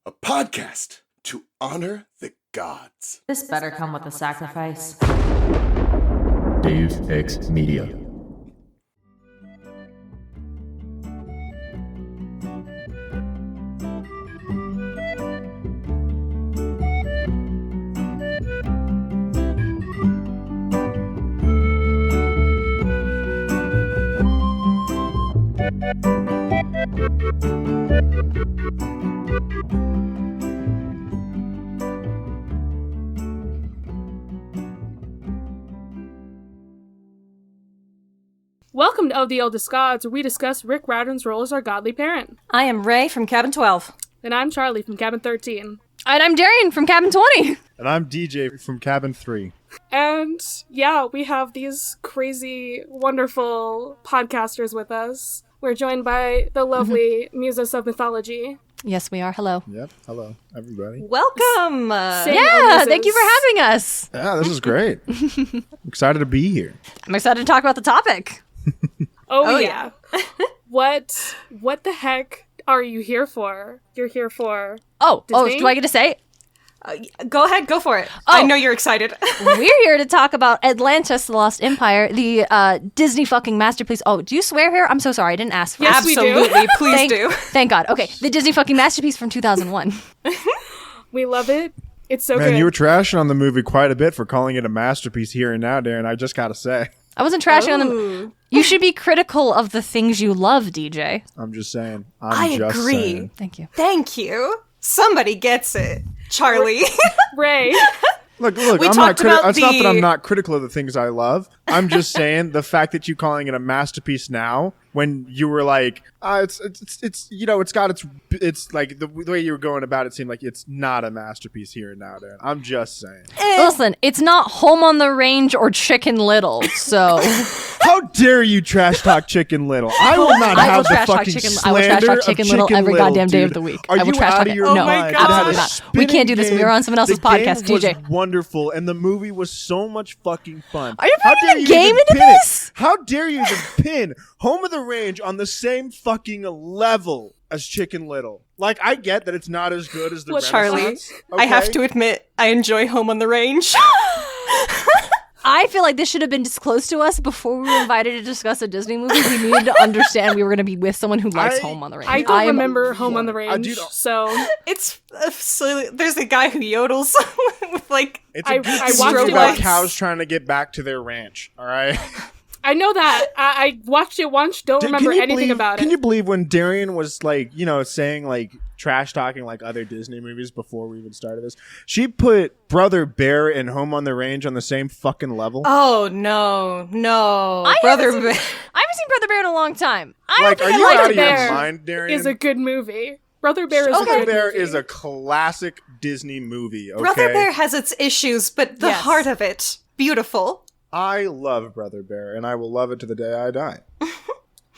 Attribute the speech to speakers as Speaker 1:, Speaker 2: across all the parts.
Speaker 1: a podcast to honor the gods.
Speaker 2: This better come with a sacrifice.
Speaker 3: Dave X Media.
Speaker 4: Welcome to Of the Oldest Gods, where we discuss Rick Riordan's role as our godly parent.
Speaker 5: I am Ray from Cabin 12.
Speaker 4: And I'm Charlie from Cabin 13.
Speaker 5: And I'm Darien from Cabin 20.
Speaker 6: And I'm DJ from Cabin 3.
Speaker 4: And yeah, we have these crazy, wonderful podcasters with us. We're joined by the lovely Muses of Mythology.
Speaker 5: Yes, we are. Hello.
Speaker 6: Yep. Hello, everybody.
Speaker 5: Welcome.
Speaker 4: Yeah,
Speaker 5: thank you for having us.
Speaker 6: Yeah, this is great. I'm excited to be here.
Speaker 5: I'm excited to talk about the topic.
Speaker 4: Oh yeah. What the heck are you here for? You're here for Disney?
Speaker 5: Do I get to say?
Speaker 7: Go ahead, go for it.
Speaker 5: Oh.
Speaker 7: I know you're excited.
Speaker 5: We're here to talk about Atlantis, the Lost Empire, the Disney fucking masterpiece. Oh, do you swear here? I'm so sorry, I didn't ask for
Speaker 4: Yes, we do.
Speaker 7: Absolutely, please do.
Speaker 5: Thank God. Okay, the Disney fucking masterpiece from 2001.
Speaker 4: We love it. It's so
Speaker 6: Man,
Speaker 4: good.
Speaker 6: you were trashing on the movie quite a bit for calling it a masterpiece here and now, Darren. I just gotta say.
Speaker 5: I wasn't trashing on them. You should be critical of the things you love, DJ.
Speaker 6: I'm just saying.
Speaker 7: I
Speaker 6: just
Speaker 7: agree.
Speaker 6: saying.
Speaker 5: Thank you.
Speaker 7: Thank you. Somebody gets it. Charlie.
Speaker 4: Ray.
Speaker 6: Look,
Speaker 7: We
Speaker 6: I'm not
Speaker 7: talked about
Speaker 6: it's not that I'm
Speaker 7: the-
Speaker 6: not critical of the things I love. I'm just saying the fact that you calling it a masterpiece now when you were like, it's like the way you were going about it seemed like it's not a masterpiece here and now, Darren. I'm just saying.
Speaker 5: Listen, it's not Home on the Range or Chicken Little, so...
Speaker 6: How dare you trash talk Chicken Little? I will not
Speaker 5: I will
Speaker 6: have the
Speaker 5: trash talk
Speaker 6: fucking
Speaker 5: Chicken.
Speaker 6: slander
Speaker 5: I will trash talk
Speaker 6: of
Speaker 5: Chicken Little every
Speaker 6: Little,
Speaker 5: goddamn day
Speaker 6: dude.
Speaker 5: of the week.
Speaker 6: Are
Speaker 5: I will
Speaker 6: you
Speaker 5: trash
Speaker 6: out
Speaker 5: talk
Speaker 6: of
Speaker 5: it.
Speaker 6: your
Speaker 5: No,
Speaker 6: mind?
Speaker 5: absolutely
Speaker 6: It had a
Speaker 5: not. We can't do this.
Speaker 6: spinning
Speaker 5: We are on someone else's
Speaker 6: game.
Speaker 5: podcast,
Speaker 6: The game
Speaker 5: DJ.
Speaker 6: was wonderful, and the movie was so much fucking fun.
Speaker 5: Are you
Speaker 6: How
Speaker 5: bringing
Speaker 6: dare
Speaker 5: a
Speaker 6: you
Speaker 5: game
Speaker 6: even
Speaker 5: into
Speaker 6: pin it?
Speaker 5: this?
Speaker 6: How dare you even pin Home of the Range on the same fucking level as Chicken Little? Like, I get that it's not as good as the
Speaker 7: Charlie,
Speaker 6: Renaissance.
Speaker 7: I have
Speaker 6: okay?
Speaker 7: to admit, I enjoy Home on the Range.
Speaker 5: I feel like this should have been disclosed to us before we were invited to discuss a Disney movie. We needed to understand we were going to be with someone who likes Home on the Range.
Speaker 4: I don't
Speaker 5: am-
Speaker 4: remember Home on the Range,
Speaker 6: do-
Speaker 4: so
Speaker 7: It's silly. There's a guy who yodels with like.
Speaker 6: It's
Speaker 4: I
Speaker 6: a good
Speaker 4: watched
Speaker 6: story
Speaker 4: it
Speaker 6: about
Speaker 4: once.
Speaker 6: cows trying to get back to their ranch, all right?
Speaker 4: I know that. I watched it once, don't remember anything about
Speaker 6: Can
Speaker 4: it.
Speaker 6: you believe when Darien was like, saying like trash talking like other Disney movies before we even started this? She put Brother Bear and Home on the Range on the same fucking level.
Speaker 7: Oh no,
Speaker 5: I
Speaker 7: brother.
Speaker 5: haven't seen Brother Bear in a long time. I
Speaker 6: Like,
Speaker 5: don't
Speaker 6: are
Speaker 5: think
Speaker 6: you
Speaker 5: I
Speaker 6: out
Speaker 5: liked
Speaker 6: of
Speaker 5: it.
Speaker 6: your
Speaker 4: Bear
Speaker 6: mind, Darien?
Speaker 4: Is a good movie. Brother Bear is a
Speaker 6: Brother
Speaker 4: good
Speaker 6: Bear
Speaker 4: movie.
Speaker 6: is a classic Disney movie, okay?
Speaker 7: Brother Bear has its issues, but the
Speaker 5: Yes.
Speaker 7: heart of it, beautiful.
Speaker 6: I love Brother Bear, and I will love it to the day I die.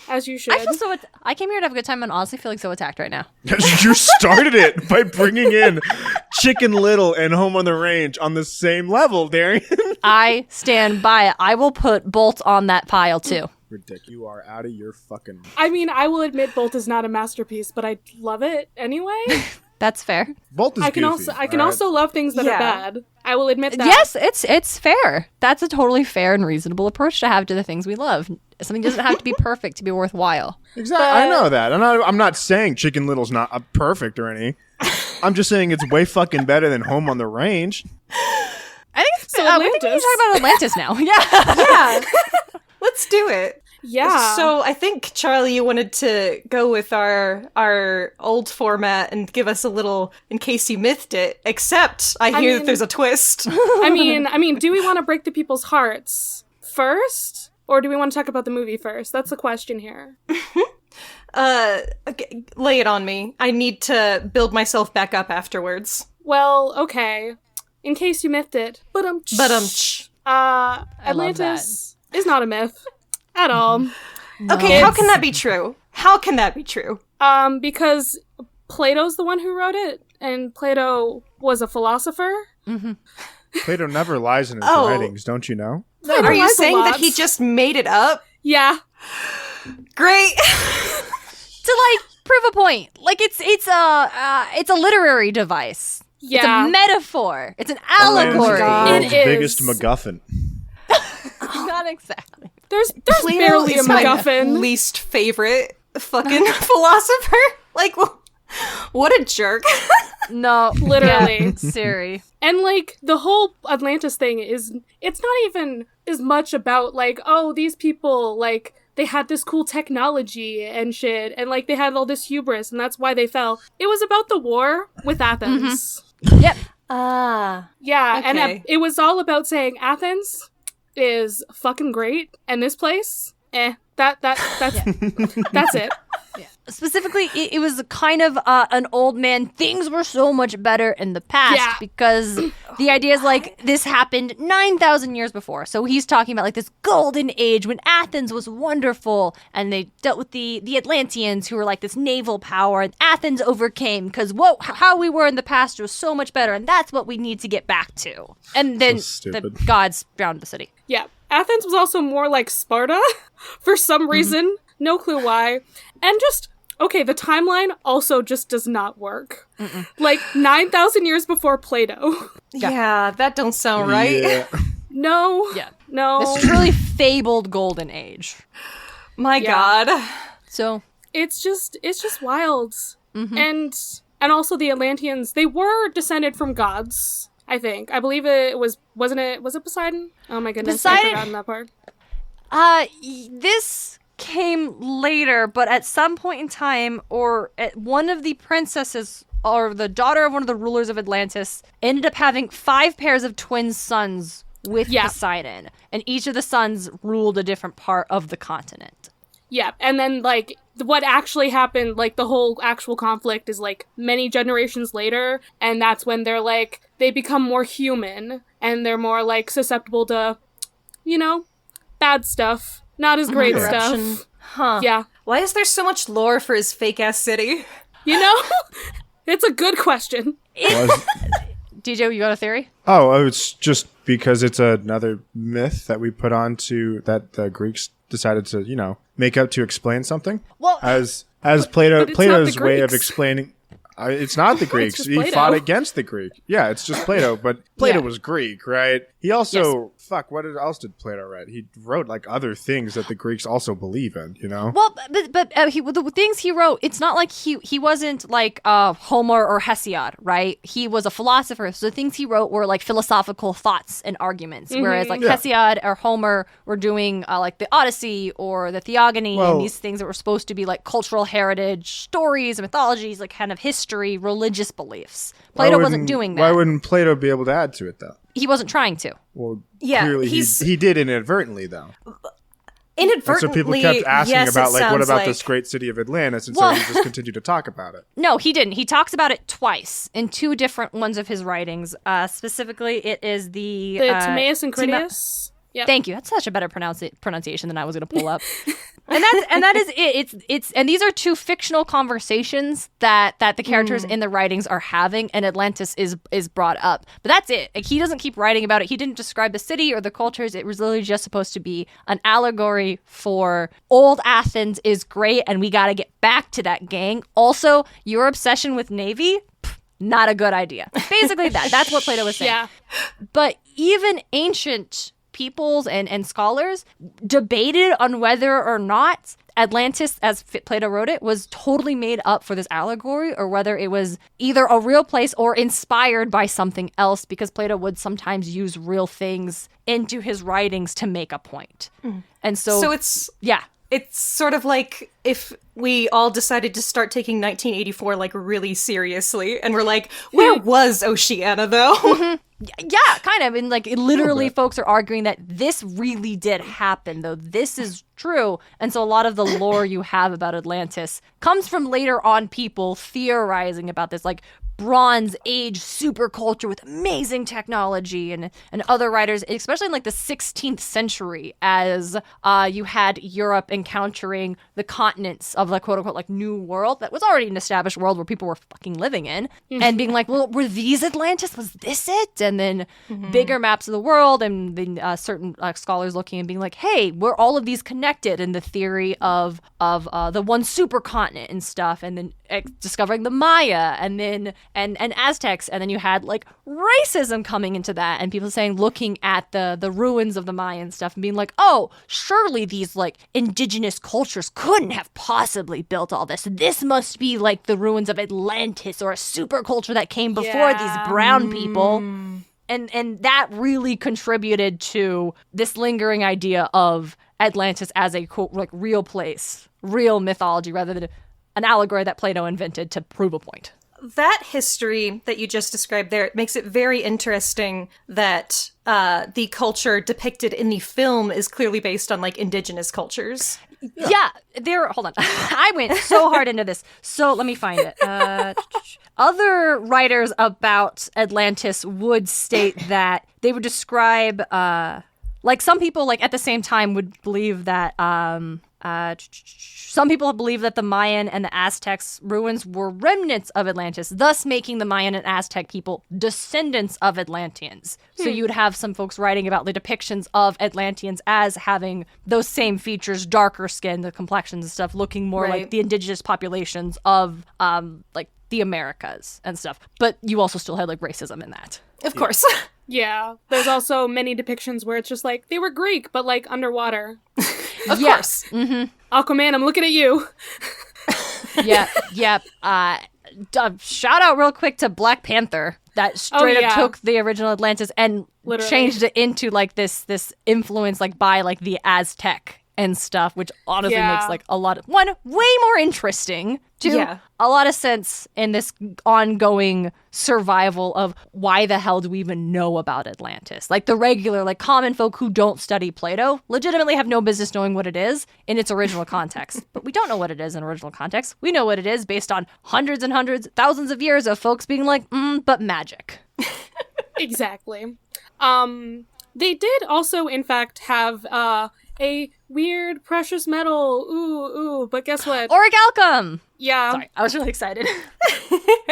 Speaker 4: As you should.
Speaker 5: I feel so. I came here to have a good time and honestly feel like so attacked right now.
Speaker 6: You started it by bringing in Chicken Little and Home on the Range on the same level, Darien.
Speaker 5: I stand by it. I will put Bolt on that pile too.
Speaker 6: Ridiculous. You are out of your fucking...
Speaker 4: I mean, I will admit Bolt is not a masterpiece, but I love it anyway.
Speaker 5: That's fair.
Speaker 6: Bolt is
Speaker 4: I can
Speaker 6: goofy,
Speaker 4: also love things that are
Speaker 7: Yeah.
Speaker 4: bad. I will admit that.
Speaker 5: Yes, it's fair. That's a totally fair and reasonable approach to have to the things we love. Something doesn't have to be perfect to be worthwhile.
Speaker 6: Exactly. I know that. And I'm not saying Chicken Little's not perfect or anything. I'm just saying it's way fucking better than Home on the Range.
Speaker 5: I think it's
Speaker 4: So
Speaker 5: I think we need
Speaker 4: Atlantis.
Speaker 5: to talk about Atlantis now. Yeah.
Speaker 7: Yeah, let's do it.
Speaker 4: Yeah.
Speaker 7: So I think Charlie, you wanted to go with our old format and give us a little in case you mythed it. Except I hear
Speaker 4: mean-
Speaker 7: that there's a twist.
Speaker 4: I mean, do we want to break the people's hearts first? Or do we want to talk about the movie first? That's the question here.
Speaker 7: Okay, lay it on me. I need to build myself back up afterwards.
Speaker 4: Well, okay. In case you mythed it.
Speaker 7: But
Speaker 4: Atlantis is not a myth. At all.
Speaker 7: okay, how can that be true? How can that be true?
Speaker 4: Because Plato's the one who wrote it, and Plato was a philosopher.
Speaker 6: Plato never lies in his
Speaker 7: Oh.
Speaker 6: writings, don't you know?
Speaker 7: Are you
Speaker 4: lies a
Speaker 7: saying that
Speaker 4: lot.
Speaker 7: he just made it up?
Speaker 4: Yeah.
Speaker 7: Great.
Speaker 5: To prove a point. Like it's a literary device.
Speaker 4: Yeah.
Speaker 5: It's a metaphor. It's an allegory.
Speaker 6: World's
Speaker 4: It is.
Speaker 6: biggest MacGuffin.
Speaker 5: Not exactly.
Speaker 4: There's
Speaker 7: Plato
Speaker 4: barely a
Speaker 7: is my
Speaker 4: MacGuffin.
Speaker 7: least favorite fucking philosopher. Like, what a jerk.
Speaker 5: No,
Speaker 4: Literally.
Speaker 5: yeah, Siri.
Speaker 4: And, like, the whole Atlantis thing it's not even as much about, like, oh, these people, like, they had this cool technology and shit, and, like, they had all this hubris, and that's why they fell. It was about the war with Athens.
Speaker 5: Yep.
Speaker 4: Yeah, and
Speaker 7: Okay.
Speaker 4: it was all about saying Athens is fucking great, and this place, that's it.
Speaker 5: Specifically, it was kind of an old man. Things were so much better in the past
Speaker 4: Yeah.
Speaker 5: because the idea is like this happened 9,000 years before. So he's talking about like this golden age when Athens was wonderful and they dealt with the Atlanteans who were like this naval power and Athens overcame because how we were in the past was so much better and that's what we need to get back to. And then
Speaker 6: So
Speaker 5: the
Speaker 6: stupid.
Speaker 5: gods drowned the city.
Speaker 4: Yeah, Athens was also more like Sparta for some reason. No clue why. And just, okay, the timeline also just does not work. Like, 9,000 years before Plato.
Speaker 7: Yeah, that don't sound right.
Speaker 6: Yeah.
Speaker 4: No.
Speaker 5: Yeah.
Speaker 4: No.
Speaker 5: This truly fabled golden age.
Speaker 7: My
Speaker 4: Yeah.
Speaker 7: God.
Speaker 5: So
Speaker 4: It's just wild. And also the Atlanteans, they were descended from gods, I think. I believe was it Poseidon? Oh my goodness,
Speaker 5: Poseidon-
Speaker 4: I've forgotten that part.
Speaker 5: This came later, but at some point in time, or at one of the princesses, or the daughter of one of the rulers of Atlantis, ended up having 5 pairs of twin sons with
Speaker 4: Yeah.
Speaker 5: Poseidon, and each of the sons ruled a different part of the continent.
Speaker 4: Yeah, and then, like, what actually happened, like, the whole actual conflict is, like, many generations later, and that's when they're, like, they become more human, and they're more, like, susceptible to, you know, bad stuff. Not as great
Speaker 7: Corruption.
Speaker 4: stuff.
Speaker 7: Huh.
Speaker 4: Yeah.
Speaker 7: Why is there so much lore for his fake-ass city?
Speaker 4: You know? It's a good question.
Speaker 5: DJ, you got a theory?
Speaker 6: Oh, it's just because it's another myth that we put on to that the Greeks decided to, make up to explain something.
Speaker 5: Well,
Speaker 6: As
Speaker 4: but it's not
Speaker 6: Plato's
Speaker 4: the
Speaker 6: way of
Speaker 4: Greeks.
Speaker 6: explaining. It's not the Greeks.
Speaker 4: just
Speaker 6: He
Speaker 4: Plato.
Speaker 6: fought against the Greek. Yeah, it's just Plato. But Plato
Speaker 5: Yeah.
Speaker 6: was Greek, right? He also what else did Plato write? He wrote like other things that the Greeks also believe in.
Speaker 5: Well, but the things he wrote, it's not like he wasn't like Homer or Hesiod, right? He was a philosopher, so the things he wrote were like philosophical thoughts and arguments, whereas like
Speaker 6: Yeah.
Speaker 5: Hesiod or Homer were doing like the Odyssey or the Theogony
Speaker 6: Well-
Speaker 5: and these things that were supposed to be like cultural heritage stories and mythologies, like kind of history, religious beliefs. Plato wasn't doing that.
Speaker 6: Why wouldn't Plato be able to add to it though?
Speaker 5: He wasn't trying to.
Speaker 6: Well,
Speaker 7: Yeah,
Speaker 6: clearly
Speaker 7: he's-
Speaker 6: he did inadvertently though. And so
Speaker 7: Inadvertently,
Speaker 6: people kept asking
Speaker 7: yes,
Speaker 6: about
Speaker 7: it
Speaker 6: like what
Speaker 7: sounds
Speaker 6: about
Speaker 7: like...
Speaker 6: this great city of Atlantis, and
Speaker 5: Well-
Speaker 6: so he just continued to talk about it.
Speaker 5: No, he didn't. He talks about it twice in 2 different ones of his writings. Specifically, it is the
Speaker 4: Timaeus and Critias. Yeah.
Speaker 5: Thank you. That's such a better pronunciation than I was going to pull up. and that is it. It's and these are 2 fictional conversations that the characters in the writings are having, and Atlantis is brought up. But that's it. Like, he doesn't keep writing about it. He didn't describe the city or the cultures. It was literally just supposed to be an allegory for old Athens is great, and we got to get back to that, gang. Also, your obsession with Navy. Not a good idea. Basically, that's what Plato was saying.
Speaker 4: Yeah.
Speaker 5: But even ancient peoples and scholars debated on whether or not Atlantis, as Plato wrote it, was totally made up for this allegory, or whether it was either a real place or inspired by something else, because Plato would sometimes use real things into his writings to make a point. And so
Speaker 7: it's
Speaker 5: yeah.
Speaker 7: It's sort of like if we all decided to start taking 1984 like really seriously, and we're like, where was Oceania though?
Speaker 5: Yeah, kind of. And like, literally, folks are arguing that this really did happen, though. This is true. And so a lot of the lore you have about Atlantis comes from later on people theorizing about this, like Bronze Age superculture with amazing technology, and other writers, especially in like the 16th century, as you had Europe encountering the continents of the quote unquote like New World that was already an established world where people were fucking living in, and being like, well, were these Atlantis? Was this it? and then bigger maps of the world, and then certain scholars looking and being like, hey, we're all of these connected, and the theory of the one supercontinent and stuff, and then discovering the Maya, and then and Aztecs, and then you had like racism coming into that, and people saying, looking at the ruins of the Maya and stuff, and being like, oh, surely these like indigenous cultures couldn't have possibly built all this. This must be like the ruins of Atlantis or a super culture that came before these brown people. And that really contributed to this lingering idea of Atlantis as a like real place, real mythology, rather than an allegory that Plato invented to prove a point.
Speaker 7: That history that you just described there makes it very interesting that the culture depicted in the film is clearly based on like indigenous cultures.
Speaker 5: Yeah, hold on. I went so hard into this. So let me find it. Other writers about Atlantis would state that they would describe, like some people like at the same time would believe that, some people believe that the Mayan and the Aztecs ruins were remnants of Atlantis, thus making the Mayan and Aztec people descendants of Atlanteans. So you would have some folks writing about the depictions of Atlanteans as having those same features, darker skin, the complexions and stuff, looking more like the indigenous populations of like the Americas and stuff. But you also still had like racism in that.
Speaker 7: Of course.
Speaker 4: Yeah, there's also many depictions where it's just like, they were Greek, but like underwater.
Speaker 7: Of course.
Speaker 5: Mm-hmm.
Speaker 4: Aquaman, I'm looking at you.
Speaker 5: Yep. Shout out real quick to Black Panther that straight up took the original Atlantis and changed it into like this influence like by like the Aztec and stuff, which honestly makes like a lot of way more interesting. A lot of sense in this ongoing survival of why the hell do we even know about Atlantis? Like the regular, like common folk who don't study Plato legitimately have no business knowing what it is in its original context. But we don't know what it is in original context. We know what it is based on hundreds and hundreds, thousands of years of folks being like, but magic.
Speaker 4: Exactly. They did also, in fact, have a weird precious metal. Ooh, but guess what?
Speaker 5: Orichalcum!
Speaker 4: Yeah.
Speaker 5: Sorry, I was really excited.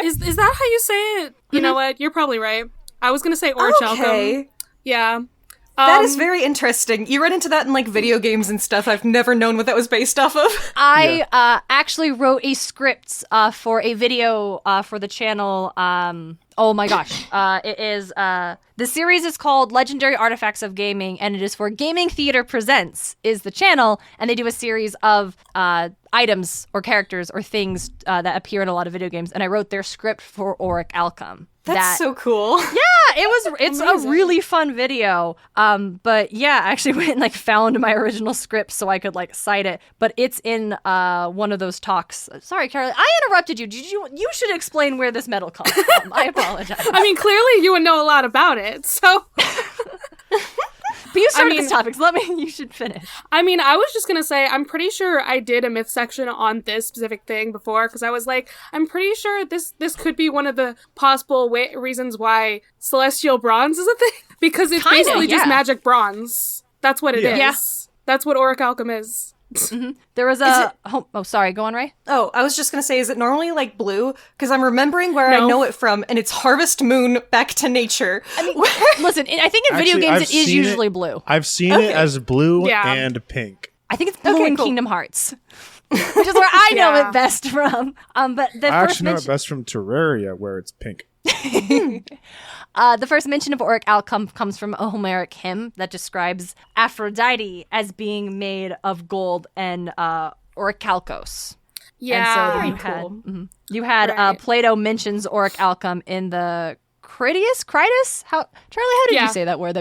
Speaker 4: Is that how you say it? You know what? You're probably right. I was gonna say orichalcum.
Speaker 7: Okay.
Speaker 4: Yeah.
Speaker 7: That is very interesting. You run into that in like video games and stuff. I've never known what that was based off of.
Speaker 5: I actually wrote a script for a video for the channel. Oh my gosh. It is the series is called Legendary Artifacts of Gaming, and it is for Gaming Theater Presents is the channel, and they do a series of items or characters or things that appear in a lot of video games, and I wrote their script for Orichalcum.
Speaker 7: That's so cool.
Speaker 5: Yeah, it's a really fun video. But yeah, I actually went and like found my original script so I could like cite it. But it's in one of those talks. Sorry, Caroline, I interrupted you. You should explain where this metal comes from. I apologize.
Speaker 4: I mean, clearly you would know a lot about it, so
Speaker 5: But you started this topic, so you should finish.
Speaker 4: I mean, I was just gonna say, I'm pretty sure I did a myth section on this specific thing before, because I was like, I'm pretty sure this could be one of the possible reasons why celestial bronze is a thing, because it's basically just magic bronze. That's what it is.
Speaker 5: Yeah.
Speaker 4: That's what orichalcum is.
Speaker 5: Mm-hmm. There was sorry, go on, Ray.
Speaker 7: Oh, I was just gonna say, is it normally like blue? Because I'm remembering where I know it from, and it's Harvest Moon, Back to Nature.
Speaker 5: I mean, listen, I think in video games it is usually blue.
Speaker 6: I've seen it as blue and pink.
Speaker 5: I think it's blue in Kingdom Hearts, which is where I know it best from. But the
Speaker 6: I
Speaker 5: first
Speaker 6: actually know it best from Terraria, where it's pink.
Speaker 5: The first mention of Orichalcum comes from a Homeric hymn that describes Aphrodite as being made of gold and Orichalcos.
Speaker 4: Yeah,
Speaker 5: and so you had Plato mentions Orichalcum in the Critias? Charlie, how did you say that word?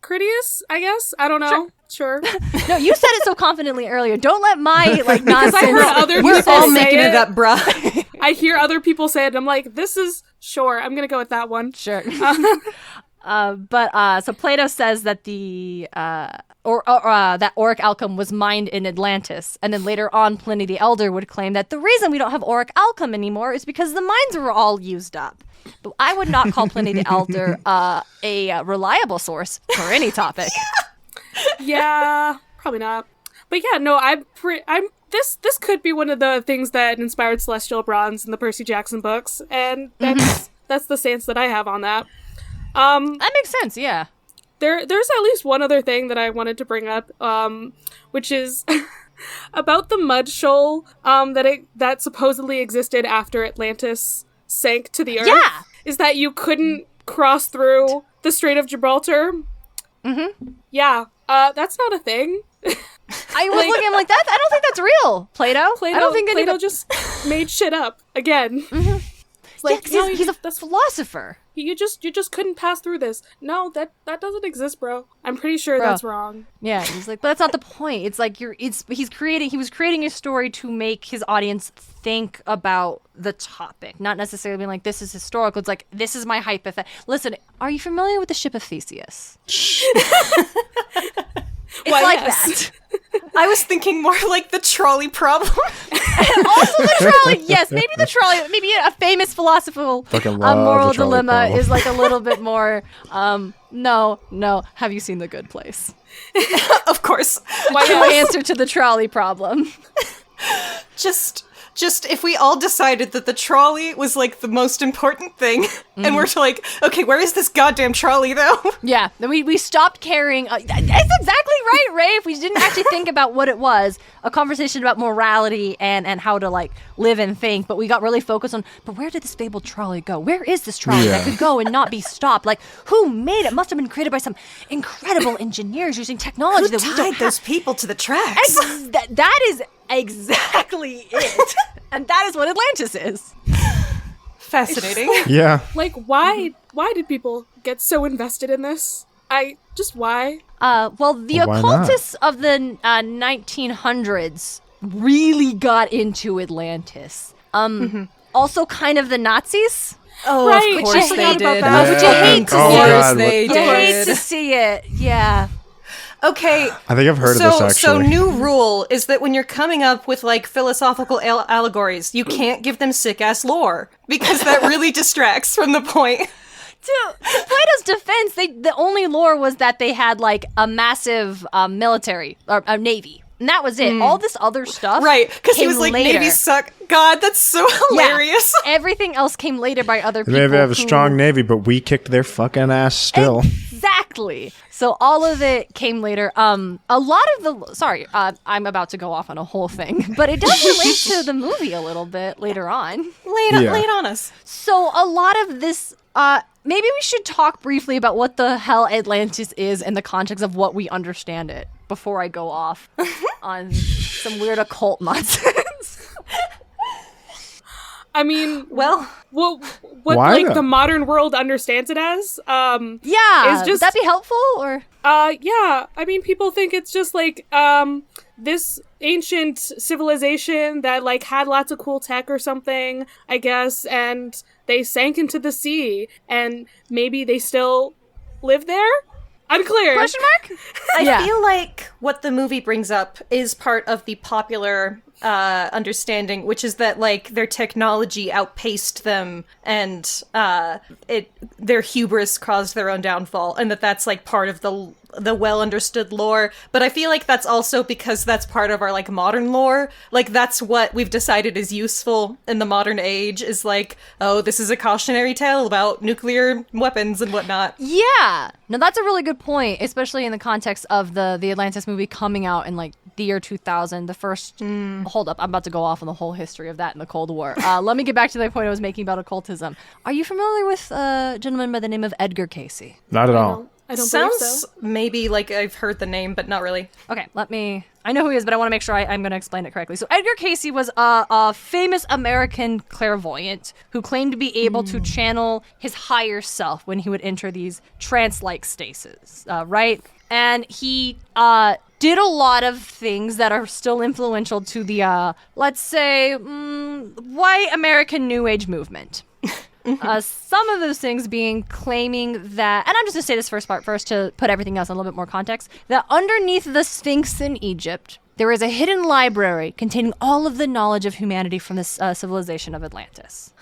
Speaker 4: Critias, I guess? I don't know. Sure.
Speaker 5: No, you said it so confidently earlier. Don't let my nonsense.
Speaker 4: I heard other
Speaker 7: We're
Speaker 4: people
Speaker 7: all
Speaker 4: say
Speaker 7: making it up, bruh.
Speaker 4: I hear other people say it, and I'm like, this is sure. I'm gonna go with that one.
Speaker 5: Sure. So Plato says that that Orichalcum was mined in Atlantis, and then later on Pliny the Elder would claim that the reason we don't have Orichalcum anymore is because the mines were all used up. But I would not call Pliny the Elder a reliable source for any topic.
Speaker 4: Yeah, probably not. But yeah, no, this could be one of the things that inspired Celestial Bronze in the Percy Jackson books, and that's the stance that I have on that.
Speaker 5: That makes sense, yeah.
Speaker 4: There's at least one other thing that I wanted to bring up, which is about the mud shoal that supposedly existed after Atlantis sank to the earth.
Speaker 5: Yeah!
Speaker 4: Is that you couldn't cross through the Strait of Gibraltar. Mm-hmm. Yeah, that's not a thing.
Speaker 5: I was looking, I'm like, I don't think that's real, Plato. I don't think
Speaker 4: Plato just made shit up again.
Speaker 5: Mm-hmm.
Speaker 4: It's like,
Speaker 5: yeah, 'cause he's a philosopher.
Speaker 4: You just couldn't pass through this. No, that doesn't exist, bro. I'm pretty sure that's wrong.
Speaker 5: Yeah, he's like, but that's not the point. It's like he was creating a story to make his audience think about the topic, not necessarily being like, this is historical. It's like, this is my hypothetical. Listen, are you familiar with the ship of Theseus? It's like that.
Speaker 7: I was thinking more like the trolley problem.
Speaker 5: Also the trolley, yes, maybe the trolley, maybe a famous philosophical
Speaker 6: Fucking love
Speaker 5: moral
Speaker 6: the trolley
Speaker 5: dilemma
Speaker 6: problem.
Speaker 5: is like a little bit more, no, have you seen The Good Place?
Speaker 7: Of course.
Speaker 5: True answer to the trolley problem.
Speaker 7: Just if we all decided that the trolley was like the most important thing, and we're like, okay, where is this goddamn trolley though?
Speaker 5: Yeah, then we stopped caring. That's exactly right, Ray. If we didn't actually think about what it was, a conversation about morality and how to like live and think, but we got really focused on, but where did this fabled trolley go? Where is this trolley that could go and not be stopped? Like, who made it? Must have been created by some incredible engineers using technology
Speaker 7: Who
Speaker 5: that we don't
Speaker 7: tied
Speaker 5: have.
Speaker 7: those people to the tracks?
Speaker 5: That is exactly it. And that is what Atlantis is.
Speaker 7: Fascinating.
Speaker 6: Yeah.
Speaker 4: Like, why did people get so invested in this? Why?
Speaker 5: Well, the
Speaker 6: Well, why not?
Speaker 5: occultists of the 1900s really got into Atlantis. Also kind of the Nazis.
Speaker 7: Oh,
Speaker 4: Right,
Speaker 7: of
Speaker 4: I
Speaker 7: course
Speaker 4: forgot
Speaker 7: they
Speaker 4: about
Speaker 7: did.
Speaker 4: that.
Speaker 5: Which you hate to
Speaker 6: Oh
Speaker 5: see.
Speaker 6: my
Speaker 7: Of course
Speaker 6: God,
Speaker 7: they
Speaker 5: You hate to
Speaker 7: did.
Speaker 5: see it. Yeah.
Speaker 7: Okay.
Speaker 6: I think I've heard of this,
Speaker 7: So
Speaker 6: actually.
Speaker 7: new rule is that when you're coming up with like philosophical allegories, you can't give them sick ass lore because that really distracts from the point.
Speaker 5: To Plato's defense, the only lore was that they had like a massive military or a navy, and that was it. All this other stuff,
Speaker 7: Right, because he
Speaker 5: came
Speaker 7: was like,
Speaker 5: later.
Speaker 7: navies suck. God, that's so hilarious.
Speaker 5: Everything else came later by other
Speaker 6: They
Speaker 5: people.
Speaker 6: may have a
Speaker 5: who-
Speaker 6: strong navy, but we kicked their fucking ass still.
Speaker 5: Exactly. So all of it came later. A lot of the I'm about to go off on a whole thing, but it does relate to the movie a little bit later on.
Speaker 7: Lay it on us.
Speaker 5: So a lot of this, maybe we should talk briefly about what the hell Atlantis is in the context of what we understand it before I go off on some weird occult nonsense.
Speaker 4: I mean,
Speaker 7: Well,
Speaker 4: what
Speaker 6: Why
Speaker 4: like
Speaker 6: though?
Speaker 4: the modern world understands it as?
Speaker 5: Yeah,
Speaker 4: It's just-
Speaker 5: would that be helpful or?
Speaker 4: Yeah. I mean, people think it's just like this ancient civilization that like had lots of cool tech or something, I guess, and they sank into the sea, and maybe they still live there. Unclear.
Speaker 5: Question mark?
Speaker 7: I feel like what the movie brings up is part of the popular understanding, which is that like their technology outpaced them, and their hubris caused their own downfall, and that's like part of the well understood lore. But I feel like that's also because that's part of our like modern lore. Like that's what we've decided is useful in the modern age, is like, oh, this is a cautionary tale about nuclear weapons and whatnot.
Speaker 5: Yeah. No, that's a really good point, especially in the context of the Atlantis movie coming out in like the year 2000. The first... Hold up, I'm about to go off on the whole history of that in the Cold War. Let me get back to the point I was making about occultism. Are you familiar with a gentleman by the name of Edgar Casey?
Speaker 6: Not at all.
Speaker 4: I don't believe
Speaker 7: Sounds
Speaker 4: so.
Speaker 7: maybe like I've heard the name, but not really.
Speaker 5: Okay, I know who he is, but I want to make sure I'm going to explain it correctly. So Edgar Casey was a famous American clairvoyant who claimed to be able to channel his higher self when he would enter these trance-like stasis, right? And he did a lot of things that are still influential to the, let's say, white American New Age movement. Some of those things being claiming that, and I'm just going to say this first part first to put everything else in a little bit more context, that underneath the Sphinx in Egypt, there is a hidden library containing all of the knowledge of humanity from this civilization of Atlantis.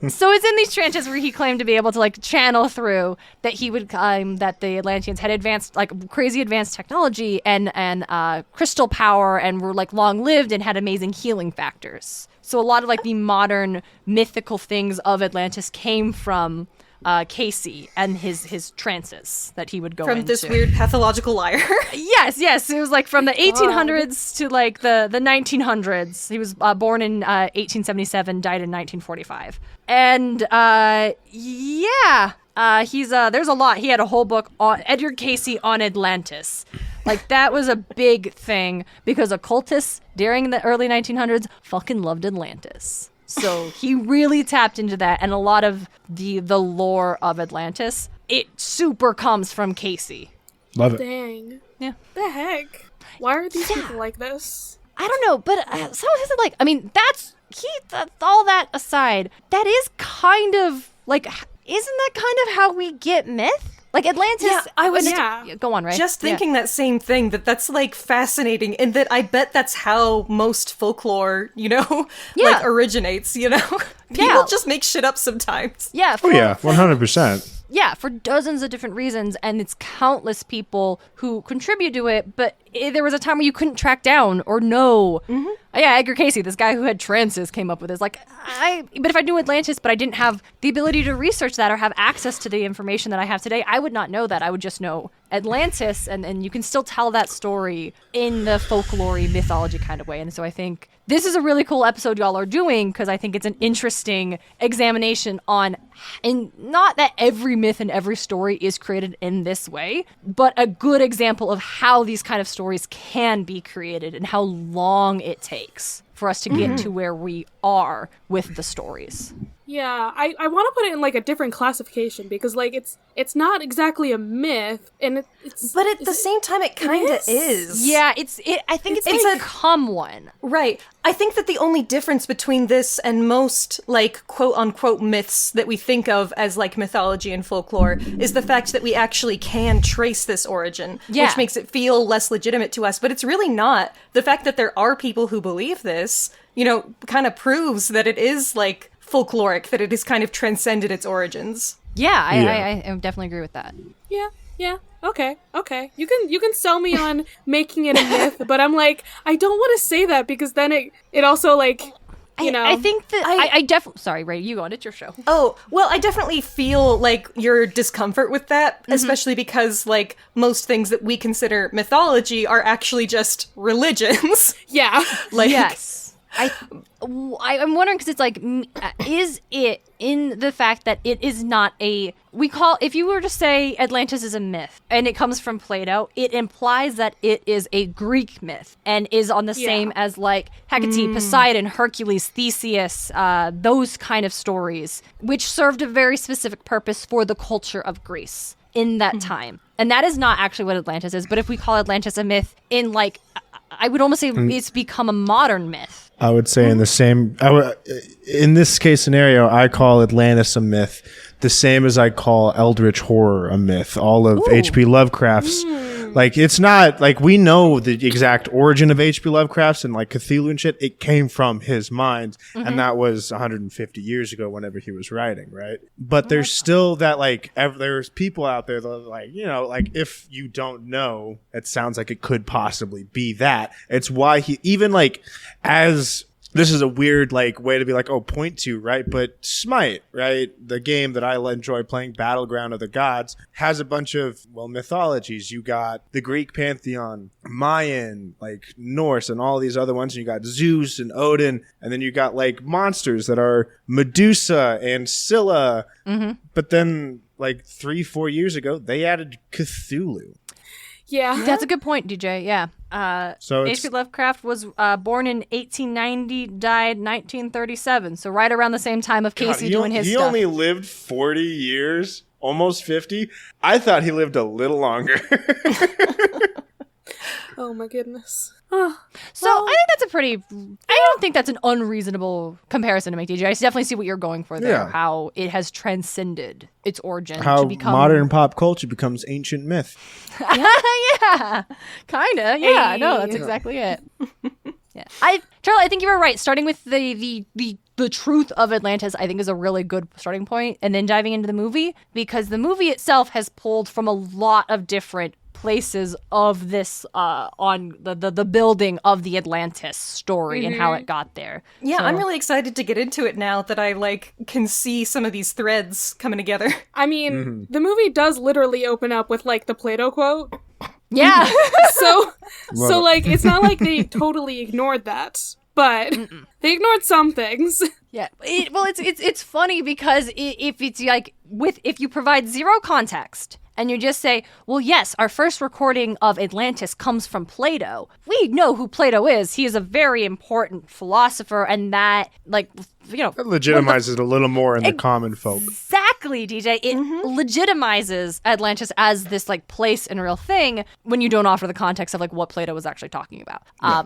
Speaker 5: So it's in these tranches where he claimed to be able to like channel through that he would that the Atlanteans had advanced, like crazy advanced technology and crystal power, and were like long lived and had amazing healing factors. So a lot of like the modern mythical things of Atlantis came from Casey and his trances that he would go
Speaker 7: From
Speaker 5: into.
Speaker 7: this weird pathological liar.
Speaker 5: Yes. It was like from the 1800s to like the 1900s. He was born in 1877, died in 1945. And there's a lot. He had a whole book on Edgar Casey on Atlantis. Like, that was a big thing because occultists during the early 1900s fucking loved Atlantis. So he really tapped into that, and a lot of the lore of Atlantis, it super comes from Casey.
Speaker 6: Love it.
Speaker 4: Dang.
Speaker 5: Yeah.
Speaker 4: The heck? Why are these people like this?
Speaker 5: I don't know, but someone said, like, I mean, all that aside, that is kind of, like, isn't that kind of how we get myth? Like, Atlantis...
Speaker 7: Yeah, I was-
Speaker 5: Go on, right?
Speaker 7: Just thinking that same thing, that's like fascinating, and that I bet that's how most folklore, like originates, People just make shit up sometimes.
Speaker 5: Yeah.
Speaker 6: Oh yeah, 100%.
Speaker 5: Yeah, for dozens of different reasons, and it's countless people who contribute to it, but there was a time where you couldn't track down or know. Mm-hmm. Yeah, Edgar Casey, this guy who had trances, came up with this. But if I knew Atlantis, but I didn't have the ability to research that or have access to the information that I have today, I would not know that. I would just know Atlantis, and you can still tell that story in the folklore mythology kind of way. And so I think this is a really cool episode y'all are doing, because I think it's an interesting examination on, and not that every myth and every story is created in this way, but a good example of how these kind of stories can be created and how long it takes for us to get to where we are with the stories.
Speaker 4: Yeah, I want to put it in like a different classification because like it's not exactly a myth, and it's
Speaker 7: But at the same time, it kind of is.
Speaker 5: Yeah, I think it's become one.
Speaker 7: Right. I think that the only difference between this and most, like, quote-unquote myths that we think of as, like, mythology and folklore is the fact that we actually can trace this origin, which makes it feel less legitimate to us, but it's really not. The fact that there are people who believe this, kind of proves that it is, like, folkloric, that it has kind of transcended its origins.
Speaker 5: Yeah, I definitely agree with that.
Speaker 4: Yeah. Okay. You can sell me on making it a myth, but I'm like, I don't want to say that because then it also like,
Speaker 5: I think that I definitely. Sorry, Ray, you go on. It's your show.
Speaker 7: Oh, well, I definitely feel like your discomfort with that, especially because, like, most things that we consider mythology are actually just religions.
Speaker 4: Yeah.
Speaker 7: Like,
Speaker 5: yes. I'm wondering because it's like, is it in the fact that it is not if you were to say Atlantis is a myth and it comes from Plato, it implies that it is a Greek myth and is on the same as like Hecate, Poseidon, Hercules, Theseus, those kind of stories, which served a very specific purpose for the culture of Greece in that time. And that is not actually what Atlantis is, but if we call Atlantis a myth in like, I would almost say it's become a modern myth.
Speaker 6: I would say in this case scenario, I call Atlantis a myth, the same as I call Eldritch horror a myth. All of H.P. Lovecraft's, like, it's not like we know the exact origin of H.P. Lovecraft's and like Cthulhu and shit. It came from his mind, and that was 150 years ago, whenever he was writing, right? But there's still that like there's people out there that are like, like if you don't know, it sounds like it could possibly be that. It's why he even like as. This is a weird like way to be like, point to, right? But Smartt, right? The game that I enjoy playing, Battleground of the Gods, has a bunch of, mythologies. You got the Greek pantheon, Mayan, like Norse, and all these other ones. And you got Zeus and Odin. And then you got like monsters that are Medusa and Scylla. Mm-hmm. But then like 3-4 years ago, they added Cthulhu.
Speaker 4: Yeah.
Speaker 5: That's a good point, DJ. Yeah.
Speaker 6: So
Speaker 5: H.P. Lovecraft was born in 1890, died 1937. So right around the same time of Casey doing his stuff.
Speaker 6: He only lived 40 years, almost 50. I thought he lived a little longer.
Speaker 4: Oh my goodness.
Speaker 5: So I think that's I don't think that's an unreasonable comparison to make, DJ. I definitely see what you're going for there.
Speaker 6: Yeah.
Speaker 5: How it has transcended its origin
Speaker 6: How
Speaker 5: to become
Speaker 6: modern pop culture becomes ancient myth.
Speaker 5: Yeah, kind of. Yeah, no, that's exactly it. Yeah, Charlie, I think you were right. Starting with the truth of Atlantis, I think is a really good starting point, and then diving into the movie, because the movie itself has pulled from a lot of different places of this on the building of the Atlantis story and how it got there.
Speaker 7: Yeah,
Speaker 5: So-
Speaker 7: I'm really excited to get into it now that I can see some of these threads coming together.
Speaker 4: I mean, the movie does literally open up with the Plato quote.
Speaker 5: Yeah.
Speaker 4: So it's not like they totally ignored that, but they ignored some things.
Speaker 5: Yeah. It's funny because if it's if you provide zero context and you just say, well, yes, our first recording of Atlantis comes from Plato. We know who Plato is. He is a very important philosopher, and that,
Speaker 6: That legitimizes it a little more in the common folk.
Speaker 5: Exactly, DJ. It legitimizes Atlantis as this place and real thing when you don't offer the context of what Plato was actually talking about.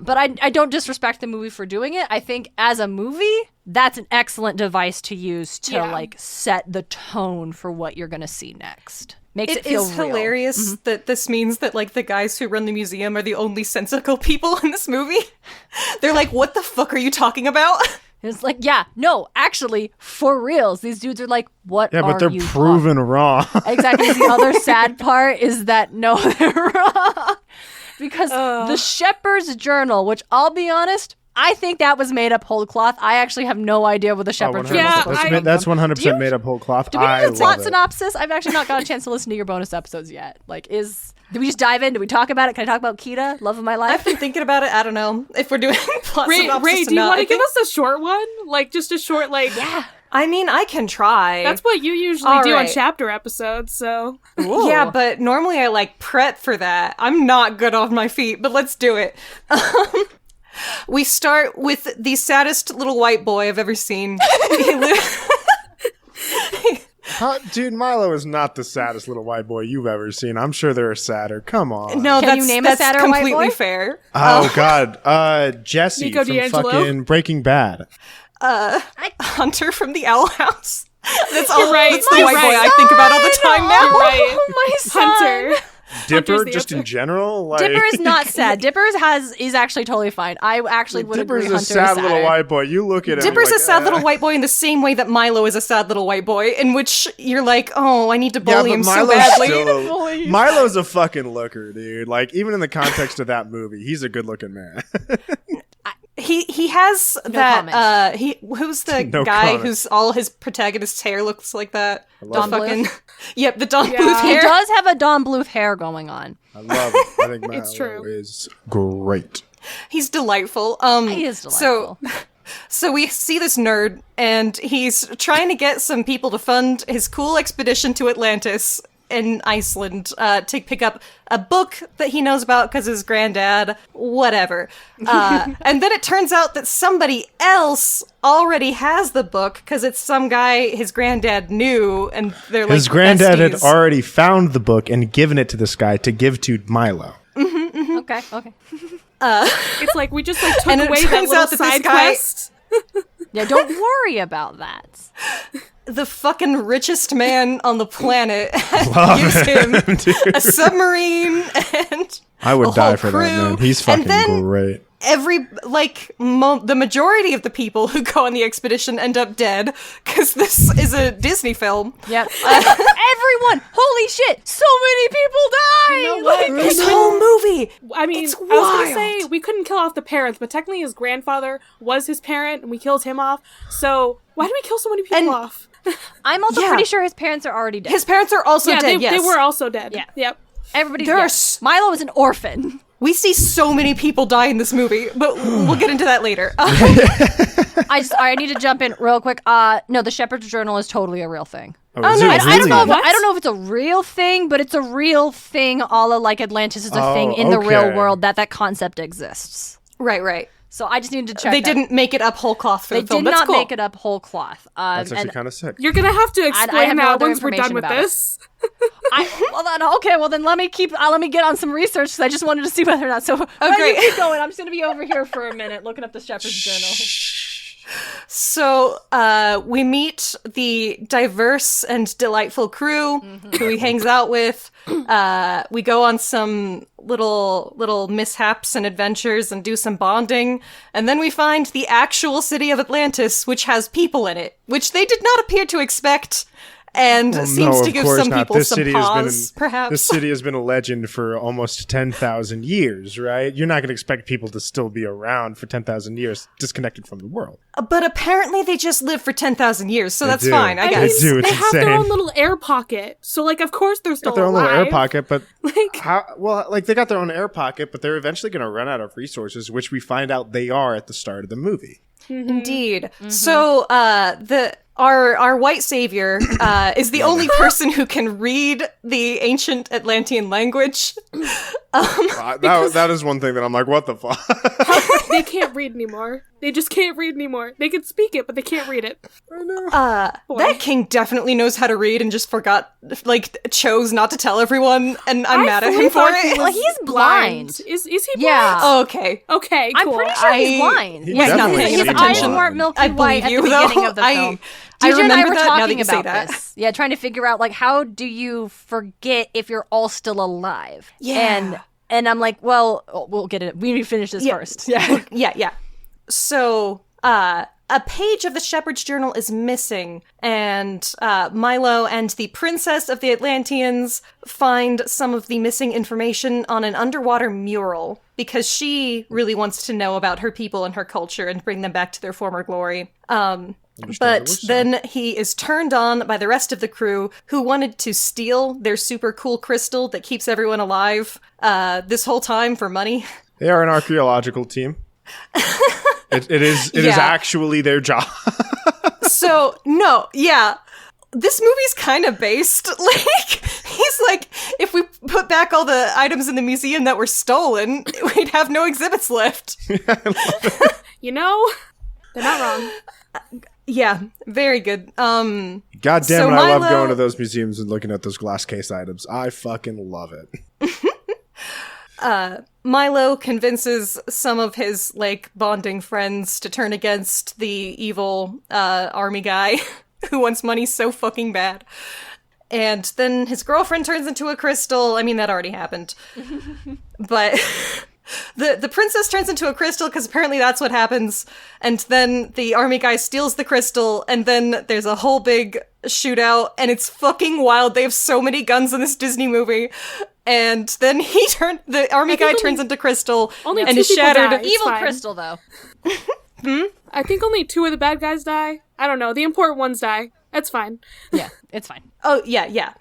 Speaker 5: But I don't disrespect the movie for doing it. I think as a movie, that's an excellent device to use to set the tone for what you're going to see next. Makes it feel
Speaker 7: is
Speaker 5: real.
Speaker 7: hilarious that this means that the guys who run the museum are the only sensical people in this movie. They're like, what the fuck are you talking about?
Speaker 5: It's no, actually, for reals. These dudes are what are you
Speaker 6: but they're proven wrong.
Speaker 5: Exactly. The other sad part is that, no, they're wrong. Because the Shepherd's Journal, which I'll be honest, I think that was made up whole cloth. I actually have no idea what the Shepherd's Journal is supposed to be.
Speaker 6: That's 100% made up whole cloth.
Speaker 5: Do we
Speaker 6: I
Speaker 5: need a plot
Speaker 6: love it.
Speaker 5: synopsis? I've actually not got a chance to listen to your bonus episodes yet. Do we just dive in? Do we talk about it? Can I talk about Kita, love of my life?
Speaker 7: I've been thinking about it. I don't know if we're doing plot synopsis
Speaker 4: Ray,
Speaker 7: or
Speaker 4: do you
Speaker 7: not.
Speaker 4: want to give us a short one? Just a short,
Speaker 5: Yeah.
Speaker 7: I mean, I can try.
Speaker 4: That's what you usually
Speaker 7: All
Speaker 4: do on
Speaker 7: right.
Speaker 4: chapter episodes, so.
Speaker 7: Yeah, but normally I prep for that. I'm not good on my feet, but let's do it. We start with the saddest little white boy I've ever seen.
Speaker 6: Dude, Milo is not the saddest little white boy you've ever seen. I'm sure there are sadder. Come on.
Speaker 7: No,
Speaker 5: Can you name a sadder white
Speaker 7: completely
Speaker 5: boy?
Speaker 7: fair.
Speaker 6: Oh, God. Jesse
Speaker 4: Nico
Speaker 6: from
Speaker 4: D'Angelo?
Speaker 6: fucking Breaking Bad.
Speaker 7: Hunter from the Owl House. That's all.
Speaker 4: right,
Speaker 7: That's the
Speaker 4: you're
Speaker 7: white boy
Speaker 4: right.
Speaker 7: I think about all the time now.
Speaker 4: You're right.
Speaker 5: My son.
Speaker 4: Hunter.
Speaker 6: Dipper,
Speaker 4: Hunter's the
Speaker 6: just in
Speaker 4: answer.
Speaker 6: general?
Speaker 5: Dipper is not sad. Dipper is actually totally fine. I actually would
Speaker 6: Dipper's
Speaker 5: agree
Speaker 6: a
Speaker 5: Hunter
Speaker 6: sad
Speaker 5: is
Speaker 6: little
Speaker 5: sadder.
Speaker 6: white boy. You look at him
Speaker 7: Dipper's
Speaker 6: like,
Speaker 7: a sad little white boy in the same way that Milo is a sad little white boy, in which you're like, oh, I need to bully him so badly.
Speaker 6: Milo's a fucking looker, dude. Even in the context of that movie, he's a good looking man.
Speaker 7: He has
Speaker 5: comment.
Speaker 7: who's the
Speaker 6: No
Speaker 7: guy
Speaker 6: comment.
Speaker 7: who's all his protagonist's hair looks like that?
Speaker 5: Don Bluth?
Speaker 7: Yep, the Don
Speaker 4: Yeah.
Speaker 7: Bluth
Speaker 5: He
Speaker 7: hair.
Speaker 5: does have a Don Bluth hair going on.
Speaker 6: I love it. I think Milo
Speaker 4: It's true.
Speaker 6: is great.
Speaker 7: He's delightful.
Speaker 5: He is delightful.
Speaker 7: So we see this nerd, and he's trying to get some people to fund his cool expedition to Atlantis in Iceland to pick up a book that he knows about because his granddad, whatever. And then it turns out that somebody else already has the book because it's some guy his granddad knew, and they're like
Speaker 6: His granddad had
Speaker 7: besties.
Speaker 6: already found the book and given it to this guy to give to Milo.
Speaker 5: Okay.
Speaker 4: It's we just took
Speaker 7: And it
Speaker 4: away that
Speaker 7: turns
Speaker 4: little
Speaker 7: out that this
Speaker 4: side
Speaker 7: guy-
Speaker 4: quest.
Speaker 5: Yeah, don't worry about that.
Speaker 7: The fucking richest man on the planet gives him a submarine and
Speaker 6: I would
Speaker 7: a
Speaker 6: die
Speaker 7: whole
Speaker 6: for
Speaker 7: crew.
Speaker 6: that, man. He's
Speaker 7: And
Speaker 6: fucking
Speaker 7: then
Speaker 6: great.
Speaker 7: the majority of the people who go on the expedition end up dead because this is a Disney film.
Speaker 5: Yep. Everyone! Holy shit! So many people die!
Speaker 4: You know what?
Speaker 7: This whole movie.
Speaker 4: I mean,
Speaker 7: It's
Speaker 4: I was gonna
Speaker 7: wild.
Speaker 4: say we couldn't kill off the parents, but technically his grandfather was his parent, and we killed him off. So why do we kill so many people
Speaker 7: And-
Speaker 4: off?
Speaker 5: I'm also
Speaker 7: Yeah.
Speaker 5: pretty sure his parents are already dead.
Speaker 7: His parents are also
Speaker 4: Yeah,
Speaker 7: dead.
Speaker 4: they were also dead.
Speaker 5: Yeah.
Speaker 4: Yep.
Speaker 5: Everybody's
Speaker 7: There are
Speaker 5: dead.
Speaker 7: s-
Speaker 5: Milo is an orphan.
Speaker 7: We see so many people die in this movie, but we'll get into that later.
Speaker 5: I need to jump in real quick. No, the Shepherd's Journal is totally a real thing.
Speaker 6: Oh, is
Speaker 7: no,
Speaker 6: it
Speaker 5: I don't know.
Speaker 6: really?
Speaker 5: I don't know if it's a real thing, but it's a real thing. All of Atlantis is a
Speaker 6: Oh,
Speaker 5: thing in the real
Speaker 6: okay.
Speaker 5: world. That concept exists.
Speaker 7: right.
Speaker 5: So I just needed to check.
Speaker 7: They
Speaker 5: that.
Speaker 7: didn't make it up whole cloth for
Speaker 5: They
Speaker 7: the film.
Speaker 5: did
Speaker 7: That's
Speaker 5: not
Speaker 7: cool.
Speaker 5: make it up whole cloth.
Speaker 6: That's actually
Speaker 5: and
Speaker 6: kind of sick.
Speaker 4: You're gonna have to
Speaker 5: I
Speaker 4: explain
Speaker 5: have no
Speaker 4: that
Speaker 5: other
Speaker 4: once we're done
Speaker 5: information
Speaker 4: with
Speaker 5: about it.
Speaker 4: this.
Speaker 5: well then let me get on some research because I just wanted to see whether or not. So
Speaker 7: great.
Speaker 5: you keep going. I'm just gonna be over here for a minute looking up the Shepherd's Journal.
Speaker 7: So we meet the diverse and delightful crew who he hangs out with. We go on some little mishaps and adventures and do some bonding. And then we find the actual city of Atlantis, which has people in it, which they did not appear to expect. and
Speaker 6: Well,
Speaker 7: seems
Speaker 6: no,
Speaker 7: to
Speaker 6: of
Speaker 7: give
Speaker 6: course
Speaker 7: some
Speaker 6: not.
Speaker 7: people
Speaker 6: This
Speaker 7: some
Speaker 6: city has been
Speaker 7: pause, perhaps.
Speaker 6: This city has been a legend for almost 10,000 years, right? You're not going to expect people to still be around for 10,000 years, disconnected from the world.
Speaker 7: But apparently they just live for 10,000 years, so that's
Speaker 6: do.
Speaker 7: fine, I
Speaker 6: They
Speaker 7: guess.
Speaker 6: do. It's
Speaker 4: they have their
Speaker 6: insane.
Speaker 4: own little air pocket, so like of course they're still
Speaker 6: Got their own
Speaker 4: alive.
Speaker 6: little air pocket, but
Speaker 4: Like-
Speaker 6: they got their own air pocket, but they're eventually going to run out of resources, which we find out they are at the start of the movie.
Speaker 7: Indeed. So, our white savior is the only person who can read the ancient Atlantean language.
Speaker 6: That is one thing that I'm like, what the fuck?
Speaker 4: They can't read anymore. They just can't read anymore. They can speak it, but they can't read it.
Speaker 7: That king definitely knows how to read and just forgot, like, chose not to tell everyone, and I'm mad at
Speaker 4: fully
Speaker 7: him for
Speaker 4: thought he
Speaker 7: it.
Speaker 5: Well, he's blind.
Speaker 4: Is he blind?
Speaker 5: Yeah.
Speaker 7: Oh, okay.
Speaker 4: Okay,
Speaker 5: I'm
Speaker 4: cool.
Speaker 5: pretty sure he's blind.
Speaker 6: He
Speaker 7: was not
Speaker 6: definitely
Speaker 7: paying
Speaker 6: seems
Speaker 5: His
Speaker 7: attention.
Speaker 5: eyes
Speaker 6: blind.
Speaker 5: weren't milky
Speaker 7: I
Speaker 5: white at
Speaker 7: believe
Speaker 5: the
Speaker 7: you,
Speaker 5: beginning
Speaker 7: though.
Speaker 5: of the
Speaker 7: I
Speaker 5: film. DJ and I
Speaker 7: remember
Speaker 5: were
Speaker 7: that now that
Speaker 5: talking
Speaker 7: you say
Speaker 5: about
Speaker 7: that.
Speaker 5: this. Yeah, trying to figure out, like, how do you forget if you're all still alive?
Speaker 7: Yeah.
Speaker 5: And I'm like, well, we'll get it. We need to finish this first. Yeah.
Speaker 7: Yeah. So, a page of the Shepherd's Journal is missing, and Milo and the Princess of the Atlanteans find some of the missing information on an underwater mural, because she really wants to know about her people and her culture and bring them back to their former glory. But then he is turned on by the rest of the crew, who wanted to steal their super cool crystal that keeps everyone alive this whole time for money.
Speaker 6: They are an archaeological team. It is
Speaker 7: Yeah.
Speaker 6: actually their job.
Speaker 7: So, no, yeah. This movie's kind of based. Like, he's like, if we put back all the items in the museum that were stolen, we'd have no exhibits left.
Speaker 4: You know, they're not wrong.
Speaker 7: Yeah, very good.
Speaker 6: God damn
Speaker 7: So
Speaker 6: it, I love
Speaker 7: Milo-
Speaker 6: going to those museums and looking at those glass case items. I fucking love it.
Speaker 7: Milo convinces some of his, like, bonding friends to turn against the evil army guy who wants money so fucking bad. And then his girlfriend turns into a crystal. I mean, that already happened. But the princess turns into a crystal because apparently that's what happens. And then the army guy steals the crystal, and then there's a whole big shootout, and it's fucking wild. They have so many guns in this Disney movie. And then the army guy turns into crystal
Speaker 4: only
Speaker 7: and
Speaker 4: two
Speaker 7: is
Speaker 4: people
Speaker 7: shattered.
Speaker 4: die. It's
Speaker 5: Evil
Speaker 4: fine.
Speaker 5: crystal, though.
Speaker 4: I think only 2 of the bad guys die. I don't know. The important ones die. That's fine.
Speaker 5: Yeah, it's fine.
Speaker 7: Oh, yeah.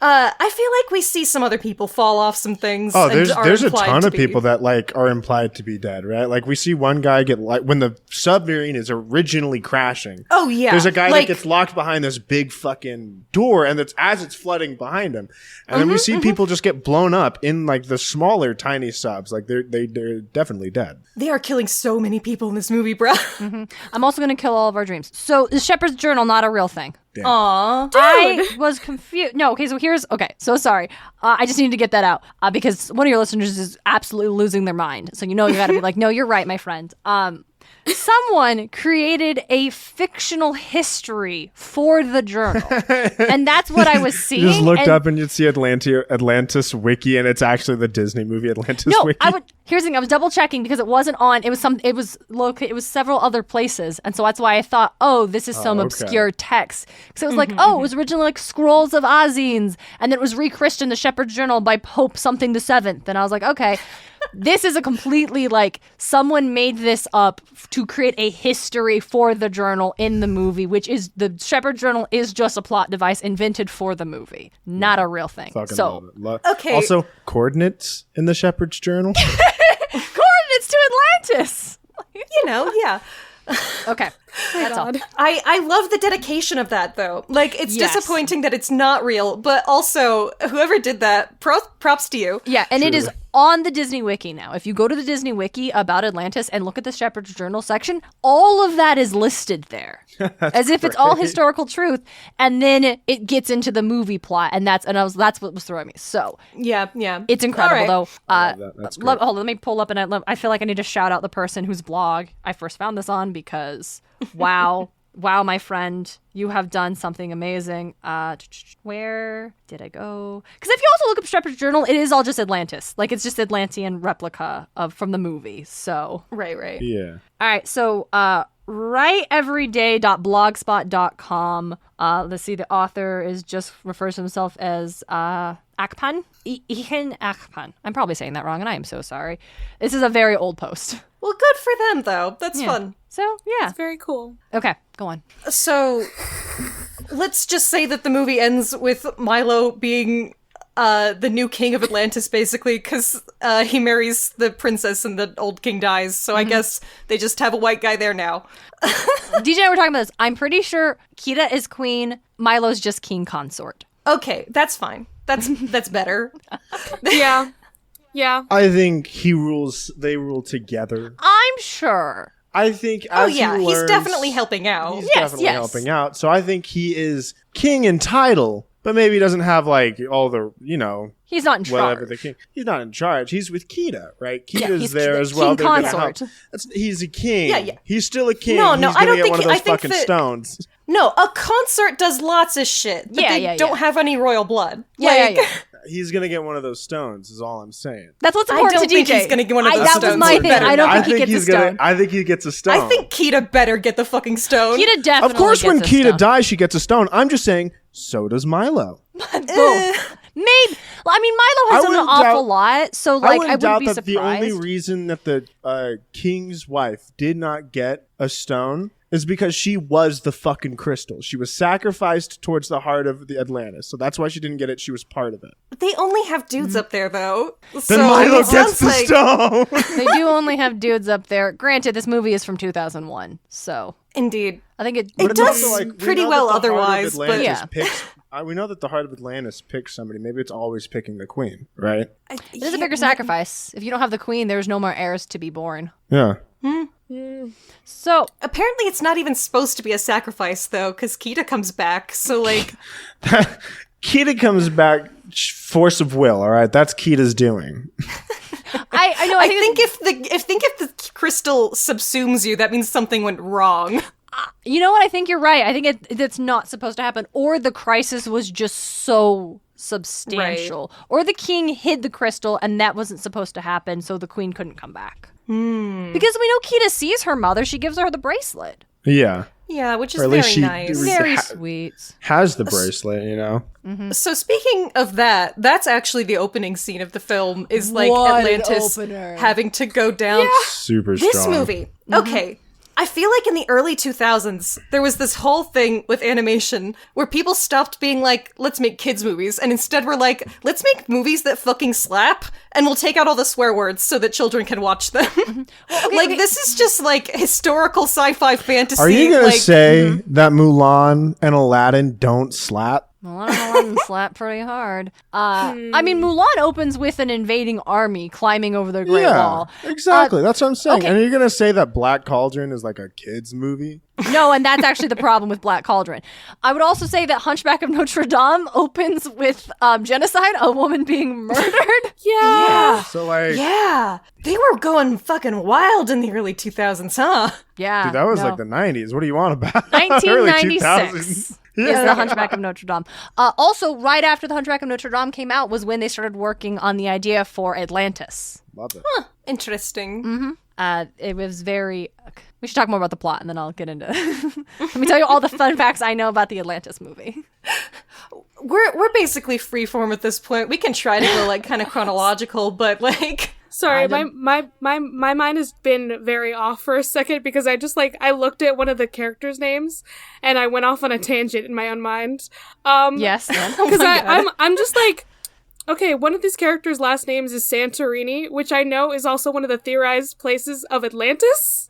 Speaker 7: I feel like we see some other people fall off some things.
Speaker 6: Oh,
Speaker 7: and are
Speaker 6: there's a
Speaker 7: implied
Speaker 6: ton
Speaker 7: to
Speaker 6: of
Speaker 7: be.
Speaker 6: people that like are implied to be dead, right? Like we see one guy get when the submarine is originally crashing.
Speaker 7: Oh, yeah.
Speaker 6: There's a guy
Speaker 7: like,
Speaker 6: that gets locked behind this big fucking door, and it's flooding behind him, and then we see people just get blown up in like the smaller tiny subs. Like they're definitely dead.
Speaker 7: They are killing so many people in this movie, bro.
Speaker 5: I'm also going to kill all of our dreams. So, the Shepherd's Journal, not a real thing.
Speaker 7: Aw.
Speaker 5: I was confused. No, okay, so sorry. I just needed to get that out because one of your listeners is absolutely losing their mind. So, you gotta be like, no, you're right, my friend. Someone created a fictional history for the journal. And that's what I was seeing.
Speaker 6: You just looked
Speaker 5: and
Speaker 6: up and you'd see Atlantis wiki, and it's actually the Disney movie Atlantis
Speaker 5: No,
Speaker 6: wiki.
Speaker 5: here's the thing. I was double checking because it wasn't on. It was several other places, and so that's why I thought, oh, this is some
Speaker 6: okay.
Speaker 5: obscure text. So it was like, oh, it was originally like Scrolls of Azines, and then it was rechristened the Shepherd's Journal by Pope something the Seventh, and I was like, okay. This is a completely like someone made this up to create a history for the journal in the movie, which is the Shepherd Journal is just a plot device invented for the movie, not a real thing.
Speaker 6: Fucking
Speaker 5: So
Speaker 6: love it.
Speaker 7: Okay.
Speaker 6: Also, coordinates in the Shepherd's Journal.
Speaker 5: coordinates to Atlantis.
Speaker 7: Yeah.
Speaker 5: Okay, that's all.
Speaker 7: I love the dedication of that, though. Like, it's
Speaker 5: Yes.
Speaker 7: disappointing that it's not real, but also, whoever did that, props to you.
Speaker 5: Yeah, and it is on the Disney Wiki now. If you go to the Disney Wiki about Atlantis and look at the Shepherd's Journal section, all of that is listed there. As if it's all historical truth. And then it gets into the movie plot, and that's what was throwing me. So
Speaker 7: Yeah.
Speaker 5: it's incredible,
Speaker 7: All right.
Speaker 5: though.
Speaker 6: I love that. That's great.
Speaker 5: Hold on, let me pull up, and I feel like I need to shout out the person whose blog I first found this on because, wow. Wow, my friend, you have done something amazing. Where did I go? Because if you also look up Shepherd's Journal, it is all just Atlantis. Like, it's just Atlantean replica from the movie. So,
Speaker 7: Right.
Speaker 6: Yeah.
Speaker 5: all right. So, writeeveryday.blogspot.com. Let's see, the author refers to himself as Akpan. Ihan Akpan. I'm probably saying that wrong, and I am so sorry. This is a very old post.
Speaker 7: Well, good for them, though. That's fun.
Speaker 5: So, yeah.
Speaker 4: It's very cool.
Speaker 5: Okay, go on.
Speaker 7: So, let's just say that the movie ends with Milo being the new king of Atlantis, basically, because he marries the princess and the old king dies. So I guess they just have a white guy there now.
Speaker 5: DJ and I were talking about this. I'm pretty sure Kida is queen, Milo's just king consort.
Speaker 7: Okay, that's fine. That's better.
Speaker 4: Yeah. Yeah.
Speaker 6: I think they rule together.
Speaker 5: I'm sure.
Speaker 6: I think as he learns,
Speaker 7: he's definitely helping out.
Speaker 6: He's definitely helping out. So I think he is king in title, but maybe he doesn't have like all the,
Speaker 5: He's not in charge.
Speaker 6: whatever the king. He's not in charge. He's with Kida, right?
Speaker 5: Yeah,
Speaker 6: Kida's
Speaker 5: he's
Speaker 6: there
Speaker 5: the
Speaker 6: as well.
Speaker 5: king
Speaker 6: They're gonna
Speaker 5: consort.
Speaker 6: he's a king.
Speaker 7: Yeah.
Speaker 6: He's still a king.
Speaker 7: No,
Speaker 6: he's
Speaker 7: I
Speaker 6: gonna
Speaker 7: don't
Speaker 6: get
Speaker 7: think
Speaker 6: one of
Speaker 7: I
Speaker 6: those
Speaker 7: think
Speaker 6: fucking
Speaker 7: that-
Speaker 6: stones.
Speaker 7: No, a consort does lots of shit, but they don't have any royal blood.
Speaker 5: Yeah.
Speaker 6: He's gonna get one of those stones. Is all I'm saying.
Speaker 5: That's what's
Speaker 7: I
Speaker 5: important
Speaker 7: don't
Speaker 5: to
Speaker 7: think
Speaker 5: DJ.
Speaker 7: he's gonna get one of those
Speaker 5: That was
Speaker 7: stones.
Speaker 5: my
Speaker 7: He
Speaker 5: thing.
Speaker 7: better
Speaker 5: I don't
Speaker 7: not.
Speaker 5: think he gets a stone.
Speaker 6: I think he gets a stone.
Speaker 7: I think Kida better get the fucking stone.
Speaker 5: Kida definitely
Speaker 6: Of course, when
Speaker 5: gets a
Speaker 6: Kida
Speaker 5: stone.
Speaker 6: dies, she gets a stone. I'm just saying, so does Milo.
Speaker 5: Maybe. Well, I mean, Milo has done an awful lot, so like I
Speaker 6: wouldn't
Speaker 5: wouldn't
Speaker 6: doubt
Speaker 5: be
Speaker 6: that
Speaker 5: surprised.
Speaker 6: the only reason that the king's wife did not get a stone is because she was the fucking crystal. She was sacrificed towards the heart of the Atlantis, so that's why she didn't get it. She was part of it.
Speaker 7: They only have dudes up there, though.
Speaker 6: Then Milo gets the stone.
Speaker 5: They do only have dudes up there. Granted, this movie is from 2001, so
Speaker 7: Indeed.
Speaker 5: I think it.
Speaker 7: It
Speaker 6: it's
Speaker 7: does
Speaker 6: also, like, we
Speaker 7: pretty
Speaker 6: know
Speaker 7: well
Speaker 6: that the heart of
Speaker 7: otherwise, but
Speaker 6: Atlantis
Speaker 5: Yeah.
Speaker 6: picks, we know that the heart of Atlantis picks somebody. Maybe it's always picking the queen, right?
Speaker 5: It is a bigger sacrifice. If you don't have the queen, there's no more heirs to be born.
Speaker 6: Yeah.
Speaker 5: So
Speaker 7: Apparently it's not even supposed to be a sacrifice, though, because Kida comes back, so, like...
Speaker 6: Kida comes back, force of will, all right? That's Kida's doing.
Speaker 5: I know.
Speaker 7: I think if the crystal subsumes you, that means something went wrong.
Speaker 5: You know what? I think you're right. I think it's not supposed to happen, or the crisis was just so substantial, or the king hid the crystal and that wasn't supposed to happen, so the queen couldn't come back. Because we know Kida sees her mother; she gives her the bracelet.
Speaker 6: Yeah.
Speaker 7: Yeah, which is
Speaker 6: Or at least
Speaker 7: very
Speaker 6: she-
Speaker 7: nice.
Speaker 5: Very sweet.
Speaker 6: Has the bracelet,
Speaker 7: So speaking of that, that's actually the opening scene of the film, is like
Speaker 5: What an
Speaker 7: Atlantis
Speaker 5: opener.
Speaker 7: having to go down.
Speaker 6: Super
Speaker 7: This
Speaker 6: strong.
Speaker 7: movie, okay. I feel like in the early 2000s, there was this whole thing with animation where people stopped being like, let's make kids movies, and instead were like, let's make movies that fucking slap, and we'll take out all the swear words so that children can watch them. This is just like historical sci-fi fantasy.
Speaker 6: Are you going to
Speaker 7: like,
Speaker 6: say that Mulan and Aladdin don't slap?
Speaker 5: Well, I don't know, Aladdin slapped pretty hard. I mean, Mulan opens with an invading army climbing over the Great Wall.
Speaker 6: Exactly. That's what I'm saying.
Speaker 5: okay.
Speaker 6: And you're going to say that Black Cauldron is like a kid's movie?
Speaker 5: No, and that's actually the problem with Black Cauldron. I would also say that Hunchback of Notre Dame opens with genocide, a woman being murdered.
Speaker 7: Yeah.
Speaker 6: So, like,
Speaker 7: Yeah. They were going fucking wild in the early 2000s, huh?
Speaker 5: Yeah.
Speaker 6: dude, that was
Speaker 5: no.
Speaker 6: like the 90s. What do you want about?
Speaker 5: 1996
Speaker 6: 2000s.
Speaker 5: is the Hunchback of Notre Dame. Also, right after the Hunchback of Notre Dame came out was when they started working on the idea for Atlantis.
Speaker 6: Love it.
Speaker 7: Interesting.
Speaker 5: It was very... We should talk more about the plot, and then I'll get into Let me tell you all the fun facts I know about the Atlantis movie.
Speaker 7: We're basically freeform at this point. We can try to go like kind of chronological, but like
Speaker 4: Sorry, my mind has been very off for a second because I looked at one of the characters' names and I went off on a tangent in my own mind.
Speaker 5: Yes.
Speaker 4: Because I'm just like, okay, one of these characters' last names is Santorini, which I know is also one of the theorized places of Atlantis.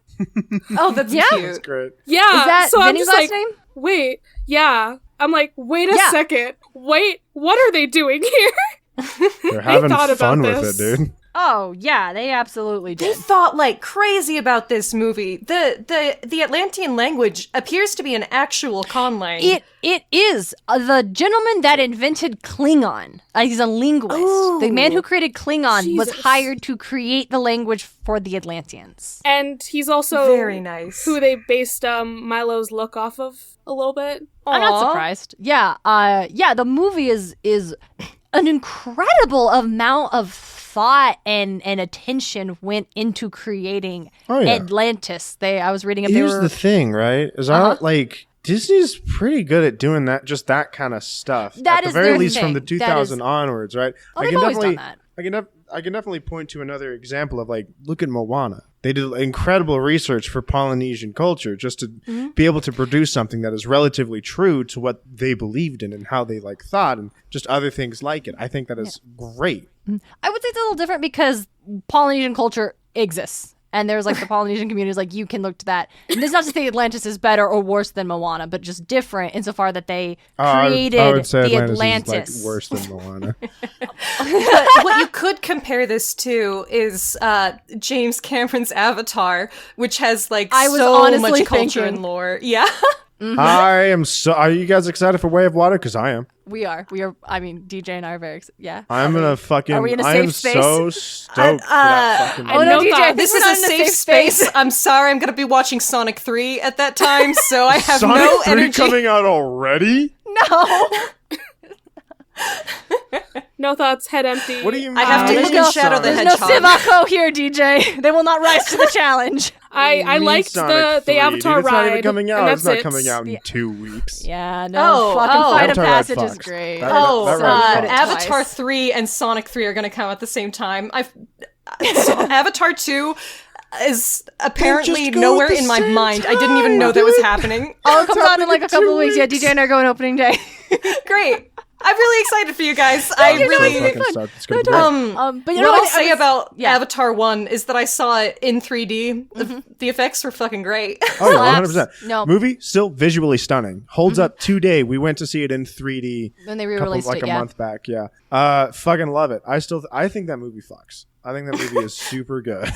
Speaker 7: oh, that's
Speaker 5: Yeah.
Speaker 7: cute.
Speaker 6: That's great.
Speaker 4: Yeah,
Speaker 5: Is that
Speaker 4: so I'm
Speaker 5: Vinny's
Speaker 4: just
Speaker 5: last
Speaker 4: like,
Speaker 5: name?
Speaker 4: wait, yeah. I'm like, wait a
Speaker 5: Yeah.
Speaker 4: second. Wait, what are they doing here?
Speaker 6: They're having
Speaker 4: thought about
Speaker 6: fun with
Speaker 4: this.
Speaker 6: it, dude.
Speaker 5: Oh, yeah, they absolutely
Speaker 7: They
Speaker 5: did.
Speaker 7: thought like crazy about this movie. The Atlantean language appears to be an actual conlang.
Speaker 5: It is the gentleman that invented Klingon. He's a linguist. The man who created Klingon was
Speaker 4: Jesus.
Speaker 5: hired to create the language for the Atlanteans.
Speaker 4: And he's also
Speaker 7: Very nice.
Speaker 4: who they based Milo's look off of a little bit.
Speaker 5: I'm not
Speaker 7: Aw.
Speaker 5: surprised. Yeah, the movie is an incredible amount of thought and attention went into creating Atlantis. I was reading up.
Speaker 6: Here's the thing, right? Is like Disney's pretty good at doing that, just that kind of stuff.
Speaker 5: That
Speaker 6: at
Speaker 5: is
Speaker 6: the very
Speaker 5: their
Speaker 6: least
Speaker 5: thing.
Speaker 6: from the 2000 onwards, right?
Speaker 5: Oh, they've always done that.
Speaker 6: I can definitely point to another example of like, look at Moana. They did incredible research for Polynesian culture just to be able to produce something that is relatively true to what they believed in and how they like thought and just other things like it. I think that is great.
Speaker 5: I would say it's a little different because Polynesian culture exists. And there's like the Polynesian communities, like you can look to that. And this is not to say Atlantis is better or worse than Moana, but just different insofar that they created
Speaker 6: I would say
Speaker 5: the
Speaker 6: Atlantis is like worse than Moana.
Speaker 7: But what you could compare this to is James Cameron's Avatar, which has like
Speaker 5: I was
Speaker 7: so
Speaker 5: honestly
Speaker 7: much culture
Speaker 5: thinking-
Speaker 7: and lore. Yeah.
Speaker 6: I am so. Are you guys excited for Way of Water? Because I am.
Speaker 5: We are. I mean, DJ and I are very excited. Yeah.
Speaker 6: I'm gonna fucking.
Speaker 5: Are we in a
Speaker 6: I
Speaker 5: safe
Speaker 6: am
Speaker 5: space?
Speaker 6: so stoked for that fucking.
Speaker 5: Oh no,
Speaker 4: no
Speaker 5: DJ, I
Speaker 4: thought.
Speaker 5: think
Speaker 7: This
Speaker 5: we're
Speaker 7: is
Speaker 5: not
Speaker 7: a
Speaker 5: in
Speaker 7: safe space. I'm sorry, I'm going to be watching Sonic 3 at that time, so I have
Speaker 6: Sonic
Speaker 7: no
Speaker 6: 3
Speaker 7: energy.
Speaker 6: coming out already?
Speaker 5: No.
Speaker 4: No thoughts, head empty.
Speaker 6: What do you mean?
Speaker 7: I have to
Speaker 5: There's
Speaker 7: look in
Speaker 5: no-
Speaker 7: Shadow the
Speaker 5: There's no
Speaker 7: Hedgehog.
Speaker 5: Sivako here, DJ. They will not rise to the challenge.
Speaker 4: I
Speaker 6: Me,
Speaker 4: liked
Speaker 6: Sonic 3,
Speaker 4: the Avatar
Speaker 6: dude. It's
Speaker 4: ride.
Speaker 6: not even coming out.
Speaker 4: and
Speaker 6: It's
Speaker 4: that's
Speaker 6: not
Speaker 4: it.
Speaker 6: coming out in 2 weeks.
Speaker 5: Yeah, no.
Speaker 7: Oh,
Speaker 5: fucking
Speaker 7: oh.
Speaker 5: Flight of
Speaker 6: Avatar ride
Speaker 5: Passage is
Speaker 6: fucks.
Speaker 5: great.
Speaker 6: That
Speaker 7: Oh,
Speaker 6: ride fucks.
Speaker 7: Avatar 3 and Sonic 3 are going to come at the same time. So Avatar 2 is apparently
Speaker 6: just go
Speaker 7: nowhere
Speaker 6: at the
Speaker 7: in my
Speaker 6: same
Speaker 7: mind. I didn't even know that was
Speaker 6: dude.
Speaker 7: happening.
Speaker 5: Oh, it comes out in like a couple of weeks. Yeah,
Speaker 6: weeks.
Speaker 5: DJ and I are going opening day.
Speaker 7: Great. I'm really excited for you guys. I
Speaker 6: I'm so
Speaker 7: really
Speaker 6: fucking stoked. It's gonna be great.
Speaker 5: But you
Speaker 7: what
Speaker 5: know
Speaker 7: I'll say about
Speaker 5: yeah.
Speaker 7: Avatar 1 is that I saw it in 3D. The effects were fucking great.
Speaker 6: Oh yeah,
Speaker 5: slaps.
Speaker 6: 100%.
Speaker 5: No.
Speaker 6: Movie still visually stunning. Holds up today. We went to see it in 3D.
Speaker 5: When they
Speaker 6: couple,
Speaker 5: re-released
Speaker 6: like
Speaker 5: it,
Speaker 6: a
Speaker 5: yeah.
Speaker 6: month back. Yeah. Fucking love it. I think that movie fucks. I think that movie is super good.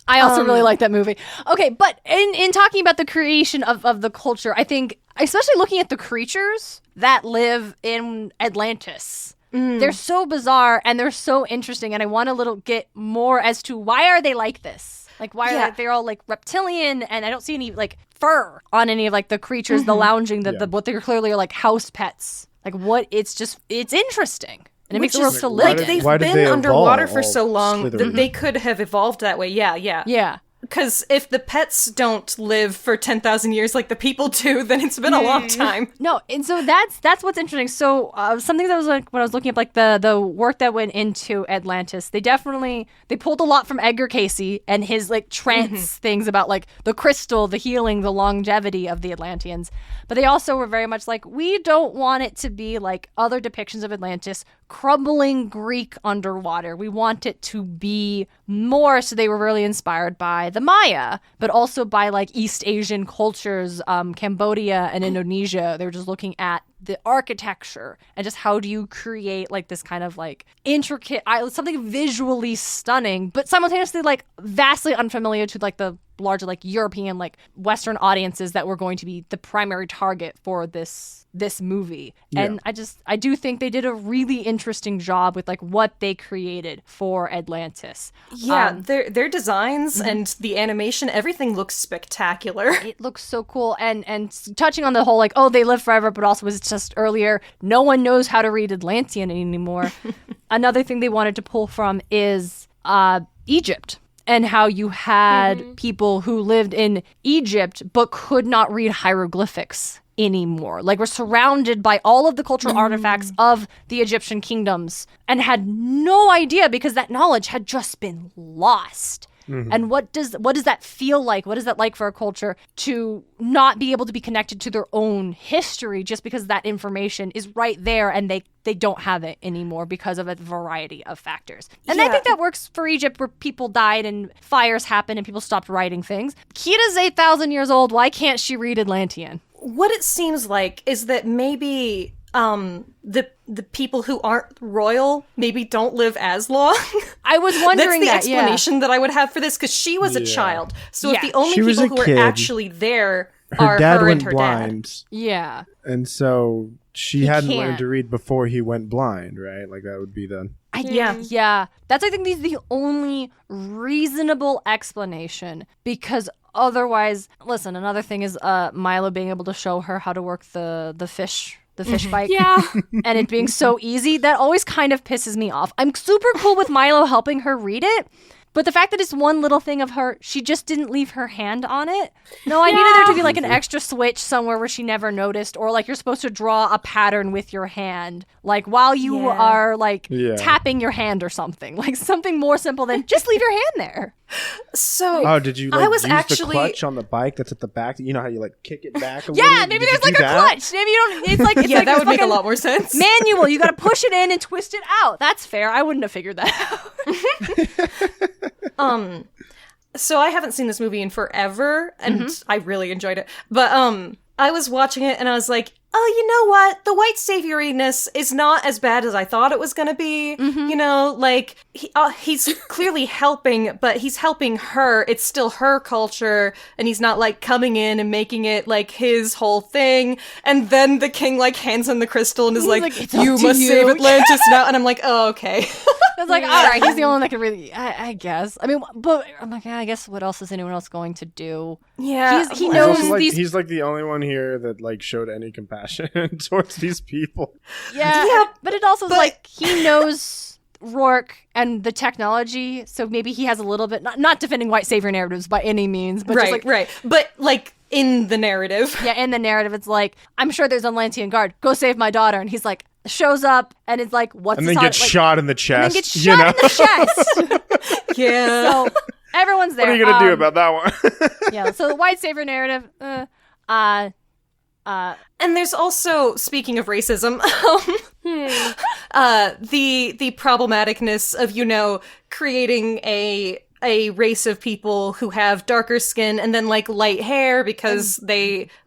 Speaker 5: I also really like that movie. Okay, but in talking about the creation of the culture, I think, especially looking at the creatures that live in Atlantis, they're so bizarre and they're so interesting, and I want to get more as to why are they like this? Like, why are they're all like reptilian, and I don't see any like fur on any of like the creatures, the lounging, the what they clearly are like house pets. Like what? It's interesting. And it makes it worth to
Speaker 6: Why
Speaker 5: live
Speaker 6: did-
Speaker 5: in.
Speaker 7: They've
Speaker 6: why did
Speaker 7: been
Speaker 6: they
Speaker 7: underwater
Speaker 6: evolve
Speaker 7: for so
Speaker 6: all
Speaker 7: long that
Speaker 6: slithery?
Speaker 7: they could have evolved that way. Yeah.
Speaker 5: Yeah.
Speaker 7: Because if the pets don't live for 10,000 years like the people do, then it's been a long time.
Speaker 5: No, and so that's what's interesting. So something that was like when I was looking up like the work that went into Atlantis, they pulled a lot from Edgar Cayce and his like trance things about like the crystal, the healing, the longevity of the Atlanteans. But they also were very much like, we don't want it to be like other depictions of Atlantis, crumbling Greek underwater. We want it to be more, so they were really inspired by the Maya, but also by like East Asian cultures, Cambodia and Indonesia. They were just looking at the architecture and just how do you create like this kind of like intricate, something visually stunning, but simultaneously like vastly unfamiliar to like the larger like European like Western audiences that were going to be the primary target for this movie. And I do think they did a really interesting job with like what they created for Atlantis.
Speaker 7: Yeah, their designs and the animation, everything looks spectacular.
Speaker 5: It looks so cool, and touching on the whole like, oh, they live forever, but also was just earlier, no one knows how to read Atlantean anymore. Another thing they wanted to pull from is Egypt, and how you had people who lived in Egypt but could not read hieroglyphics anymore. Like, we're surrounded by all of the cultural artifacts of the Egyptian kingdoms and had no idea because that knowledge had just been lost. And what does that feel like? What is that like for a culture to not be able to be connected to their own history just because that information is right there and they don't have it anymore because of a variety of factors? And I think that works for Egypt, where people died and fires happened and people stopped writing things. Kita's 8,000 years old. Why can't she read Atlantean?
Speaker 7: What it seems like is that maybe the people who aren't royal maybe don't live as long.
Speaker 5: I was wondering
Speaker 7: That's the
Speaker 5: that,
Speaker 7: explanation that I would have for this, because she was a child. So if the only
Speaker 6: She was
Speaker 7: people
Speaker 6: a
Speaker 7: who
Speaker 6: kid.
Speaker 7: are actually there
Speaker 6: Her
Speaker 7: are
Speaker 6: dad
Speaker 7: her
Speaker 6: went
Speaker 7: and her
Speaker 6: blind,
Speaker 5: Yeah.
Speaker 6: and so she hadn't
Speaker 5: can't.
Speaker 6: learned to read before he went blind, right? Like that would be the.
Speaker 5: Yeah. That's, I think, the only reasonable explanation, because otherwise, listen, another thing is Milo being able to show her how to work the fish the fish bike.
Speaker 4: Yeah.
Speaker 5: And it being so easy, that always kind of pisses me off. I'm super cool with Milo helping her read it, but the fact that it's one little thing of her, she just didn't leave her hand on it. No, I needed there to be like an extra switch somewhere where she never noticed, or like you're supposed to draw a pattern with your hand, like while you are like tapping your hand or something. Like something more simple than just leave your hand there.
Speaker 7: So
Speaker 6: did you like use the clutch on the bike that's at the back? You know how you like kick it back a little?
Speaker 5: Yeah, maybe there's like a clutch. Maybe you don't. It's like it's like
Speaker 7: that would make a lot more sense.
Speaker 5: Manual. You got to push it in and twist it out. That's fair. I wouldn't have figured that out.
Speaker 7: So I haven't seen this movie in forever, and I really enjoyed it. But I was watching it, and I was like, oh, you know what? The white savioriness is not as bad as I thought it was going to be. You know, like, he's clearly helping, but he's helping her. It's still her culture, and he's not, like, coming in and making it, like, his whole thing. And then the king, like, hands him the crystal and is like you must save Atlantis now. And I'm like, oh, okay.
Speaker 5: I was like, all right, he's the only one that can really, I guess. I mean, but I'm like, I guess what else is anyone else going to do?
Speaker 7: Yeah.
Speaker 5: He knows
Speaker 6: like,
Speaker 5: these.
Speaker 6: He's like the only one here that like showed any compassion towards these people.
Speaker 5: Yeah, but it also is like he knows Rourke and the technology, so maybe he has a little bit, not defending white savior narratives by any means, but just like,
Speaker 7: right. But like in the narrative.
Speaker 5: Yeah, in the narrative, it's like, I'm sure there's an Atlantean guard. Go save my daughter. And he's like, shows up and it's like, what's
Speaker 6: and
Speaker 5: this
Speaker 6: then gets shot in the chest.
Speaker 5: And then gets shot in the chest.
Speaker 7: Yeah.
Speaker 5: So everyone's there.
Speaker 6: What are you gonna do about that one?
Speaker 5: Yeah. So the white savior narrative.
Speaker 7: And there's also, speaking of racism, the problematicness of, you know, creating a race of people who have darker skin and then like light hair because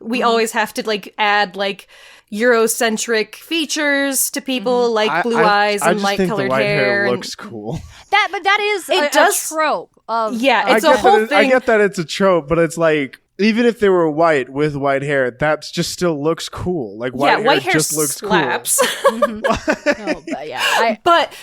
Speaker 7: we always have to like add like Eurocentric features to people like blue eyes and light colored
Speaker 6: white
Speaker 5: hair.
Speaker 6: Looks cool.
Speaker 5: But that is a trope of
Speaker 7: it's a whole thing.
Speaker 6: I get that it's a trope, but it's like, even if they were white with white hair, that just still looks cool. Like white hair just looks
Speaker 7: slaps.
Speaker 6: Cool.
Speaker 5: No, but yeah,
Speaker 7: but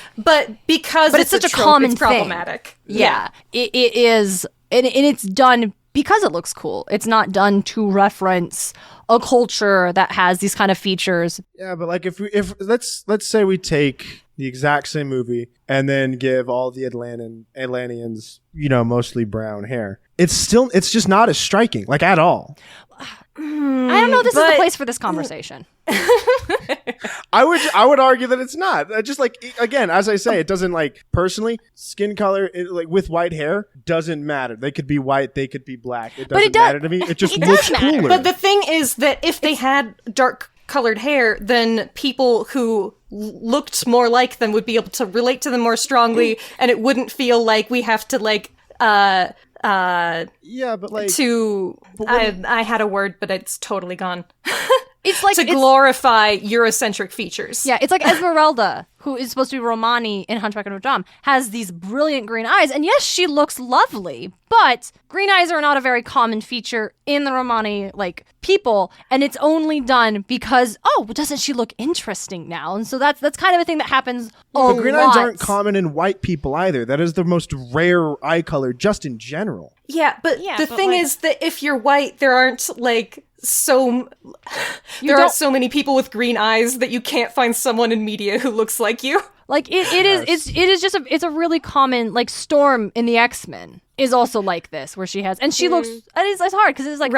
Speaker 7: because
Speaker 5: it's such a
Speaker 7: trope,
Speaker 5: common
Speaker 7: it's problematic.
Speaker 5: Thing. Yeah, it is, and it's done because it looks cool. It's not done to reference a culture that has these kind of features.
Speaker 6: Yeah, but like if let's say we take the exact same movie and then give all the Atlanteans, you know, mostly brown hair. It's just not as striking, like at all.
Speaker 5: I don't know. This is the place for this conversation.
Speaker 6: I would argue that it's not. Just like, again, as I say, it doesn't, like, personally, skin color, like with white hair doesn't matter. They could be white, they could be black. It doesn't matter to me. It just looks cooler.
Speaker 7: But the thing is that if they had dark colored hair, then people who looked more like them would be able to relate to them more strongly, and it wouldn't feel like we have to like I had a word, but it's totally gone.
Speaker 5: It's like
Speaker 7: to glorify Eurocentric features.
Speaker 5: Yeah, it's like Esmeralda, who is supposed to be Romani in Hunchback of Notre Dame, has these brilliant green eyes, and yes, she looks lovely, but green eyes are not a very common feature in the Romani, like, people, and it's only done because, doesn't she look interesting now? And so that's kind of a thing that happens a lot.
Speaker 6: But green eyes aren't common in white people either. That is the most rare eye color just in general.
Speaker 7: Yeah, but the thing is that if you're white, there aren't, like, there aren't so many people with green eyes that you can't find someone in media who looks like you.
Speaker 5: Like it is just a really common, like, Storm in the X-Men is also like this, where she has, and she looks, and it's hard because it's like,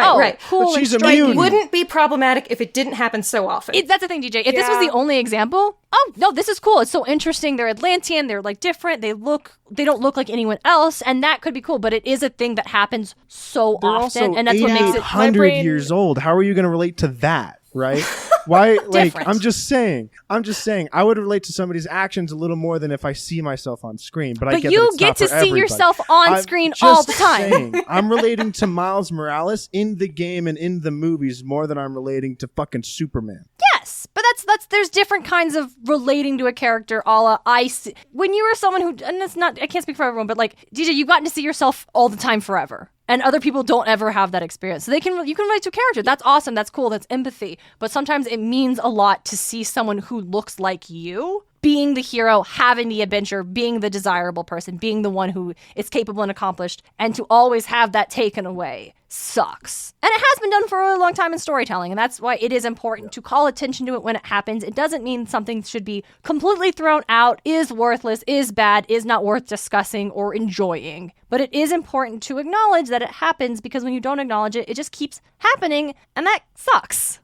Speaker 5: cool,
Speaker 6: but she's
Speaker 5: and
Speaker 6: immune.
Speaker 7: It wouldn't be problematic if it didn't happen so often.
Speaker 5: That's the thing, DJ. If this was the only example, no, this is cool. It's so interesting. They're Atlantean. They're like different. They don't look like anyone else, and that could be cool. But it is a thing that happens so often, and that's what makes it.
Speaker 6: 100 years old. How are you going to relate to that? Right? Why? Like, I'm just saying. I would relate to somebody's actions a little more than if I see myself on screen. But I get
Speaker 5: you
Speaker 6: that it's
Speaker 5: get
Speaker 6: not
Speaker 5: to
Speaker 6: for
Speaker 5: see
Speaker 6: everybody.
Speaker 5: yourself on screen all the time.
Speaker 6: Saying, I'm relating to Miles Morales in the game and in the movies more than I'm relating to fucking Superman.
Speaker 5: Yes, but that's there's different kinds of relating to a character. When you are someone who, and it's not, I can't speak for everyone, but like DJ, you've gotten to see yourself all the time forever. And other people don't ever have that experience. So you can relate to a character. That's awesome. That's cool. That's empathy. But sometimes it means a lot to see someone who looks like you being the hero, having the adventure, being the desirable person, being the one who is capable and accomplished, and to always have that taken away sucks. And it has been done for a really long time in storytelling, and that's why it is important to call attention to it when it happens. It doesn't mean something should be completely thrown out, is worthless, is bad, is not worth discussing or enjoying. But it is important to acknowledge that it happens, because when you don't acknowledge it, it just keeps happening, and that sucks.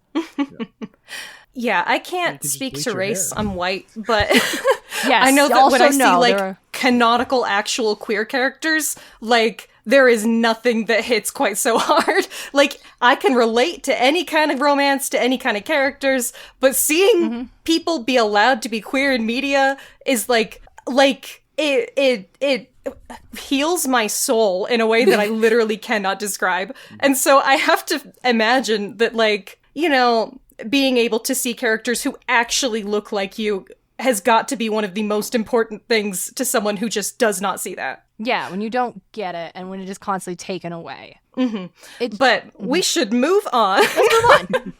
Speaker 7: Yeah, I can't speak to race. I'm white, but
Speaker 5: Yes,
Speaker 7: I know that
Speaker 5: also
Speaker 7: when I see
Speaker 5: know
Speaker 7: like
Speaker 5: there are-
Speaker 7: canonical actual queer characters, like there is nothing that hits quite so hard. Like I can relate to any kind of romance, to any kind of characters, but seeing people be allowed to be queer in media is like it heals my soul in a way that I literally cannot describe. And so I have to imagine that, like, you know, being able to see characters who actually look like you has got to be one of the most important things to someone who just does not see that.
Speaker 5: Yeah, when you don't get it and when it is constantly taken away.
Speaker 7: But we should move on.
Speaker 5: Let's move on.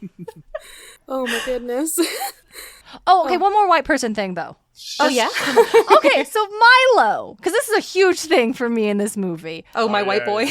Speaker 4: Oh my goodness.
Speaker 5: Oh, okay, one more white person thing, though.
Speaker 7: Oh, yeah?
Speaker 5: Okay, so Milo, because this is a huge thing for me in this movie.
Speaker 7: Oh, my white boy.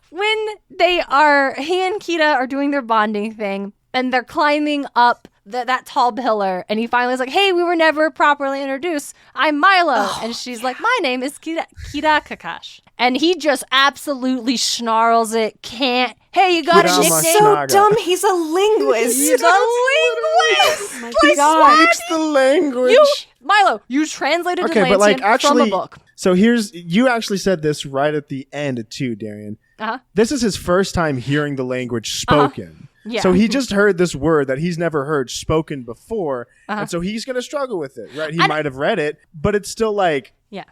Speaker 5: When he and Kita are doing their bonding thing, and they're climbing up that tall pillar, and he finally is like, hey, we were never properly introduced. I'm Milo. And she's like, my name is Kita Kakash. And he just absolutely snarls it, hey, you got a
Speaker 6: Kurama
Speaker 5: nickname?
Speaker 6: Shnaga.
Speaker 7: Dumb, he's a linguist.
Speaker 5: He's a linguist!
Speaker 4: Oh my
Speaker 5: Like,
Speaker 4: God.
Speaker 6: Speaks the language.
Speaker 5: Milo, you translated
Speaker 6: Okay,
Speaker 5: Atlantean
Speaker 6: but like
Speaker 5: from a
Speaker 6: actually,
Speaker 5: book.
Speaker 6: so you actually said this right at the end too, Darien.
Speaker 5: Uh-huh.
Speaker 6: This is his first time hearing the language spoken.
Speaker 5: Yeah.
Speaker 6: So he just heard this word that he's never heard spoken before, and so he's going to struggle with it, right? He might have read it, but it's still like...
Speaker 5: Yeah.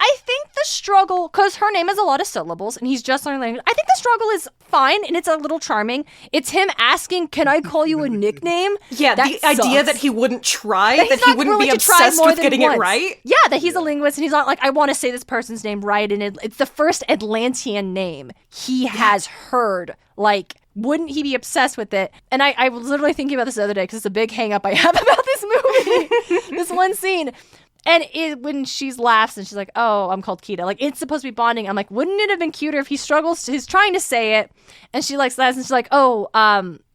Speaker 5: I think the struggle, because her name has a lot of syllables, and he's just learning language, I think the struggle is fine, and it's a little charming. It's him asking, can I call you a nickname?
Speaker 7: Yeah,
Speaker 5: That
Speaker 7: the idea
Speaker 5: sucks.
Speaker 7: that he wouldn't try,
Speaker 5: That
Speaker 7: that
Speaker 5: he's
Speaker 7: he
Speaker 5: not
Speaker 7: wouldn't
Speaker 5: willing
Speaker 7: be
Speaker 5: to try
Speaker 7: obsessed
Speaker 5: more
Speaker 7: with
Speaker 5: than
Speaker 7: getting
Speaker 5: once.
Speaker 7: it right.
Speaker 5: Yeah, that he's a linguist, and he's not like, I want to say this person's name right, and it's the first Atlantean name he has heard. Like, wouldn't he be obsessed with it? And I was literally thinking about this the other day, because it's a big hang up I have about this movie. This one scene. And when she laughs and she's like, oh, I'm called Kita. Like, it's supposed to be bonding. I'm like, wouldn't it have been cuter if he's trying to say it. And she like laughs and she's like, oh,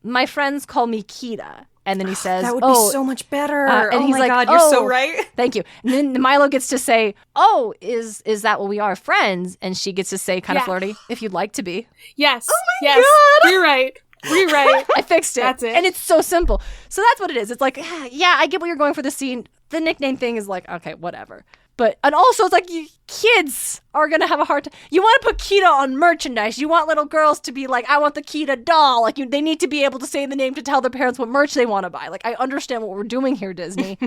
Speaker 5: my friends call me Kita. And then he says,
Speaker 7: That would be so much better.
Speaker 5: and
Speaker 7: Oh
Speaker 5: he's
Speaker 7: my
Speaker 5: like,
Speaker 7: God, you're so
Speaker 5: "Oh,
Speaker 7: right.
Speaker 5: Thank you." And then Milo gets to say, "Oh, is that what we are, friends?" And she gets to say, kind of
Speaker 4: Yeah.
Speaker 5: flirty, "If you'd like to be."
Speaker 4: Yes. Yes. Rewrite.
Speaker 5: I fixed it.
Speaker 4: That's it.
Speaker 5: And it's so simple. So that's what it is. It's like, yeah, I get what you're going for the scene. The nickname thing is like, okay, whatever. But, and also it's like, you kids are going to have a hard time. You want to put Kita on merchandise. You want little girls to be like, I want the Kita doll. Like, they need to be able to say the name to tell their parents what merch they want to buy. Like, I understand what we're doing here, Disney.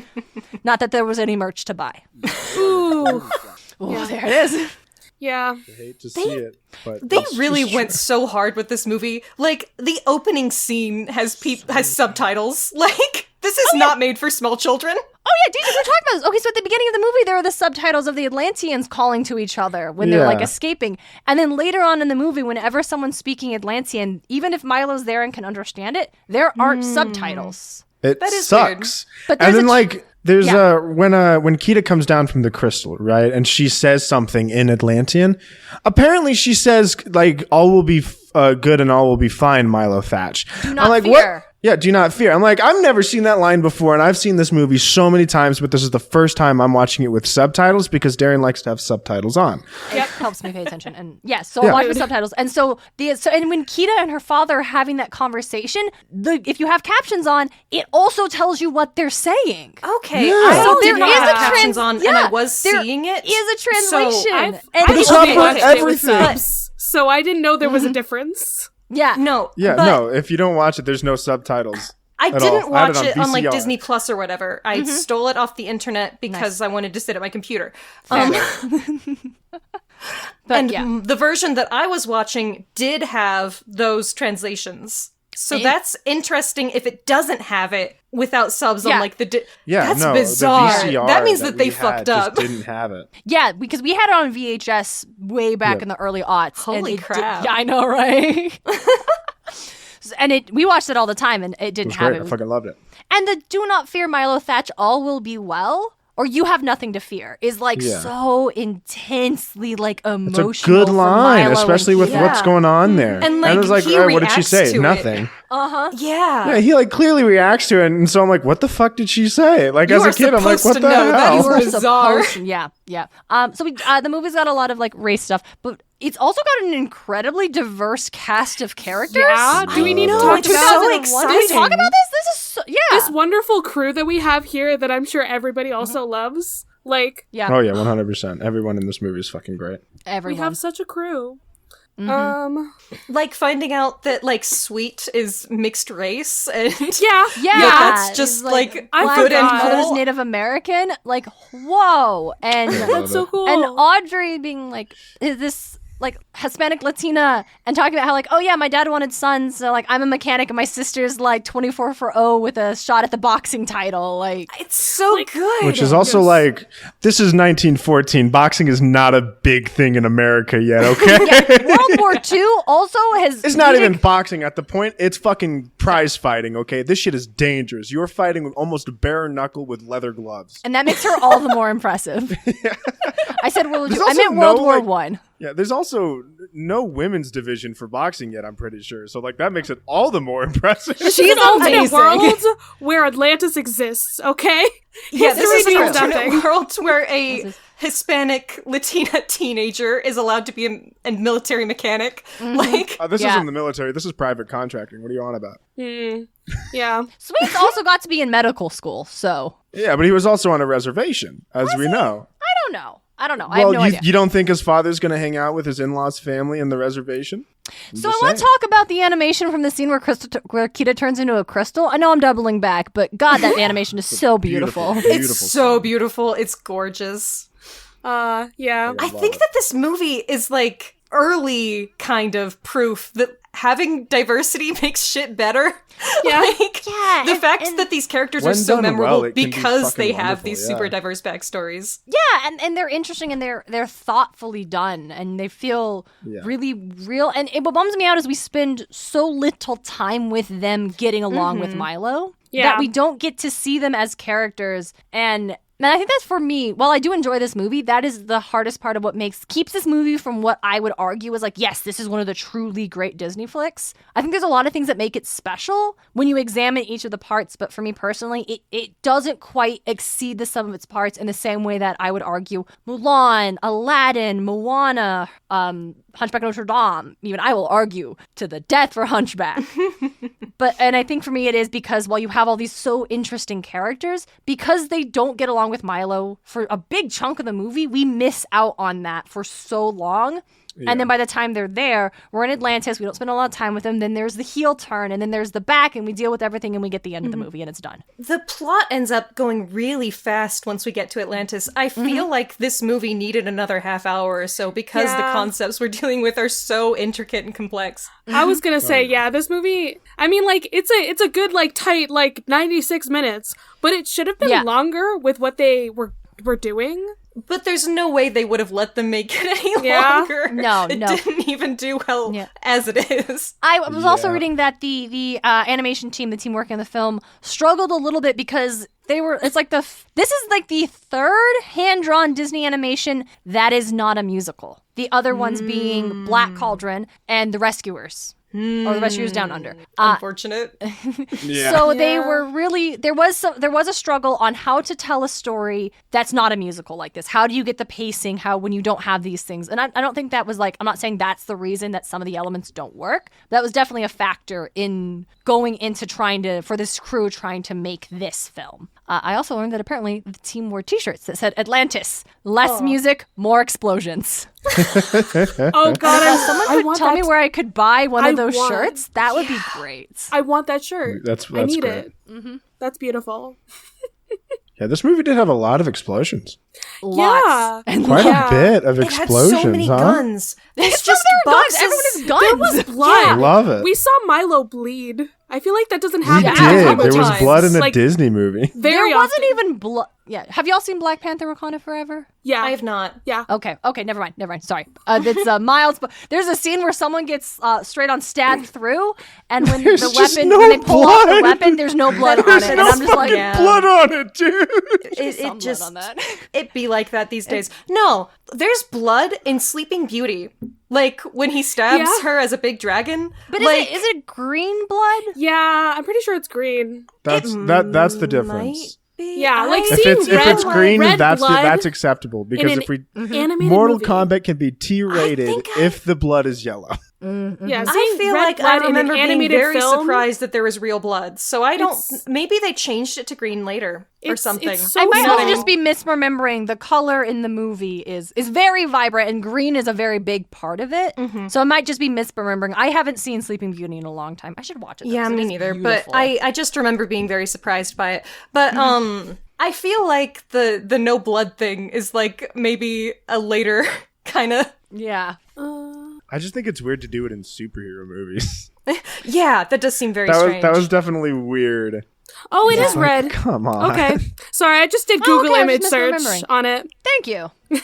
Speaker 5: Not that there was any merch to buy.
Speaker 4: Ooh.
Speaker 5: Oh, there it is.
Speaker 4: Yeah.
Speaker 6: I hate to see it, but
Speaker 7: They
Speaker 6: it's
Speaker 7: really
Speaker 6: just
Speaker 7: went
Speaker 6: true.
Speaker 7: so hard with this movie. Like, the opening scene has subtitles. Like, this is not made for small children.
Speaker 5: Oh yeah, DJ, we're talking about this. Okay, so at the beginning of the movie, there are the subtitles of the Atlanteans calling to each other when they're like
Speaker 6: Yeah.
Speaker 5: escaping. And then later on in the movie, whenever someone's speaking Atlantean, even if Milo's there and can understand it, there aren't subtitles.
Speaker 6: It
Speaker 7: That is
Speaker 6: sucks.
Speaker 5: But
Speaker 6: And
Speaker 5: there's
Speaker 6: then
Speaker 5: a
Speaker 6: like there's
Speaker 5: Yeah.
Speaker 6: when Kita comes down from the crystal, right? And she says something in Atlantean. Apparently she says like all will be good and all will be fine, Milo Thatch.
Speaker 5: Do not
Speaker 6: I'm like,
Speaker 5: fear.
Speaker 6: what? Yeah, do not fear. I'm like, I've never seen that line before, and I've seen this movie so many times, but this is the first time I'm watching it with subtitles because Darren likes to have subtitles on.
Speaker 5: It helps me pay attention. And so I watch with subtitles. And so and when Kita and her father are having that conversation, if you have captions on, it also tells you what they're saying.
Speaker 7: Okay,
Speaker 6: Yeah.
Speaker 7: I
Speaker 5: So
Speaker 7: did
Speaker 5: there
Speaker 7: not
Speaker 5: is
Speaker 7: have
Speaker 5: a
Speaker 7: captions on, and I
Speaker 5: yeah,
Speaker 7: was
Speaker 5: there
Speaker 7: seeing it.
Speaker 5: is a translation.
Speaker 4: I've
Speaker 6: But it's not for
Speaker 4: watched it with
Speaker 6: everything.
Speaker 4: subs, so I didn't know there was a difference.
Speaker 5: Yeah.
Speaker 7: No,
Speaker 6: Yeah,
Speaker 7: but
Speaker 6: no, if you don't watch it, there's no subtitles.
Speaker 7: I
Speaker 6: at
Speaker 7: didn't
Speaker 6: all. I had
Speaker 7: watch
Speaker 6: it
Speaker 7: it
Speaker 6: on
Speaker 7: on like
Speaker 6: VCR.
Speaker 7: Disney Plus or whatever. I stole it off the internet because I wanted to sit at my computer.
Speaker 5: But
Speaker 7: And
Speaker 5: yeah.
Speaker 7: the version that I was watching did have those translations. So that's interesting if it doesn't have it without subs on
Speaker 5: Yeah.
Speaker 7: like the...
Speaker 6: Yeah,
Speaker 7: that's
Speaker 6: no,
Speaker 7: bizarre.
Speaker 6: the VCR
Speaker 7: That means that
Speaker 6: we
Speaker 7: they
Speaker 6: had
Speaker 7: fucked up.
Speaker 6: Just didn't have it.
Speaker 5: Yeah, because we had it on VHS way back
Speaker 6: Yeah.
Speaker 5: in the early aughts. and
Speaker 7: Holy
Speaker 5: it
Speaker 7: crap.
Speaker 5: yeah, I know, right? And we watched it all the time, and it
Speaker 6: It
Speaker 5: didn't
Speaker 6: was
Speaker 5: have
Speaker 6: great. I
Speaker 5: it.
Speaker 6: fucking loved it.
Speaker 5: And the "Do not fear, Milo Thatch, all will be well," or "You have nothing to fear," is like so intensely like emotional.
Speaker 6: It's a good
Speaker 5: for
Speaker 6: line,
Speaker 5: Milo
Speaker 6: especially with what's going on there.
Speaker 7: And, like,
Speaker 6: it was like,
Speaker 7: he
Speaker 6: what did she
Speaker 7: reacts
Speaker 6: say?
Speaker 7: to it.
Speaker 6: Nothing.
Speaker 7: Yeah.
Speaker 6: Yeah, he like clearly reacts to it, and so I'm like, what the fuck did she say? Like, as
Speaker 7: You
Speaker 6: a
Speaker 7: are
Speaker 6: kid, I'm like,
Speaker 7: supposed
Speaker 6: what
Speaker 7: to
Speaker 6: the
Speaker 7: know that
Speaker 6: hell?
Speaker 7: is
Speaker 5: You were
Speaker 7: bizarre.
Speaker 5: supposed to- yeah. So the movie's got a lot of like race stuff, but it's also got an incredibly diverse cast of characters.
Speaker 4: Yeah. Do we need to
Speaker 7: know,
Speaker 4: talk
Speaker 7: it's
Speaker 4: about
Speaker 7: so
Speaker 5: Did we
Speaker 7: exciting.
Speaker 5: talk about this? This is
Speaker 4: this wonderful crew that we have here that I'm sure everybody also loves? Like,
Speaker 5: yeah.
Speaker 6: Oh yeah, 100%. Everyone in this movie is fucking great.
Speaker 5: Everyone.
Speaker 4: we have such a crew.
Speaker 7: Like finding out that like Sweet is mixed race and
Speaker 4: Yeah.
Speaker 7: that's
Speaker 5: it's
Speaker 7: just like
Speaker 4: I
Speaker 5: Black
Speaker 7: good and
Speaker 4: forgot.
Speaker 5: mother's
Speaker 7: cool.
Speaker 5: Native American. Like, whoa. And
Speaker 4: That's so cool.
Speaker 5: and Audrey being like, is this like Hispanic Latina, and talking about how like, oh yeah, my dad wanted sons, so like I'm a mechanic and my sister's like 24 for 0 with a shot at the boxing title. Like,
Speaker 7: It's so good.
Speaker 6: Which is also like, this is 1914. Boxing is not a big thing in America yet, okay?
Speaker 5: World War II also has.
Speaker 6: It's not even boxing at the point. It's fucking prize fighting, okay? This shit is dangerous. You're fighting with almost bare knuckle with leather gloves.
Speaker 5: And that makes her all the more impressive. I said World War II.
Speaker 6: There's
Speaker 5: I
Speaker 6: also
Speaker 5: meant World
Speaker 6: no,
Speaker 5: War
Speaker 6: like-
Speaker 5: One.
Speaker 6: Yeah, there's also no women's division for boxing yet, I'm pretty sure. So, like, that makes it all the more impressive.
Speaker 4: She's in a world where Atlantis exists, okay?
Speaker 7: Yeah, this is
Speaker 4: History
Speaker 7: an
Speaker 4: means
Speaker 7: alternate
Speaker 4: nothing.
Speaker 7: world where a Hispanic Latina teenager is allowed to be a military mechanic. Like,
Speaker 6: This
Speaker 5: Yeah.
Speaker 6: isn't the military. This is private contracting. What are you on about?
Speaker 4: Yeah.
Speaker 5: Sweet's also got to be in medical school, so
Speaker 6: Yeah, but he was also on a reservation, as we know.
Speaker 5: I don't know. I have
Speaker 6: Well,
Speaker 5: no idea.
Speaker 6: you don't think his father's going to hang out with his in-laws' family in the reservation?
Speaker 5: So I want to talk about the animation from the scene where where Kita turns into a crystal. I know I'm doubling back, but God, that animation is so beautiful.
Speaker 7: it's so beautiful. It's gorgeous.
Speaker 4: Yeah.
Speaker 7: I think that this movie is like early kind of proof that having diversity makes shit better.
Speaker 4: Yeah.
Speaker 7: Like,
Speaker 5: Yeah,
Speaker 7: the
Speaker 5: and-
Speaker 7: fact
Speaker 5: and-
Speaker 7: that these characters
Speaker 6: When
Speaker 7: are so
Speaker 6: done
Speaker 7: memorable
Speaker 6: well, it can be
Speaker 7: because they
Speaker 6: fucking
Speaker 7: have these
Speaker 6: wonderful,
Speaker 7: super
Speaker 6: yeah.
Speaker 7: diverse backstories.
Speaker 5: Yeah, and they're interesting and they're thoughtfully done and they feel really real. And what bums me out is we spend so little time with them getting along with Milo
Speaker 4: Yeah.
Speaker 5: that we don't get to see them as characters. And I think that's, for me, while I do enjoy this movie, that is the hardest part of what keeps this movie from what I would argue is like, yes, this is one of the truly great Disney flicks. I think there's a lot of things that make it special when you examine each of the parts, but for me personally, it doesn't quite exceed the sum of its parts in the same way that I would argue Mulan, Aladdin, Moana, Hunchback of Notre Dame. Even I will argue to the death for Hunchback. And I think for me it is because while you have all these so interesting characters, because they don't get along with Milo for a big chunk of the movie, we miss out on that for so long. And then by the time they're there, we're in Atlantis, we don't spend a lot of time with them, then there's the heel turn, and then there's the back, and we deal with everything, and we get the end of the movie, and it's done.
Speaker 7: The plot ends up going really fast once we get to Atlantis. I feel like this movie needed another half hour or so because the
Speaker 4: Yeah.
Speaker 7: concepts we're dealing with are so intricate and complex.
Speaker 4: I was gonna say, yeah, this movie, I mean, like, it's a good, like, tight, like, 96 minutes, but it should have been longer with what they were doing.
Speaker 7: But there's no way they would have let them make it any
Speaker 4: Yeah.
Speaker 7: longer.
Speaker 5: No.
Speaker 7: It didn't even do well as it is.
Speaker 5: I was also reading that the animation team, the team working on the film, struggled a little bit because this is like the third hand-drawn Disney animation that is not a musical. The other ones being Black Cauldron and The Rescuers. Or The Rescuers Down Under.
Speaker 7: Unfortunate.
Speaker 5: So they were really there was a struggle on how to tell a story that's not a musical like this. How do you get the pacing? How when you don't have these things? And I don't think that was like, I'm not saying that's the reason that some of the elements don't work. That was definitely a factor in going into for this crew trying to make this film. I also learned that apparently the team wore T-shirts that said Atlantis, less music, more explosions.
Speaker 4: Oh, God,
Speaker 5: If someone could tell me where I could buy one of those
Speaker 4: want-
Speaker 5: shirts, that would be great.
Speaker 4: I want that shirt.
Speaker 6: That's
Speaker 4: I need
Speaker 6: great.
Speaker 4: it. That's beautiful.
Speaker 6: Yeah, this movie did have a lot of explosions.
Speaker 5: Lots.
Speaker 4: Yeah.
Speaker 5: And
Speaker 6: Quite
Speaker 4: Yeah.
Speaker 6: a bit of
Speaker 7: It had
Speaker 6: explosions,
Speaker 7: so many
Speaker 6: huh?
Speaker 7: guns. It's
Speaker 5: It's
Speaker 7: just
Speaker 5: just their guns.
Speaker 7: boxes.
Speaker 5: Everyone has guns.
Speaker 4: There was blood.
Speaker 6: I love it.
Speaker 4: We saw Milo bleed. I feel like that doesn't
Speaker 6: We
Speaker 4: happen.
Speaker 6: did. There was
Speaker 7: times.
Speaker 6: blood in a
Speaker 4: Like,
Speaker 6: Disney movie.
Speaker 4: Very
Speaker 5: there wasn't
Speaker 4: often.
Speaker 5: even blood. Yeah. Have y'all seen Black Panther Wakanda Forever?
Speaker 4: Yeah.
Speaker 7: I have not.
Speaker 4: Yeah.
Speaker 5: Okay, never mind. Sorry. It's Miles, but there's a scene where someone gets straight on stabbed through, and when
Speaker 6: There's
Speaker 5: the
Speaker 6: just
Speaker 5: weapon,
Speaker 6: no
Speaker 5: when they pull off the
Speaker 6: blood.
Speaker 5: weapon, there's no blood on
Speaker 7: There's
Speaker 5: it, and
Speaker 7: no
Speaker 5: I'm just like,
Speaker 7: fucking
Speaker 6: Blood on it, dude.
Speaker 7: It
Speaker 5: some blood
Speaker 7: just
Speaker 5: on that.
Speaker 7: it be like that these days. No, there's blood in Sleeping Beauty. Like when he stabs
Speaker 4: Yeah.
Speaker 7: her as a big dragon.
Speaker 5: But
Speaker 7: like,
Speaker 5: is it green blood?
Speaker 4: Yeah, I'm pretty sure it's green.
Speaker 6: That's the difference.
Speaker 4: Yeah, like
Speaker 6: If
Speaker 4: seeing
Speaker 6: it's
Speaker 4: red,
Speaker 6: green,
Speaker 4: red
Speaker 6: that's
Speaker 4: blood
Speaker 6: acceptable
Speaker 4: in
Speaker 6: because
Speaker 4: an
Speaker 6: if we
Speaker 4: animated
Speaker 6: Mortal
Speaker 4: movie.
Speaker 6: Kombat can be T-rated
Speaker 7: think
Speaker 6: if the blood is yellow.
Speaker 4: Yeah,
Speaker 7: I
Speaker 4: seeing
Speaker 7: feel
Speaker 4: red
Speaker 7: like
Speaker 4: blood
Speaker 7: I remember
Speaker 4: in an
Speaker 7: being
Speaker 4: animated
Speaker 7: very
Speaker 4: film,
Speaker 7: surprised that there was real blood. So I don't.
Speaker 4: It's-
Speaker 7: Maybe they changed it to green later or
Speaker 4: It's-
Speaker 7: something.
Speaker 4: it's so
Speaker 5: I might
Speaker 4: You know
Speaker 5: also
Speaker 4: what I
Speaker 5: just be misremembering the color in the movie is very vibrant, and green is a very big part of it. So I might just be misremembering. I haven't seen Sleeping Beauty in a long time. I should watch it. Though,
Speaker 7: Yeah,
Speaker 5: 'cause it
Speaker 7: me
Speaker 5: is
Speaker 7: neither.
Speaker 5: beautiful.
Speaker 7: But I just remember being very surprised by it. But I feel like the no blood thing is like maybe a later kind of.
Speaker 5: yeah.
Speaker 6: I just think it's weird to do it in superhero movies.
Speaker 7: Yeah, that does seem very strange.
Speaker 6: That was definitely weird.
Speaker 4: Oh, it is
Speaker 6: Like,
Speaker 4: red.
Speaker 6: come on.
Speaker 4: Okay. Sorry, I just did
Speaker 5: Oh,
Speaker 4: Google
Speaker 5: okay, I was
Speaker 4: image search
Speaker 5: misremembering.
Speaker 4: on it.
Speaker 5: Thank you. Okay,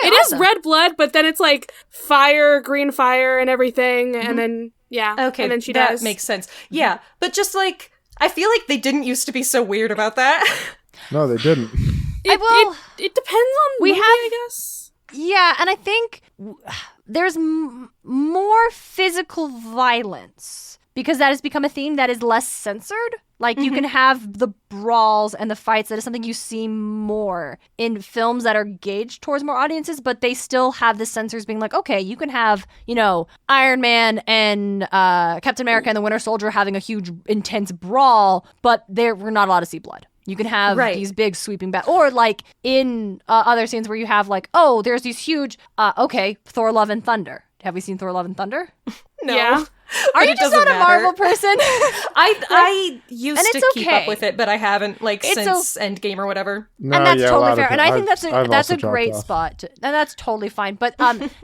Speaker 4: It is
Speaker 5: awesome.
Speaker 4: red blood, but then it's like fire, green fire, and everything, and then
Speaker 7: Okay,
Speaker 4: and then she
Speaker 7: that
Speaker 4: dies.
Speaker 7: makes sense. Yeah, but just like I feel like they didn't used to be so weird about that.
Speaker 6: No, they didn't.
Speaker 4: It depends on
Speaker 5: We
Speaker 4: movie,
Speaker 5: have-
Speaker 4: I guess.
Speaker 5: Yeah, and I think there's more physical violence because that has become a theme that is less censored. Like, you can have the brawls and the fights. That is something you see more in films that are gauged towards more audiences, but they still have the censors being like, okay, you can have, Iron Man and Captain America and the Winter Soldier having a huge, intense brawl, but we're not allowed to see blood. You can have
Speaker 7: Right.
Speaker 5: these big sweeping or like in other scenes where you have like, oh, there's these huge, Thor Love and Thunder. Have we seen Thor Love and Thunder?
Speaker 7: No.
Speaker 4: Yeah.
Speaker 5: Are
Speaker 7: But
Speaker 5: you
Speaker 7: it
Speaker 5: just
Speaker 7: doesn't
Speaker 5: not a
Speaker 7: matter.
Speaker 5: Marvel person?
Speaker 7: I used
Speaker 5: And
Speaker 7: to
Speaker 5: it's
Speaker 7: keep
Speaker 5: okay.
Speaker 7: up with it, but I haven't
Speaker 5: It's
Speaker 7: since Endgame or whatever.
Speaker 6: No,
Speaker 5: And that's
Speaker 6: yeah, a
Speaker 5: totally
Speaker 6: lot
Speaker 5: fair.
Speaker 6: of
Speaker 5: And
Speaker 6: it.
Speaker 5: I think that's
Speaker 6: I've
Speaker 5: a
Speaker 6: also dropped
Speaker 5: great
Speaker 6: off.
Speaker 5: spot. And that's totally fine. But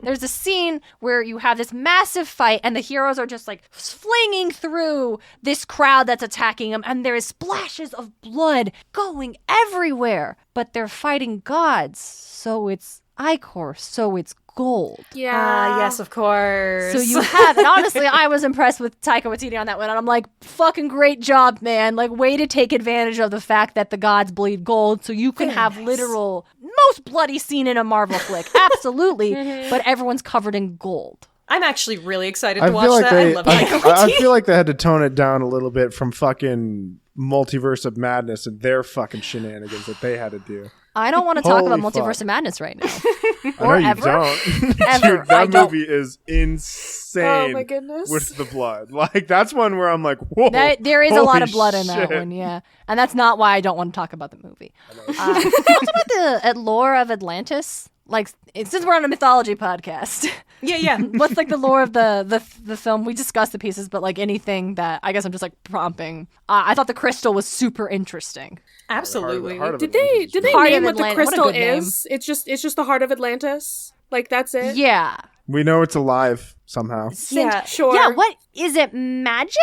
Speaker 5: there's a scene where you have this massive fight and the heroes are just like flinging through this crowd that's attacking them. And there is splashes of blood going everywhere. But they're fighting gods. So it's Ichor. So it's gold.
Speaker 4: Yeah.
Speaker 7: Yes, of course.
Speaker 5: So you have, and honestly, I was impressed with Taika Waititi on that one. And I'm like, fucking great job, man. Like, way to take advantage of the fact that the gods bleed gold so you can have literal, most bloody scene in a Marvel flick. Absolutely. But everyone's covered in gold.
Speaker 7: I'm actually really excited
Speaker 6: I
Speaker 7: to watch
Speaker 6: feel like
Speaker 7: that. I love Taika
Speaker 6: I
Speaker 7: Waititi.
Speaker 6: feel like they had to tone it down a little bit from fucking Multiverse of Madness and their fucking shenanigans that they had to do.
Speaker 5: I don't want to talk about
Speaker 6: Holy
Speaker 5: Multiverse
Speaker 6: fuck.
Speaker 5: of Madness right now.
Speaker 6: I know
Speaker 5: Or
Speaker 6: you
Speaker 5: ever.
Speaker 6: don't.
Speaker 5: Ever.
Speaker 6: Dude,
Speaker 5: I
Speaker 6: that
Speaker 5: don't.
Speaker 6: movie is insane.
Speaker 4: Oh my goodness.
Speaker 6: With the blood. Like, that's one where I'm like, whoa.
Speaker 5: There is a lot
Speaker 6: holy
Speaker 5: of blood in that
Speaker 6: shit.
Speaker 5: one, yeah. And that's not why I don't want to talk about the movie. What's about the lore of Atlantis? Like, since we're on a mythology podcast,
Speaker 7: Yeah.
Speaker 5: what's like the lore of the film? We discussed the pieces, but like anything that I guess I'm just like prompting. I thought the crystal was super interesting.
Speaker 7: Absolutely.
Speaker 6: Heart of
Speaker 4: Did
Speaker 6: Atlantis
Speaker 4: they
Speaker 6: is
Speaker 5: Heart
Speaker 4: name
Speaker 5: of
Speaker 4: what the
Speaker 5: Atlantis. What a
Speaker 4: crystal
Speaker 5: good name.
Speaker 4: is? It's just the heart of Atlantis. Like that's it.
Speaker 5: Yeah.
Speaker 6: We know it's alive somehow.
Speaker 7: Yeah.
Speaker 4: Sure.
Speaker 5: Yeah. What is it? Magic?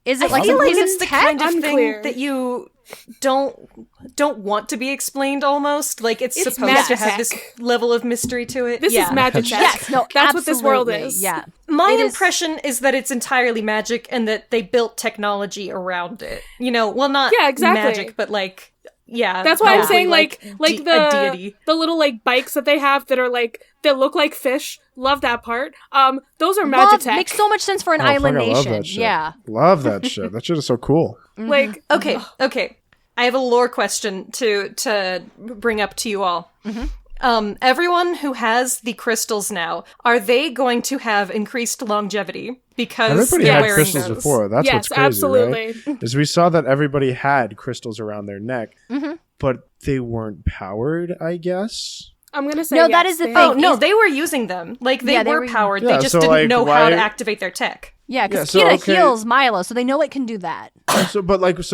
Speaker 5: Is it
Speaker 7: I
Speaker 5: like
Speaker 7: feel
Speaker 5: some
Speaker 7: like
Speaker 5: hidden
Speaker 7: it's the
Speaker 5: tech?
Speaker 7: kind of
Speaker 4: Unclear.
Speaker 7: thing that you don't want to be explained almost. Like it's supposed to
Speaker 4: magic
Speaker 7: have this
Speaker 4: tech.
Speaker 7: level of mystery to it.
Speaker 4: This
Speaker 7: Yeah.
Speaker 4: is magic.
Speaker 5: Yes. No.
Speaker 4: That's what this world
Speaker 5: absolutely,
Speaker 4: is.
Speaker 5: Yeah.
Speaker 7: My
Speaker 5: It is-
Speaker 7: impression is that it's entirely magic and that they built technology around it. Well, not
Speaker 4: Yeah, exactly.
Speaker 7: magic, but like, yeah.
Speaker 4: That's why I'm
Speaker 7: probably,
Speaker 4: saying like
Speaker 7: a
Speaker 4: the
Speaker 7: deity.
Speaker 4: the little like bikes that they have that are like that look like fish. Love that part. Those are magic tech.
Speaker 5: Makes so much sense for an
Speaker 6: Oh, fuck,
Speaker 5: island
Speaker 6: I love
Speaker 5: nation.
Speaker 6: that shit.
Speaker 5: Yeah.
Speaker 6: Love that shit. That shit is so cool.
Speaker 4: Like
Speaker 7: Okay. I have a lore question to bring up to you all. Everyone who has the crystals now, are they going to have increased longevity because
Speaker 6: Everybody
Speaker 7: they're
Speaker 6: had
Speaker 7: wearing
Speaker 6: crystals
Speaker 7: those?
Speaker 6: before. That's
Speaker 4: yes,
Speaker 6: what's crazy,
Speaker 4: absolutely.
Speaker 6: right? Is we saw that everybody had crystals around their neck, but they weren't powered, I guess.
Speaker 4: I'm gonna say
Speaker 5: No,
Speaker 4: yes,
Speaker 5: that is the
Speaker 4: they
Speaker 5: thing.
Speaker 7: Oh no,
Speaker 5: Is-
Speaker 7: they were using them. Like they
Speaker 5: Yeah, they
Speaker 7: were
Speaker 5: were-
Speaker 7: powered.
Speaker 6: Yeah,
Speaker 7: they just
Speaker 6: so,
Speaker 7: didn't
Speaker 6: like,
Speaker 7: know how
Speaker 6: why-
Speaker 7: to activate their tech.
Speaker 5: Yeah, because
Speaker 6: Yeah, so,
Speaker 5: Kira
Speaker 6: okay.
Speaker 5: heals Milo, so they know it can do that.
Speaker 6: So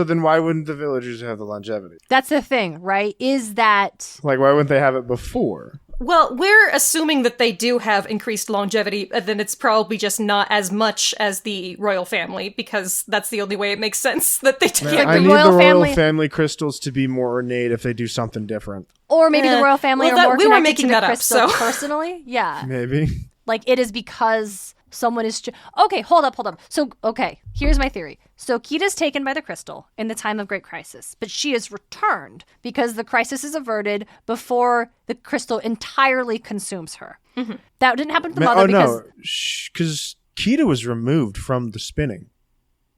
Speaker 6: then why wouldn't the villagers have the longevity?
Speaker 5: That's the thing, right? Is that
Speaker 6: Like, why wouldn't they have it before?
Speaker 7: Well, we're assuming that they do have increased longevity, then it's probably just not as much as the royal family, because that's the only way it makes sense that they
Speaker 5: Yeah,
Speaker 6: I
Speaker 5: the
Speaker 6: need
Speaker 5: royal
Speaker 6: the royal
Speaker 5: family-
Speaker 6: family crystals to be more ornate if they do something different.
Speaker 5: Or maybe the royal family
Speaker 7: well,
Speaker 5: are
Speaker 7: that-
Speaker 5: more
Speaker 7: we were
Speaker 5: connected
Speaker 7: making
Speaker 5: to the
Speaker 7: that up,
Speaker 5: crystal
Speaker 7: so-
Speaker 5: personally. Yeah.
Speaker 6: Maybe.
Speaker 5: Like, it is because someone is... Okay, hold up. So, okay, here's my theory. So, Kita's taken by the crystal in the time of Great Crisis, but she is returned because the crisis is averted before the crystal entirely consumes her. Mm-hmm. That didn't happen to the mother because...
Speaker 6: because Kita was removed from the spinning.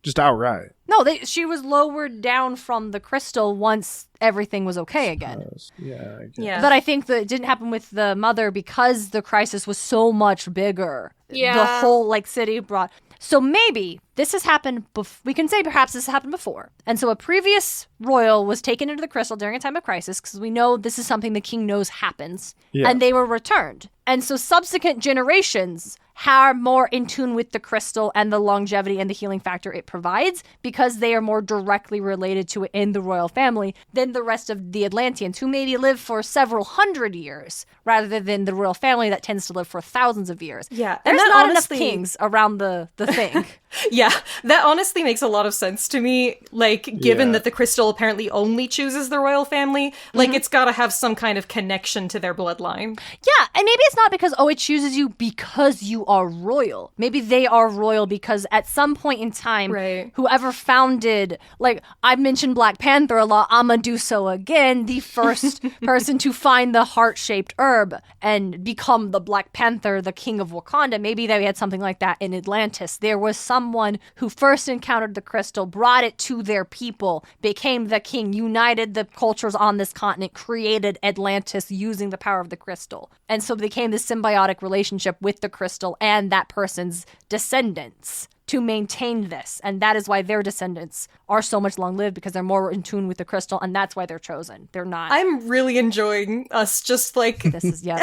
Speaker 6: Just outright.
Speaker 5: No, she was lowered down from the crystal once everything was okay again.
Speaker 6: Yeah, I guess.
Speaker 7: Yeah.
Speaker 5: But I think that it didn't happen with the mother because the crisis was so much bigger.
Speaker 4: Yeah.
Speaker 5: The whole city brought. So maybe this has happened. We can say perhaps this happened before. And so a previous royal was taken into the crystal during a time of crisis because we know this is something the king knows happens.
Speaker 6: Yeah.
Speaker 5: And they were returned. And so subsequent generations are more in tune with the crystal and the longevity and the healing factor it provides because they are more directly related to it in the royal family than the rest of the Atlanteans, who maybe live for several hundred years rather than the royal family that tends to live for thousands of years.
Speaker 7: Yeah,
Speaker 5: There's
Speaker 7: and that
Speaker 5: not
Speaker 7: honestly-
Speaker 5: enough kings around the thing.
Speaker 7: Yeah, that honestly makes a lot of sense to me. Like, given
Speaker 6: Yeah.
Speaker 7: that the crystal apparently only chooses the royal family, like, it's gotta have some kind of connection to their bloodline.
Speaker 5: Yeah, and maybe it's not because, it chooses you because you are royal. Maybe they are royal because at some point in time,
Speaker 7: Right.
Speaker 5: whoever founded, like, I mentioned Black Panther a lot, I'm gonna do so again, the first person to find the heart-shaped herb and become the Black Panther, the king of Wakanda. Maybe they had something like that in Atlantis. There was someone who first encountered the crystal, brought it to their people, became the king, united the cultures on this continent, created Atlantis using the power of the crystal. And so became this symbiotic relationship with the crystal and that person's descendants to maintain this. And that is why their descendants are so much long-lived, because they're more in tune with the crystal, and that's why they're chosen. They're not...
Speaker 7: I'm really enjoying us just, like,
Speaker 5: This is, yeah.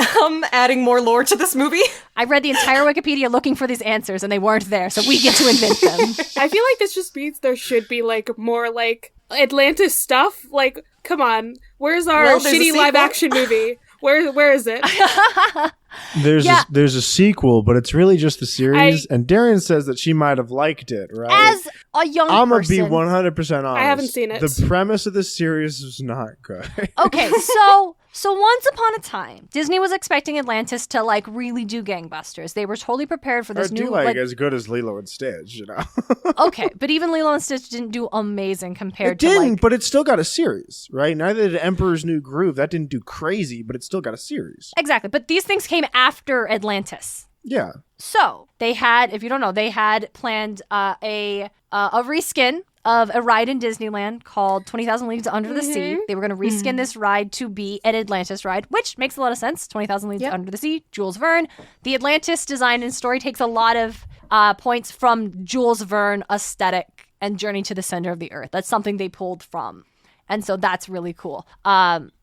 Speaker 7: adding more lore to this movie.
Speaker 5: I read the entire Wikipedia looking for these answers, and they weren't there, so we get to invent them.
Speaker 4: I feel like this just means there should be, like, more, like, Atlantis stuff. Like, come on. Where's our
Speaker 7: Well, there's a
Speaker 4: shitty
Speaker 7: sequel.
Speaker 4: live-action movie? Where is it?
Speaker 6: There's a sequel, but it's really just the series. And Darien says that she might have liked it, right?
Speaker 5: As a young
Speaker 6: I'm gonna
Speaker 5: person...
Speaker 6: be 100% honest.
Speaker 4: I haven't seen it.
Speaker 6: The premise of this series is not good.
Speaker 5: Okay, so once upon a time, Disney was expecting Atlantis to, like, really do gangbusters. They were totally prepared for
Speaker 6: Or
Speaker 5: this
Speaker 6: do
Speaker 5: new...
Speaker 6: like as good as Lilo and Stitch, you know?
Speaker 5: Okay, but even Lilo and Stitch didn't do amazing compared
Speaker 6: It
Speaker 5: to,
Speaker 6: didn't,
Speaker 5: like...
Speaker 6: but it still got a series, right? Neither did Emperor's New Groove. That didn't do crazy, but it still got a series.
Speaker 5: Exactly, but these things came after Atlantis.
Speaker 6: Yeah.
Speaker 5: So, they had, if you don't know, they had planned a reskin of a ride in Disneyland called 20,000 Leagues Under the Sea. They were going to reskin this ride to be an Atlantis ride, which makes a lot of sense. 20,000 Leagues Under the Sea, Jules Verne. The Atlantis design and story takes a lot of points from Jules Verne aesthetic and Journey to the Center of the Earth. That's something they pulled from. And so that's really cool.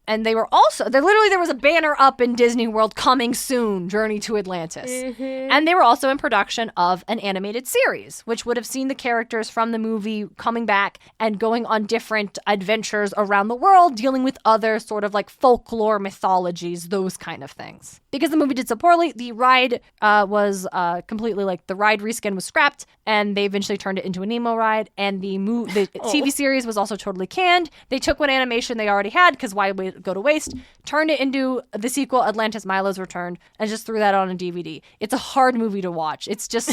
Speaker 5: And they were also, there was a banner up in Disney World, coming soon, Journey to Atlantis. And they were also in production of an animated series, which would have seen the characters from the movie coming back and going on different adventures around the world, dealing with other sort of like folklore mythologies, those kind of things. Because the movie did so poorly, the ride was completely like, the ride reskin was scrapped, and they eventually turned it into a Nemo ride, and the TV series was also totally canned. They took what animation they already had, because why would it go to waste, turned it into the sequel, Atlantis Milo's Return, and just threw that on a DVD. It's a hard movie to watch. It's just,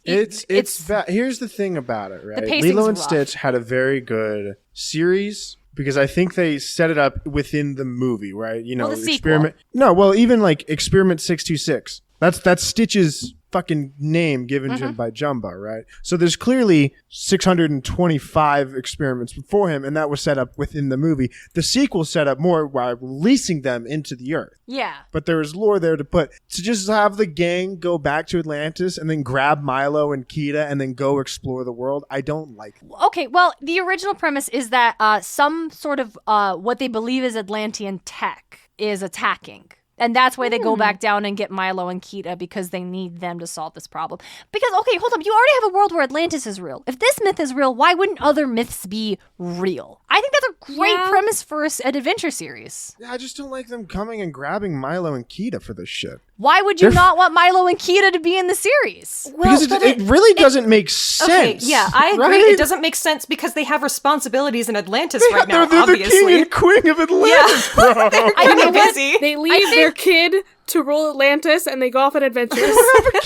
Speaker 6: Here's the thing about it, right?
Speaker 5: pacing's
Speaker 6: Lilo and
Speaker 5: rough.
Speaker 6: Stitch had a very good series because I think they set it up within the movie, right? You know,
Speaker 5: Well, the sequel.
Speaker 6: experiment. No, well, even like Experiment 626. That's Stitch's fucking name given to him by Jumbo, right? So there's clearly 625 experiments before him, and that was set up within the movie. The sequel set up more by releasing them into the earth.
Speaker 5: yeah.
Speaker 6: But there was lore there to just have the gang go back to Atlantis and then grab Milo and Kita and then go explore the world. I don't like that.
Speaker 5: Okay, well, the original premise is that some sort of what they believe is Atlantean tech is attacking. And that's why they go back down and get Milo and Kita, because they need them to solve this problem. Because, okay, hold up. You already have a world where Atlantis is real. If this myth is real, why wouldn't other myths be real? I think that's a great premise for an adventure series.
Speaker 6: Yeah, I just don't like them coming and grabbing Milo and Kita for this shit.
Speaker 5: Why would you not want Milo and Kita to be in the series?
Speaker 7: Well,
Speaker 6: Because it really doesn't make sense.
Speaker 7: Okay, yeah, I agree.
Speaker 6: right?
Speaker 7: It doesn't make sense because they have responsibilities in Atlantis right now,
Speaker 6: They're the
Speaker 7: obviously.
Speaker 6: king and queen of Atlantis, bro.
Speaker 7: I know, busy.
Speaker 4: They leave their kid to rule Atlantis, and they go off on adventures.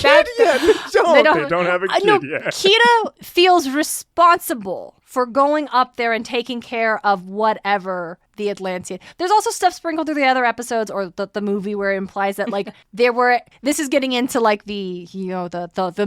Speaker 6: They don't have a kid
Speaker 5: No,
Speaker 6: yet.
Speaker 5: Kita feels responsible for going up there and taking care of whatever the Atlantean. There's also stuff sprinkled through the other episodes or the movie where it implies that like this is getting into like the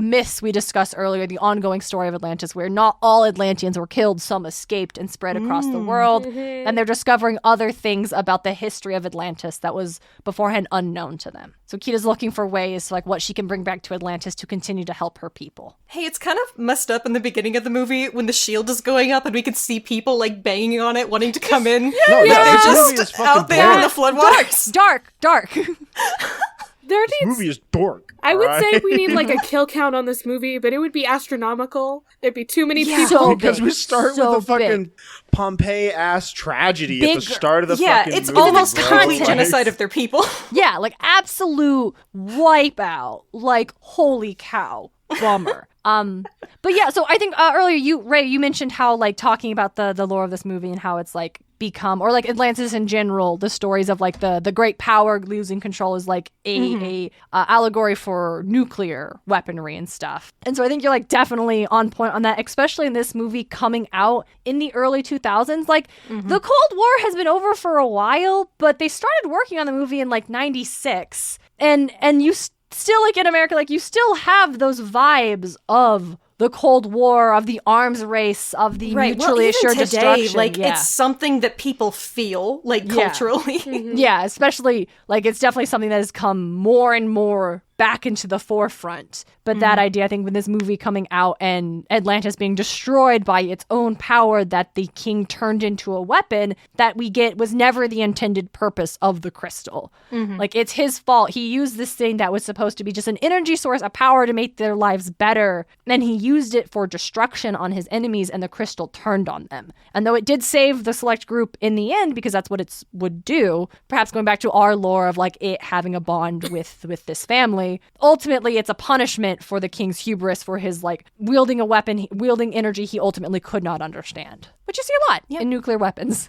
Speaker 5: myths we discussed earlier, the ongoing story of Atlantis, where not all Atlanteans were killed, some escaped and spread across the world, and they're discovering other things about the history of Atlantis that was beforehand unknown to them. So Kita's looking for ways like what she can bring back to Atlantis to continue to help her people.
Speaker 7: Hey, it's kind of messed up in the beginning of the movie when the shield is going up and we can see people like banging on it, wanting to come in.
Speaker 6: No,
Speaker 7: They're
Speaker 6: this movie is
Speaker 7: just
Speaker 6: fucking
Speaker 7: out there in the
Speaker 6: boring.
Speaker 7: floodwaters.
Speaker 5: Dark.
Speaker 4: There
Speaker 6: This
Speaker 4: needs.
Speaker 6: movie is dork.
Speaker 4: I would
Speaker 6: alright?
Speaker 4: say we need like a kill count on this movie, but it would be astronomical. There'd be too many people.
Speaker 5: So
Speaker 6: Because
Speaker 5: big.
Speaker 6: we start
Speaker 5: So
Speaker 6: with a fucking
Speaker 5: big.
Speaker 6: Pompeii-ass tragedy at the
Speaker 5: Bigger.
Speaker 6: start of the
Speaker 7: Yeah,
Speaker 6: fucking
Speaker 7: it's
Speaker 6: movie,
Speaker 7: almost
Speaker 6: bro.
Speaker 7: complete
Speaker 6: Like-
Speaker 7: genocide of their people.
Speaker 5: Yeah, like absolute wipeout. Like, holy cow. Bummer. But yeah, so I think earlier Ray, you mentioned how like talking about the lore of this movie and how it's like become, or like Atlantis in general, the stories of like the great power losing control is like a allegory for nuclear weaponry and stuff. And so I think you're like definitely on point on that, especially in this movie coming out in the early 2000s. Like the Cold War has been over for a while, but they started working on the movie in like 96, and you still, like in America, like you still have those vibes of the Cold War, of the arms race, of the mutually assured
Speaker 7: today,
Speaker 5: destruction.
Speaker 7: like
Speaker 5: yeah.
Speaker 7: it's something that people feel like culturally.
Speaker 5: Yeah, especially like it's definitely something that has come more and more back into the forefront. But that idea, I think, with this movie coming out and Atlantis being destroyed by its own power that the king turned into a weapon that we get was never the intended purpose of the crystal. Like, it's his fault. He used this thing that was supposed to be just an energy source, a power to make their lives better, and he used it for destruction on his enemies, and the crystal turned on them. And though it did save the select group in the end, because that's what it would do, perhaps going back to our lore of like it having a bond with this family, ultimately it's a punishment for the king's hubris, for his like wielding a weapon, wielding energy he ultimately could not understand, which you see a lot in nuclear weapons.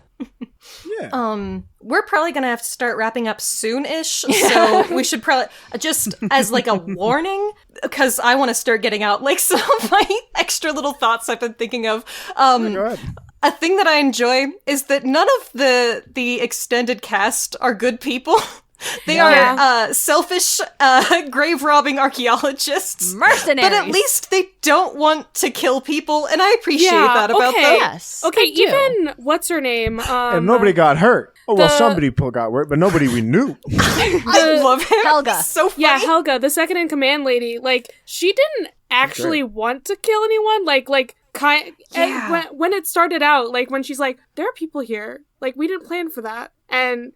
Speaker 7: We're probably gonna have to start wrapping up soon-ish, so we should probably just as like a warning, because I want to start getting out like some of my extra little thoughts I've been thinking of.
Speaker 6: Go ahead.
Speaker 7: A thing that I enjoy is that none of the extended cast are good people. They are selfish, grave-robbing archaeologists.
Speaker 5: Mercenaries.
Speaker 7: But at least they don't want to kill people, and I appreciate that about them.
Speaker 5: Yes.
Speaker 4: Okay,
Speaker 5: I do.
Speaker 4: even what's her name?
Speaker 6: And nobody got hurt. Oh, well, somebody got hurt, but nobody we knew.
Speaker 7: I love him.
Speaker 5: Helga.
Speaker 7: He's so funny.
Speaker 4: Yeah, Helga, the second in command lady. Like, she didn't actually want to kill anyone. And when it started out, like when she's like, "There are people here. Like, we didn't plan for that," and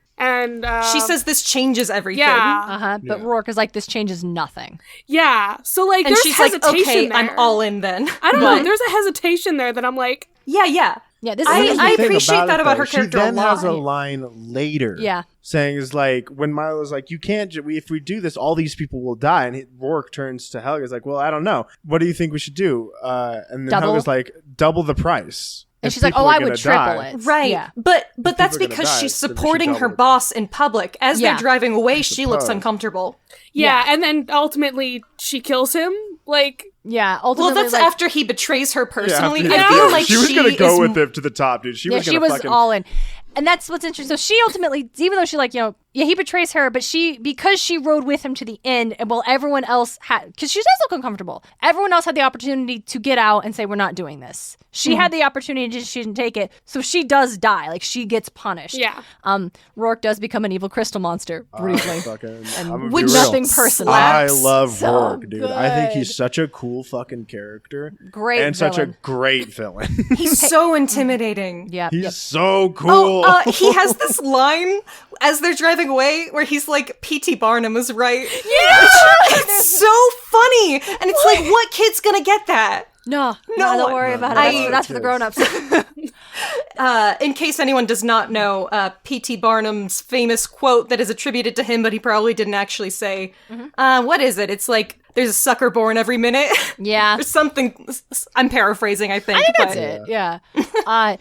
Speaker 7: she says this changes everything.
Speaker 4: Yeah.
Speaker 5: But Rourke is like, this changes nothing.
Speaker 4: Yeah. So like,
Speaker 7: And
Speaker 4: there's
Speaker 7: she's like,
Speaker 4: hesitation
Speaker 7: okay,
Speaker 4: there.
Speaker 7: I'm all in then.
Speaker 4: I don't know. There's a hesitation there that I'm like,
Speaker 7: Yeah.
Speaker 5: Yeah, this
Speaker 7: I
Speaker 5: is
Speaker 7: appreciate that about her character
Speaker 6: She
Speaker 7: a
Speaker 6: then
Speaker 7: lot.
Speaker 6: has a line later.
Speaker 5: Yeah.
Speaker 6: Saying is like, when Milo's like, you can't, if we do this, all these people will die. And Rourke turns to Helga's like, well, I don't know. What do you think we should do? And then
Speaker 5: Double?
Speaker 6: Helga's like, double the price.
Speaker 5: And
Speaker 6: If
Speaker 5: she's like,
Speaker 6: people
Speaker 5: oh,
Speaker 6: are
Speaker 5: I
Speaker 6: gonna
Speaker 5: would triple
Speaker 6: die.
Speaker 5: it.
Speaker 7: Right.
Speaker 5: Yeah.
Speaker 7: But that's
Speaker 6: people are gonna
Speaker 7: because
Speaker 6: die,
Speaker 7: she's
Speaker 6: so we should
Speaker 7: supporting her
Speaker 6: double it.
Speaker 7: boss in public. As
Speaker 5: Yeah.
Speaker 7: they're driving away, she looks
Speaker 6: suppose.
Speaker 7: uncomfortable.
Speaker 4: yeah, and then ultimately she kills him. Like,
Speaker 5: Yeah,
Speaker 7: Well,
Speaker 5: ultimately,
Speaker 7: that's
Speaker 5: like,
Speaker 7: after he betrays her personally.
Speaker 6: Yeah,
Speaker 7: I feel like
Speaker 6: she was gonna go
Speaker 7: is
Speaker 6: with it to the top, dude. She
Speaker 5: yeah,
Speaker 6: was
Speaker 5: she
Speaker 6: gonna
Speaker 5: was
Speaker 6: fucking
Speaker 5: all in. And that's what's interesting. So she ultimately, even though she like, he betrays her, but because she rode with him to the end, and well, everyone else had, because she does look uncomfortable. Everyone else had the opportunity to get out and say, we're not doing this. She had the opportunity, she didn't take it. So she does die. Like, she gets punished.
Speaker 4: yeah.
Speaker 5: Rourke does become an evil crystal monster briefly.
Speaker 6: I'm gonna
Speaker 7: Which
Speaker 6: be real.
Speaker 5: nothing personal.
Speaker 6: I
Speaker 7: slaps.
Speaker 6: love
Speaker 5: So
Speaker 6: Rourke, dude. I think
Speaker 5: good.
Speaker 6: he's such a cool fucking character.
Speaker 5: Great
Speaker 6: and such a
Speaker 5: villain.
Speaker 6: great villain.
Speaker 7: He's so intimidating.
Speaker 5: Yeah.
Speaker 6: He's
Speaker 5: Yep.
Speaker 6: so cool.
Speaker 7: He has this line as they're driving away, where he's like, P.T. Barnum was right.
Speaker 5: Yeah!
Speaker 7: It's so funny! And it's like, what kid's gonna get that?
Speaker 5: No,
Speaker 7: No,
Speaker 5: don't worry about it. That's for the grown-ups.
Speaker 7: In case anyone does not know, P.T. Barnum's famous quote that is attributed to him, but he probably didn't actually say, what is it? It's like, there's a sucker born every minute.
Speaker 5: Yeah.
Speaker 7: Or something. I'm paraphrasing, I think.
Speaker 5: I think
Speaker 7: but...
Speaker 5: that's it, yeah.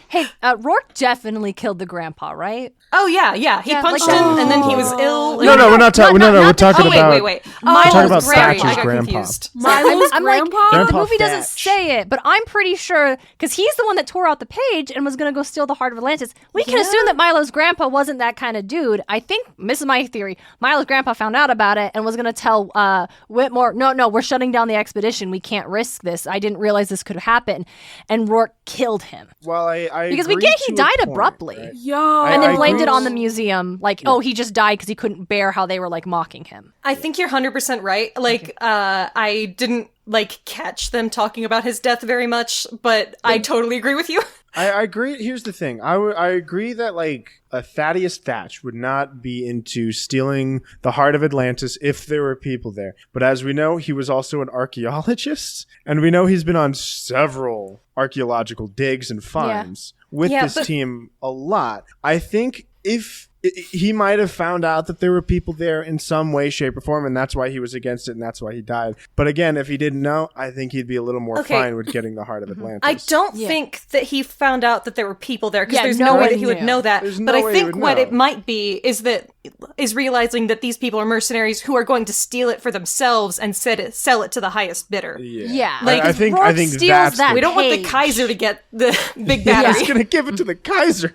Speaker 5: Hey, Rourke definitely killed the grandpa, right?
Speaker 7: Oh, yeah. He punched him, and then he was ill.
Speaker 6: No, we're not talking. No, we're talking about.
Speaker 7: Wait.
Speaker 6: talking about
Speaker 7: Sorry,
Speaker 6: Thatcher's
Speaker 7: I got
Speaker 6: grandpa.
Speaker 7: confused.
Speaker 4: Milo's
Speaker 5: I'm like,
Speaker 4: grandpa?
Speaker 5: the movie doesn't
Speaker 6: Thatch.
Speaker 5: say it, but I'm pretty sure, because he's the one that tore out the page and was going to go steal the heart of Atlantis. We can assume that Milo's grandpa wasn't that kind of dude. I think, this is my theory, Milo's grandpa found out about it and was going to tell Whitmore, no, we're shutting down the expedition. We can't risk this. I didn't realize this could happen. And Rourke killed him.
Speaker 6: Well, I
Speaker 5: Because we
Speaker 6: agree
Speaker 5: get he
Speaker 6: to a
Speaker 5: died
Speaker 6: point,
Speaker 5: abruptly.
Speaker 6: right?
Speaker 4: Yo.
Speaker 5: And then
Speaker 6: I
Speaker 5: blamed
Speaker 6: agree.
Speaker 5: it on the museum. Like, oh, he just died because he couldn't bear how they were, like, mocking him.
Speaker 7: I think you're 100% right. Like, I didn't, like, catch them talking about his death very much, but I totally agree with you.
Speaker 6: I agree. Here's the thing. I agree that like a Thaddeus Thatch would not be into stealing the heart of Atlantis if there were people there. But as we know, he was also an archaeologist, and we know he's been on several archaeological digs and finds with this team a lot. I think if he might have found out that there were people there in some way, shape, or form, and that's why he was against it, and that's why he died. But again, if he didn't know, I think he'd be a little more fine with getting the heart of Atlantis.
Speaker 7: I don't think that he found out that there were people there, because
Speaker 5: Yeah,
Speaker 7: there's
Speaker 5: no
Speaker 7: no way
Speaker 5: one
Speaker 7: that he would
Speaker 5: knew.
Speaker 7: know that.
Speaker 6: There's
Speaker 7: But
Speaker 6: no
Speaker 7: I
Speaker 6: way he
Speaker 7: think
Speaker 6: would
Speaker 7: what
Speaker 6: know.
Speaker 7: it might be is realizing that these people are mercenaries who are going to steal it for themselves and sell it to the highest bidder.
Speaker 5: Yeah.
Speaker 7: Like,
Speaker 6: I think
Speaker 5: Rourke
Speaker 6: that's
Speaker 5: steals that
Speaker 7: We don't want the
Speaker 5: page.
Speaker 7: Kaiser to get the big battery.
Speaker 6: He's gonna give it to the Kaiser.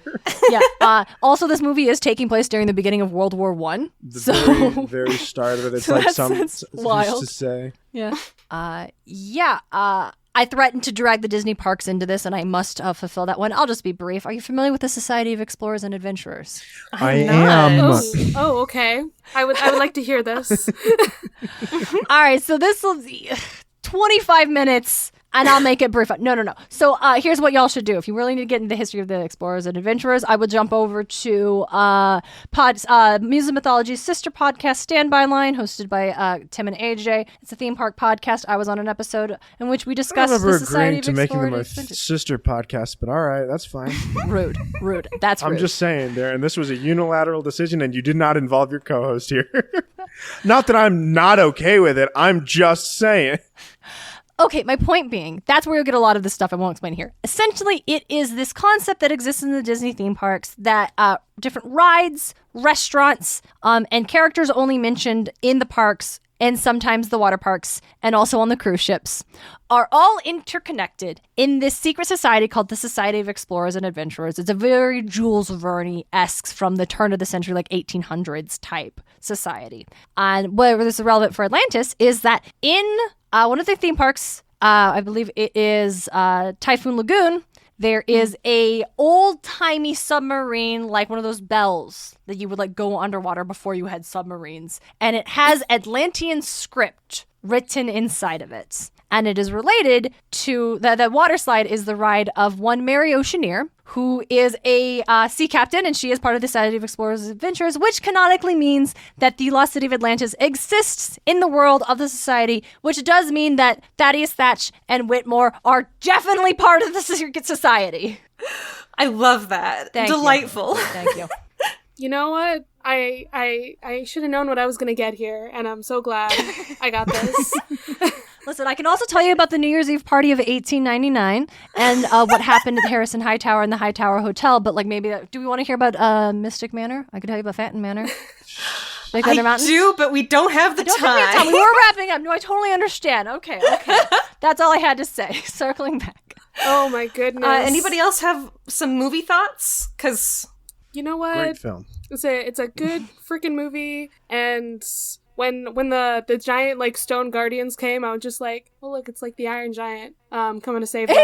Speaker 5: Yeah. Also, this movie is taking place during the beginning of World War One.
Speaker 6: The
Speaker 5: So
Speaker 6: very, very start of it. It's
Speaker 5: So
Speaker 6: like
Speaker 5: that's
Speaker 6: who's
Speaker 5: wild.
Speaker 6: to say.
Speaker 5: yeah. I threatened to drag the Disney parks into this, and I must fulfill that one. I'll just be brief. Are you familiar with the Society of Explorers and Adventurers?
Speaker 6: I am.
Speaker 4: Oh, okay. I would like to hear this.
Speaker 5: All right, so this will be 25 minutes. And I'll make it brief. No. So here's what y'all should do. If you really need to get into the history of the Explorers and Adventurers, I would jump over to Muses Mythology's sister podcast, Standby Line, hosted by Tim and AJ. It's a theme park podcast. I was on an episode in which we
Speaker 6: I
Speaker 5: discussed
Speaker 6: remember
Speaker 5: the Society
Speaker 6: agreeing
Speaker 5: of
Speaker 6: to making them
Speaker 5: Explorers
Speaker 6: a
Speaker 5: and Adventurers.
Speaker 6: sister podcast, but all right, that's fine.
Speaker 5: Rude. That's rude.
Speaker 6: I'm just saying there, and this was a unilateral decision, and you did not involve your co-host here. Not that I'm not okay with it. I'm just saying.
Speaker 5: Okay, my point being, that's where you'll get a lot of this stuff I won't explain here. Essentially, it is this concept that exists in the Disney theme parks that different rides, restaurants, and characters only mentioned in the parks and sometimes the water parks and also on the cruise ships are all interconnected in this secret society called the Society of Explorers and Adventurers. It's a very Jules Verne-esque from the turn of the century, like 1800s type society. And where this is relevant for Atlantis is that in one of the theme parks, I believe it is Typhoon Lagoon, there is a old-timey submarine, like one of those bells that you would like go underwater before you had submarines. And it has Atlantean script written inside of it. And it is related to, the water slide is the ride of one Mary Oceaneer, who is a sea captain, and she is part of the Society of Explorers and Adventurers, which canonically means that the lost city of Atlantis exists in the world of the society, which does mean that Thaddeus Thatch and Whitmore are definitely part of the secret society.
Speaker 7: I love that.
Speaker 5: Thank you.
Speaker 7: Delightful.
Speaker 5: Thank you.
Speaker 4: You know what? I should have known what I was gonna get here, and I'm so glad I got this.
Speaker 5: Listen, I can also tell you about the New Year's Eve party of 1899 and what happened at the Harrison Hightower and the Hightower Hotel. But like maybe, do we want to hear about Mystic Manor? I could tell you about Fenton Manor. Big Thunder
Speaker 7: I
Speaker 5: Mountain.
Speaker 7: do, but we don't have the
Speaker 5: Don't think we have time.
Speaker 7: time.
Speaker 5: We were wrapping up. No, I totally understand. Okay. That's all I had to say. Circling back.
Speaker 4: Oh my goodness.
Speaker 7: Anybody else have some movie thoughts? Because
Speaker 4: You know what?
Speaker 6: Great film.
Speaker 4: It's a good freaking movie, and when the giant like stone guardians came, I was just like, oh look, it's like the Iron Giant coming to save them.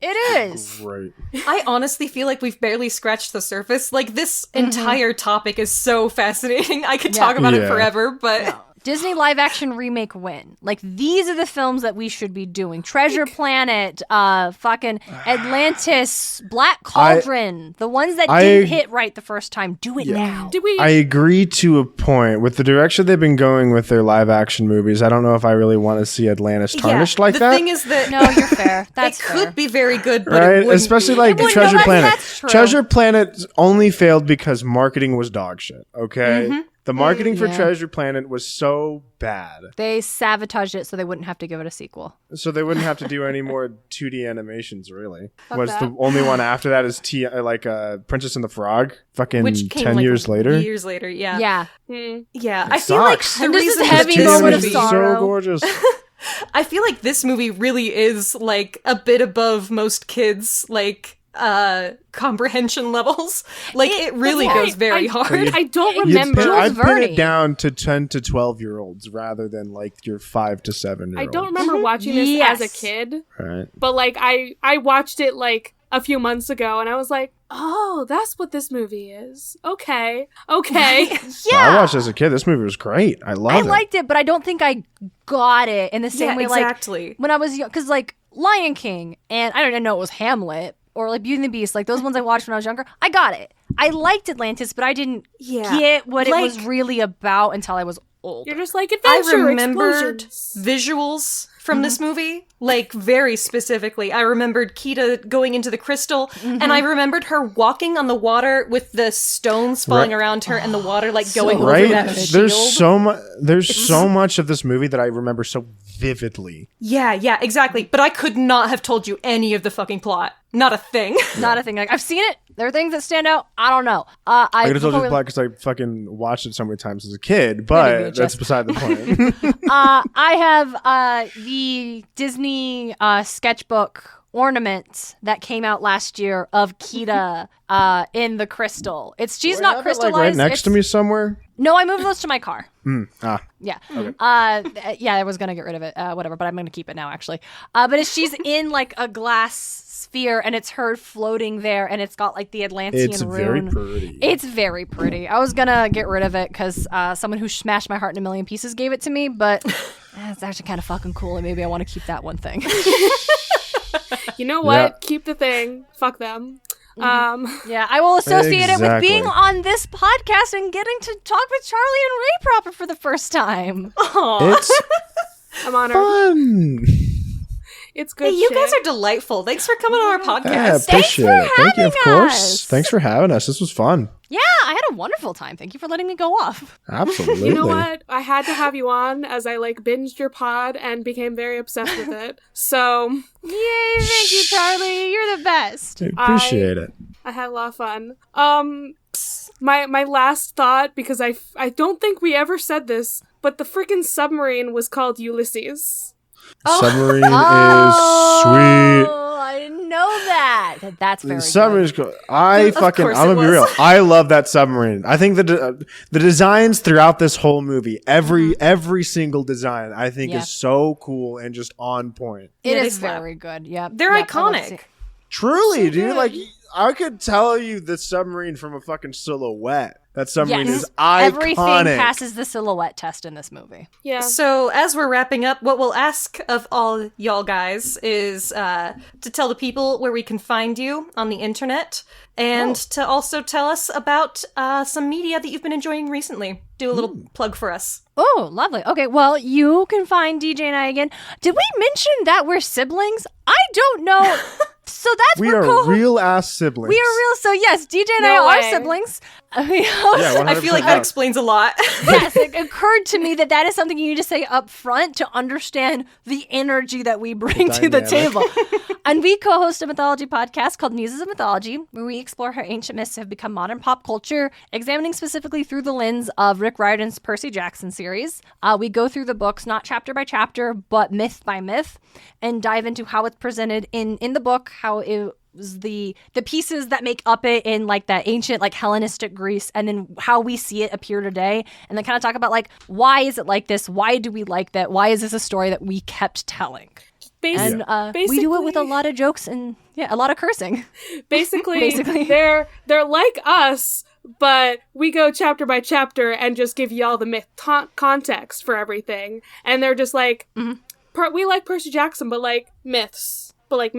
Speaker 5: It is.
Speaker 6: Right.
Speaker 7: I honestly feel like we've barely scratched the surface. Like, this entire topic is so fascinating. I could talk about it
Speaker 6: Yeah.
Speaker 7: forever, but
Speaker 5: Disney live action remake win. Like, these are the films that we should be doing. Treasure Planet, fucking Atlantis, Black Cauldron, the ones that didn't hit right the first time. Do it now.
Speaker 6: I agree to a point. With the direction they've been going with their live action movies, I don't know if I really want to see Atlantis tarnished like that.
Speaker 7: The thing is that
Speaker 5: No, you're fair. That's
Speaker 7: it could be very good, but
Speaker 6: right?
Speaker 7: it wouldn't
Speaker 6: Especially
Speaker 7: be.
Speaker 6: like
Speaker 5: It wouldn't-
Speaker 6: Treasure
Speaker 5: no,
Speaker 6: Planet.
Speaker 5: that's true.
Speaker 6: Treasure Planet only failed because marketing was dog shit. Okay, the marketing for
Speaker 5: Yeah.
Speaker 6: Treasure Planet was so bad,
Speaker 5: They sabotaged it so they wouldn't have to give it a sequel.
Speaker 6: so they wouldn't have to do any more 2D animations. Really, was
Speaker 4: that.
Speaker 6: the only one after that is Princess and the Frog. Fucking
Speaker 7: Which came
Speaker 6: 10
Speaker 7: like
Speaker 6: years later.
Speaker 7: Years later, yeah.
Speaker 5: Yeah.
Speaker 7: Yeah, I
Speaker 6: It
Speaker 7: feel like
Speaker 6: sucks.
Speaker 7: the
Speaker 5: And this is
Speaker 7: reason
Speaker 5: heavy
Speaker 7: that this
Speaker 5: moment of
Speaker 7: movie-
Speaker 5: sorrow.
Speaker 6: So gorgeous.
Speaker 7: I feel like this movie really is like a bit above most kids like comprehension levels. Like it really goes very hard.
Speaker 4: I don't
Speaker 6: You'd
Speaker 4: remember.
Speaker 6: pin- I'd pin
Speaker 5: Verne.
Speaker 6: it down to 10 to 12-year-olds rather than like your 5 to 7-year-olds.
Speaker 4: I don't remember watching this
Speaker 5: Yes.
Speaker 4: as a kid,
Speaker 6: Right.
Speaker 4: but like I watched it like a few months ago, and I was like, oh, that's what this movie is. Okay.
Speaker 6: I watched as a kid. This movie was great. I
Speaker 5: I
Speaker 6: loved it.
Speaker 5: liked it, but I don't think I got it in the same
Speaker 7: Yeah,
Speaker 5: way.
Speaker 7: exactly.
Speaker 5: Like when I was young, because like Lion King and I didn't know it was Hamlet or like Beauty and the Beast, like those ones I watched when I was younger. I got it. I liked Atlantis, but I didn't get what it was really about until I was old.
Speaker 4: You're just like
Speaker 7: I
Speaker 4: adventure
Speaker 7: remembered
Speaker 4: explosions.
Speaker 7: visuals from this movie, like very specifically. I remembered Kita going into the crystal, and I remembered her walking on the water with the stones falling around her and the water like going over
Speaker 6: Right?
Speaker 7: that shield.
Speaker 6: There's so much. There's so much of this movie that I remember so vividly.
Speaker 7: Yeah, exactly. But I could not have told you any of the fucking plot. Not a thing.
Speaker 5: Not a thing. Like I've seen it. There are things that stand out. I don't know.
Speaker 6: I could have told you
Speaker 5: before
Speaker 6: the
Speaker 5: we-
Speaker 6: plot because I fucking watched it so many times as a kid, but
Speaker 5: VHS.
Speaker 6: that's beside the point.
Speaker 5: I have the Disney sketchbook ornament that came out last year of Kita in the crystal. She's
Speaker 6: Do I
Speaker 5: not
Speaker 6: have it,
Speaker 5: crystallized.
Speaker 6: like, right next to me somewhere.
Speaker 5: No, I moved those to my car.
Speaker 6: Yeah.
Speaker 5: Yeah, I was gonna get rid of it, whatever, but I'm gonna keep it now actually. But she's in like a glass sphere, and it's her floating there, and it's got like the Atlantean
Speaker 6: It's
Speaker 5: rune.
Speaker 6: very pretty.
Speaker 5: It's very pretty. I was gonna get rid of it because someone who smashed my heart in a million pieces gave it to me, but it's actually kind of fucking cool, and maybe I want to keep that one thing.
Speaker 4: You know what?
Speaker 6: Yeah.
Speaker 4: Keep the thing. Fuck them.
Speaker 5: Yeah, I will associate it with being
Speaker 6: Exactly.
Speaker 5: on this podcast and getting to talk with Charlie and Ray proper for the first time.
Speaker 6: It's
Speaker 4: I'm honored.
Speaker 6: fun.
Speaker 4: It's good.
Speaker 7: Hey, you
Speaker 4: shit.
Speaker 7: guys are delightful. Thanks for coming on our
Speaker 6: Yeah,
Speaker 7: podcast.
Speaker 6: appreciate
Speaker 5: for
Speaker 6: it. Thank you, of
Speaker 5: having
Speaker 6: course.
Speaker 5: us.
Speaker 6: Thanks for having us. This was fun.
Speaker 5: Yeah, I had a wonderful time. Thank you for letting me go off.
Speaker 6: Absolutely.
Speaker 4: You know what? I had to have you on as I like binged your pod and became very obsessed with it. So
Speaker 5: Yay, thank you, Charlie. You're the best.
Speaker 6: I appreciate it.
Speaker 4: I had a lot of fun. My last thought, because I don't think we ever said this, but the freaking submarine was called Ulysses.
Speaker 6: Submarine is sweet.
Speaker 5: Oh, I didn't know that. That's very
Speaker 6: Submarine's
Speaker 5: good.
Speaker 6: cool. I'm
Speaker 7: course
Speaker 6: gonna
Speaker 7: it
Speaker 6: be
Speaker 7: was.
Speaker 6: real. I love that submarine. I think the designs throughout this whole movie, every single design, I think
Speaker 5: Yeah.
Speaker 6: is so cool and just on point.
Speaker 5: It
Speaker 7: Yeah, they
Speaker 5: is
Speaker 7: slap.
Speaker 5: very good. Yeah,
Speaker 7: They're
Speaker 5: Yep, I love to see
Speaker 7: iconic.
Speaker 5: it.
Speaker 6: Truly, dude. Like I could tell you the submarine from a fucking silhouette. That submarine
Speaker 5: Yes.
Speaker 6: is iconic.
Speaker 5: Everything passes the silhouette test in this movie.
Speaker 4: Yeah.
Speaker 7: So, as we're wrapping up, what we'll ask of all y'all guys is to tell the people where we can find you on the internet and to also tell us about some media that you've been enjoying recently. Do a little plug for us.
Speaker 5: Oh, lovely. Okay, well, you can find DJ and I again. Did we mention that we're siblings? I don't know. So that's
Speaker 6: We
Speaker 5: we're
Speaker 6: are
Speaker 5: co-
Speaker 6: real ass siblings.
Speaker 5: We are real. So yes, DJ and
Speaker 4: No
Speaker 5: I are
Speaker 4: way.
Speaker 5: siblings. We host-
Speaker 6: Yeah,
Speaker 7: I feel like
Speaker 6: 100%.
Speaker 7: that explains a lot.
Speaker 5: yes, it occurred to me that is something you need to say up front to understand the energy that we bring to the
Speaker 6: dynamic.
Speaker 5: table. And we co-host a mythology podcast called Muses of Mythology, where we explore how ancient myths have become modern pop culture, examining specifically through the lens of Rick Riordan's Percy Jackson series. We go through the books, not chapter by chapter, but myth by myth, and dive into how it's presented in the book, how it was the pieces that make up it in like that ancient like Hellenistic Greece, and then how we see it appear today, and then kind of talk about like why is it like this, why do we like that, why is this a story that we kept telling, and we do it with a lot of jokes and a lot of cursing.
Speaker 4: Basically,
Speaker 5: Basically.
Speaker 4: they're like us, but we go chapter by chapter and just give y'all the myth context for everything. And they're just like, we like Percy Jackson, but like myths. But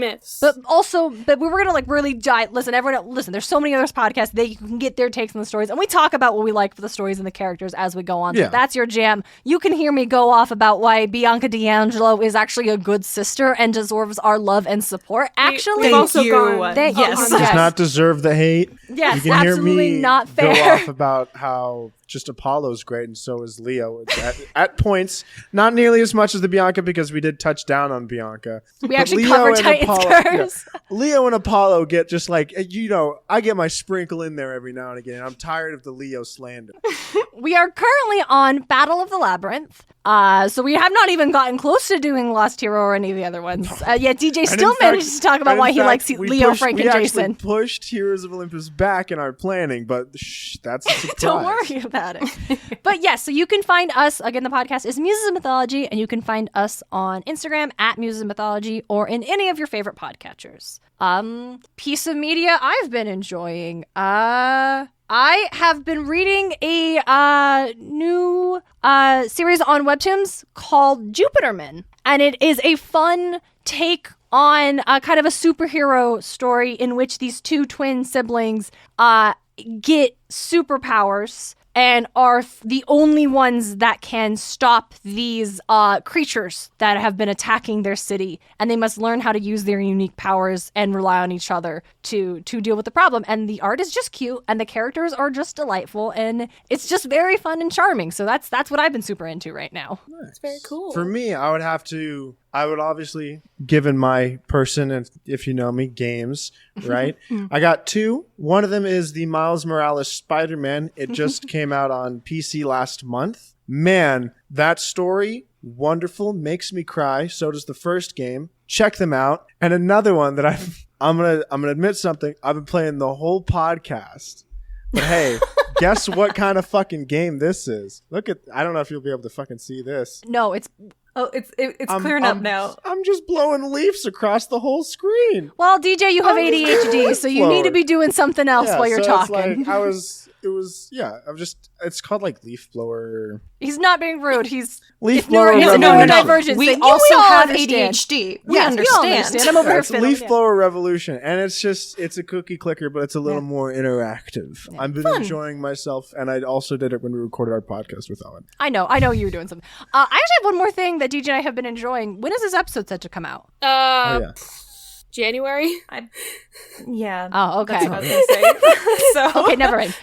Speaker 5: we were gonna like really dive. Listen, everyone, listen. There's so many other podcasts that you can get their takes on the stories, and we talk about what we like for the stories and the characters as we go on. So
Speaker 6: Yeah.
Speaker 5: if that's your jam, you can hear me go off about why Bianca D'Angelo is actually a good sister and deserves our love and support. Actually,
Speaker 4: we've also
Speaker 7: you.
Speaker 4: gone
Speaker 7: Yes.
Speaker 4: on
Speaker 6: Does
Speaker 4: that.
Speaker 6: not deserve the hate.
Speaker 5: Yes,
Speaker 6: you can hear
Speaker 5: absolutely
Speaker 6: me
Speaker 5: not
Speaker 6: go
Speaker 5: fair.
Speaker 6: off about how just Apollo's great and so is Leo at points. Not nearly as much as the Bianca because we did touch down on Bianca.
Speaker 5: We
Speaker 6: But
Speaker 5: actually
Speaker 6: Leo
Speaker 5: covered
Speaker 6: and
Speaker 5: Titan's
Speaker 6: Apollo-
Speaker 5: curse.
Speaker 6: Leo and Apollo get just like, I get my sprinkle in there every now and again. I'm tired of the Leo slander.
Speaker 5: We are currently on Battle of the Labyrinth. So we have not even gotten close to doing Lost Hero or any of the other ones. Yet DJ
Speaker 6: And
Speaker 5: still
Speaker 6: in fact-
Speaker 5: manages to talk about
Speaker 6: and in
Speaker 5: why he
Speaker 6: fact,
Speaker 5: likes
Speaker 6: we
Speaker 5: Leo,
Speaker 6: pushed-
Speaker 5: Frank,
Speaker 6: we
Speaker 5: and
Speaker 6: actually
Speaker 5: Jason.
Speaker 6: pushed Heroes of Olympus back in our planning, but that's a surprise.
Speaker 5: Don't worry about it. But yes, so you can find us, again, the podcast is Muses of Mythology, and you can find us on Instagram at Muses of Mythology or in any of your favorite podcatchers. Piece of media I've been enjoying. I have been reading a new series on Webtoons called Jupiterman, and it is a fun take on kind of a superhero story in which these two twin siblings get superpowers and are the only ones that can stop these creatures that have been attacking their city. And they must learn how to use their unique powers and rely on each other to deal with the problem. And the art is just cute, and the characters are just delightful, and it's just very fun and charming. So that's what I've been super into right now.
Speaker 4: It's very cool.
Speaker 6: For me, I would obviously, given my person, and if you know me, games, right? I got two. One of them is the Miles Morales Spider-Man. It just came out on PC last month. Man, that story, wonderful, makes me cry. So does the first game. Check them out. And another one that I'm gonna admit something. I've been playing the whole podcast. But hey, guess what kind of fucking game this is? I don't know if you'll be able to fucking see this.
Speaker 5: No, it's
Speaker 7: Oh, it's clearing up now.
Speaker 6: I'm just blowing leaves across the whole screen.
Speaker 5: well, DJ, you have
Speaker 6: I'm just
Speaker 5: ADHD, so you need to be doing something else while you're
Speaker 6: so it's
Speaker 5: talking.
Speaker 6: it's called like leaf blower.
Speaker 5: He's not being rude. He's
Speaker 6: Leaf
Speaker 5: it's
Speaker 6: blower
Speaker 5: it's
Speaker 6: revolution.
Speaker 5: neurodivergent.
Speaker 7: We
Speaker 5: thing.
Speaker 7: also
Speaker 5: all
Speaker 7: have
Speaker 5: understand.
Speaker 7: ADHD. We
Speaker 5: Yes,
Speaker 7: understand.
Speaker 5: I'm over here
Speaker 6: It's
Speaker 5: fiddling.
Speaker 6: leaf blower revolution, and it's a cookie clicker, but it's a little more interactive. I've been enjoying myself, and I also did it when we recorded our podcast with Owen.
Speaker 5: I know you were doing something. I actually have one more thing that DJ and I have been enjoying. When is this episode set to come out?
Speaker 6: Yeah.
Speaker 4: January.
Speaker 7: Yeah.
Speaker 5: Oh, okay.
Speaker 7: That's what I was gonna say. So
Speaker 5: Okay, never mind.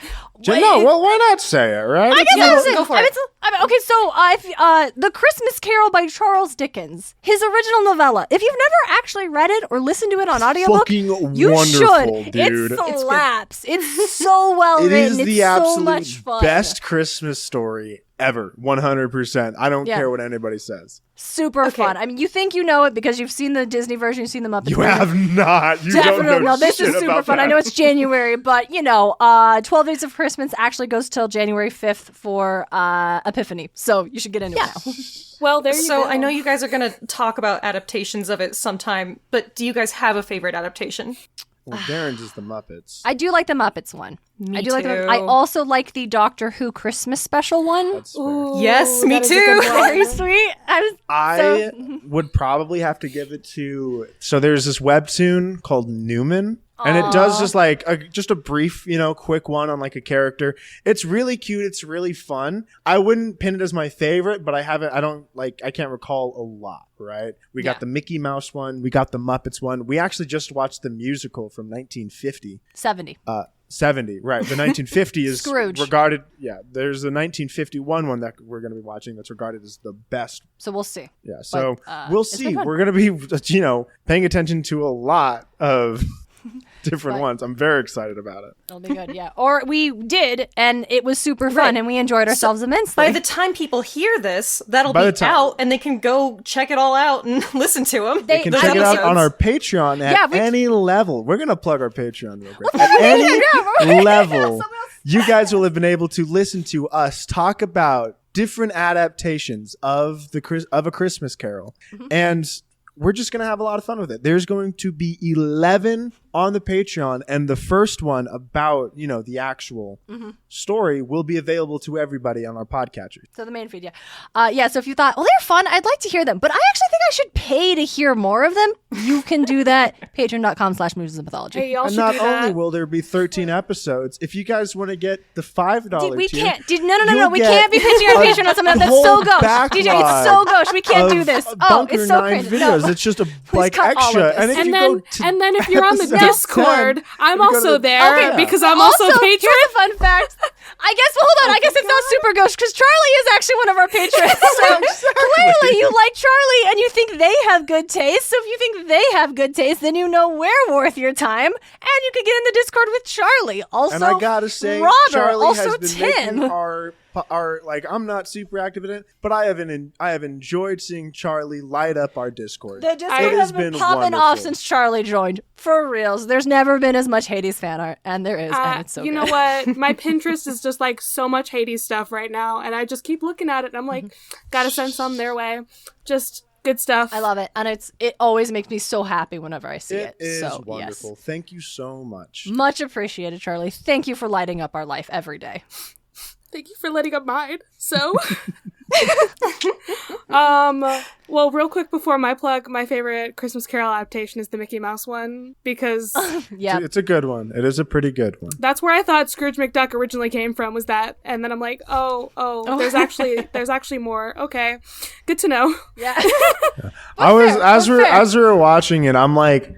Speaker 6: No, well, why not say it, right?
Speaker 5: I
Speaker 6: It's
Speaker 5: guess
Speaker 6: a-
Speaker 5: that's it.
Speaker 7: go for it.
Speaker 5: Okay, so if, The Christmas Carol by Charles Dickens, his original novella. If you've never actually read it or listened to it on audiobook,
Speaker 6: fucking
Speaker 5: you
Speaker 6: wonderful,
Speaker 5: should.
Speaker 6: dude.
Speaker 5: It slaps. It's so well
Speaker 6: It
Speaker 5: written.
Speaker 6: is
Speaker 5: It's
Speaker 6: the
Speaker 5: so
Speaker 6: absolute
Speaker 5: much fun.
Speaker 6: best Christmas story ever. 100%. I don't
Speaker 5: Yeah.
Speaker 6: care what anybody says.
Speaker 5: Super fun. I mean, you think you know it because you've seen the Disney version, you've seen the Muppets
Speaker 6: You
Speaker 5: version.
Speaker 6: have not. You
Speaker 5: Definitely.
Speaker 6: don't know
Speaker 5: No, this
Speaker 6: shit
Speaker 5: is super
Speaker 6: about
Speaker 5: fun.
Speaker 6: that.
Speaker 5: I know it's January, but 12 Days of Christmas actually goes till January 5th for Epiphany. So you should get into it now.
Speaker 4: Well, there you
Speaker 7: So
Speaker 4: go.
Speaker 7: I know you guys are going to talk about adaptations of it sometime, but do you guys have a favorite adaptation?
Speaker 6: Well, Darren's is the Muppets.
Speaker 5: I do like the Muppets one.
Speaker 7: Me
Speaker 5: I do like
Speaker 7: too.
Speaker 5: I also like the Doctor Who Christmas special one.
Speaker 6: That's fair.
Speaker 4: Ooh,
Speaker 7: Yes, me
Speaker 4: that is a
Speaker 7: too.
Speaker 4: good one.
Speaker 5: Very sweet.
Speaker 6: I would probably have to give it to. So there's this webtoon called Newman, and it does just like just a brief, quick one on like a character. It's really cute. It's really fun. I wouldn't pin it as my favorite, but I can't recall a lot. Right? We got the Mickey Mouse one. We got the Muppets one. We actually just watched the musical from 1950.
Speaker 5: 70.
Speaker 6: 70, right. The 1950 is
Speaker 5: Scrooge.
Speaker 6: regarded, there's the 1951 one that we're going to be watching that's regarded as the best.
Speaker 5: So we'll see.
Speaker 6: Yeah, so
Speaker 5: been
Speaker 6: we'll see.
Speaker 5: fun.
Speaker 6: We're going to be, paying attention to a lot of different
Speaker 5: Right.
Speaker 6: ones. I'm very excited about it.
Speaker 5: It'll be good, yeah. Or we did, and it was super fun,
Speaker 7: Right.
Speaker 5: and we enjoyed ourselves immensely.
Speaker 7: By the time people hear this, that'll
Speaker 6: By
Speaker 7: be
Speaker 6: the time-
Speaker 7: out, and they can go check it all out and listen to them.
Speaker 6: You can check it out on our Patreon at
Speaker 5: we-
Speaker 6: any level. We're going to plug our Patreon real quick. At any level, you guys will have been able to listen to us talk about different adaptations of A Christmas Carol. And we're just going to have a lot of fun with it. There's going to be 11 on the Patreon, and the first one about, the actual story will be available to everybody on our podcatcher.
Speaker 5: So the main feed, yeah. So if you thought, well, they're fun, I'd like to hear them, but I actually think I should pay to hear more of them, you can do that. Patreon.com/Muses of Mythology.
Speaker 4: Hey, y'all
Speaker 6: And
Speaker 4: should
Speaker 6: not
Speaker 4: do that.
Speaker 6: only will there be 13 episodes, if you guys want to get the $5
Speaker 5: We
Speaker 6: tier,
Speaker 5: can't. No.
Speaker 6: you'll
Speaker 5: We
Speaker 6: get
Speaker 5: can't be pitching our Patreon on something that's
Speaker 6: whole
Speaker 5: so gauche.
Speaker 6: backlog
Speaker 5: DJ, it's so gauche. We can't do this.
Speaker 6: Bunker
Speaker 5: It's so
Speaker 6: 9
Speaker 5: crazy.
Speaker 6: videos.
Speaker 5: No.
Speaker 6: It's just a
Speaker 5: cut all of
Speaker 6: extra.
Speaker 5: this.
Speaker 6: And if
Speaker 4: And
Speaker 6: you
Speaker 4: then,
Speaker 6: go to
Speaker 4: and then if you're on the
Speaker 6: episode
Speaker 4: Discord,
Speaker 6: 10,
Speaker 4: I'm
Speaker 6: you go to
Speaker 4: also
Speaker 6: the-
Speaker 4: there
Speaker 6: Okay.
Speaker 4: because I'm also
Speaker 5: Here's
Speaker 4: patron.
Speaker 5: a fun fact. I guess, well, hold on. I guess it's not super gauche because Charlie is actually one of our patrons. So clearly you like Charlie and you think they have good taste. So if you think they have good taste, then you know we're worth your time. And you can get in the Discord with Charlie. Also,
Speaker 6: And I gotta say,
Speaker 5: Robert,
Speaker 6: Charlie
Speaker 5: also
Speaker 6: has been
Speaker 5: Tim.
Speaker 6: making our like, I'm not super active in it, but I have enjoyed seeing Charlie light up our Discord.
Speaker 5: The Discord
Speaker 6: It
Speaker 5: has been popping off since Charlie joined. For reals. There's never been as much Hades fan art, and there is, and it's so
Speaker 4: you
Speaker 5: good.
Speaker 4: know what? My Pinterest is just like so much Hades stuff right now, and I just keep looking at it. And I'm like, gotta send some their way. Just good stuff.
Speaker 5: I love it, and it always makes me so happy whenever I see it.
Speaker 6: It is
Speaker 5: so,
Speaker 6: wonderful.
Speaker 5: Yes.
Speaker 6: Thank you so much.
Speaker 5: Much appreciated, Charlie. Thank you for lighting up our life every day.
Speaker 4: Thank you for letting up mine. So, well, real quick before my plug, my favorite Christmas Carol adaptation is the Mickey Mouse one because
Speaker 5: Yeah.
Speaker 6: It's a good one. It is a pretty good one.
Speaker 4: that's where I thought Scrooge McDuck originally came from. Was that? And then I'm like, oh, there's actually more. Okay, good to know.
Speaker 5: Yeah.
Speaker 6: I was
Speaker 5: fair.
Speaker 6: as we were watching it, I'm like,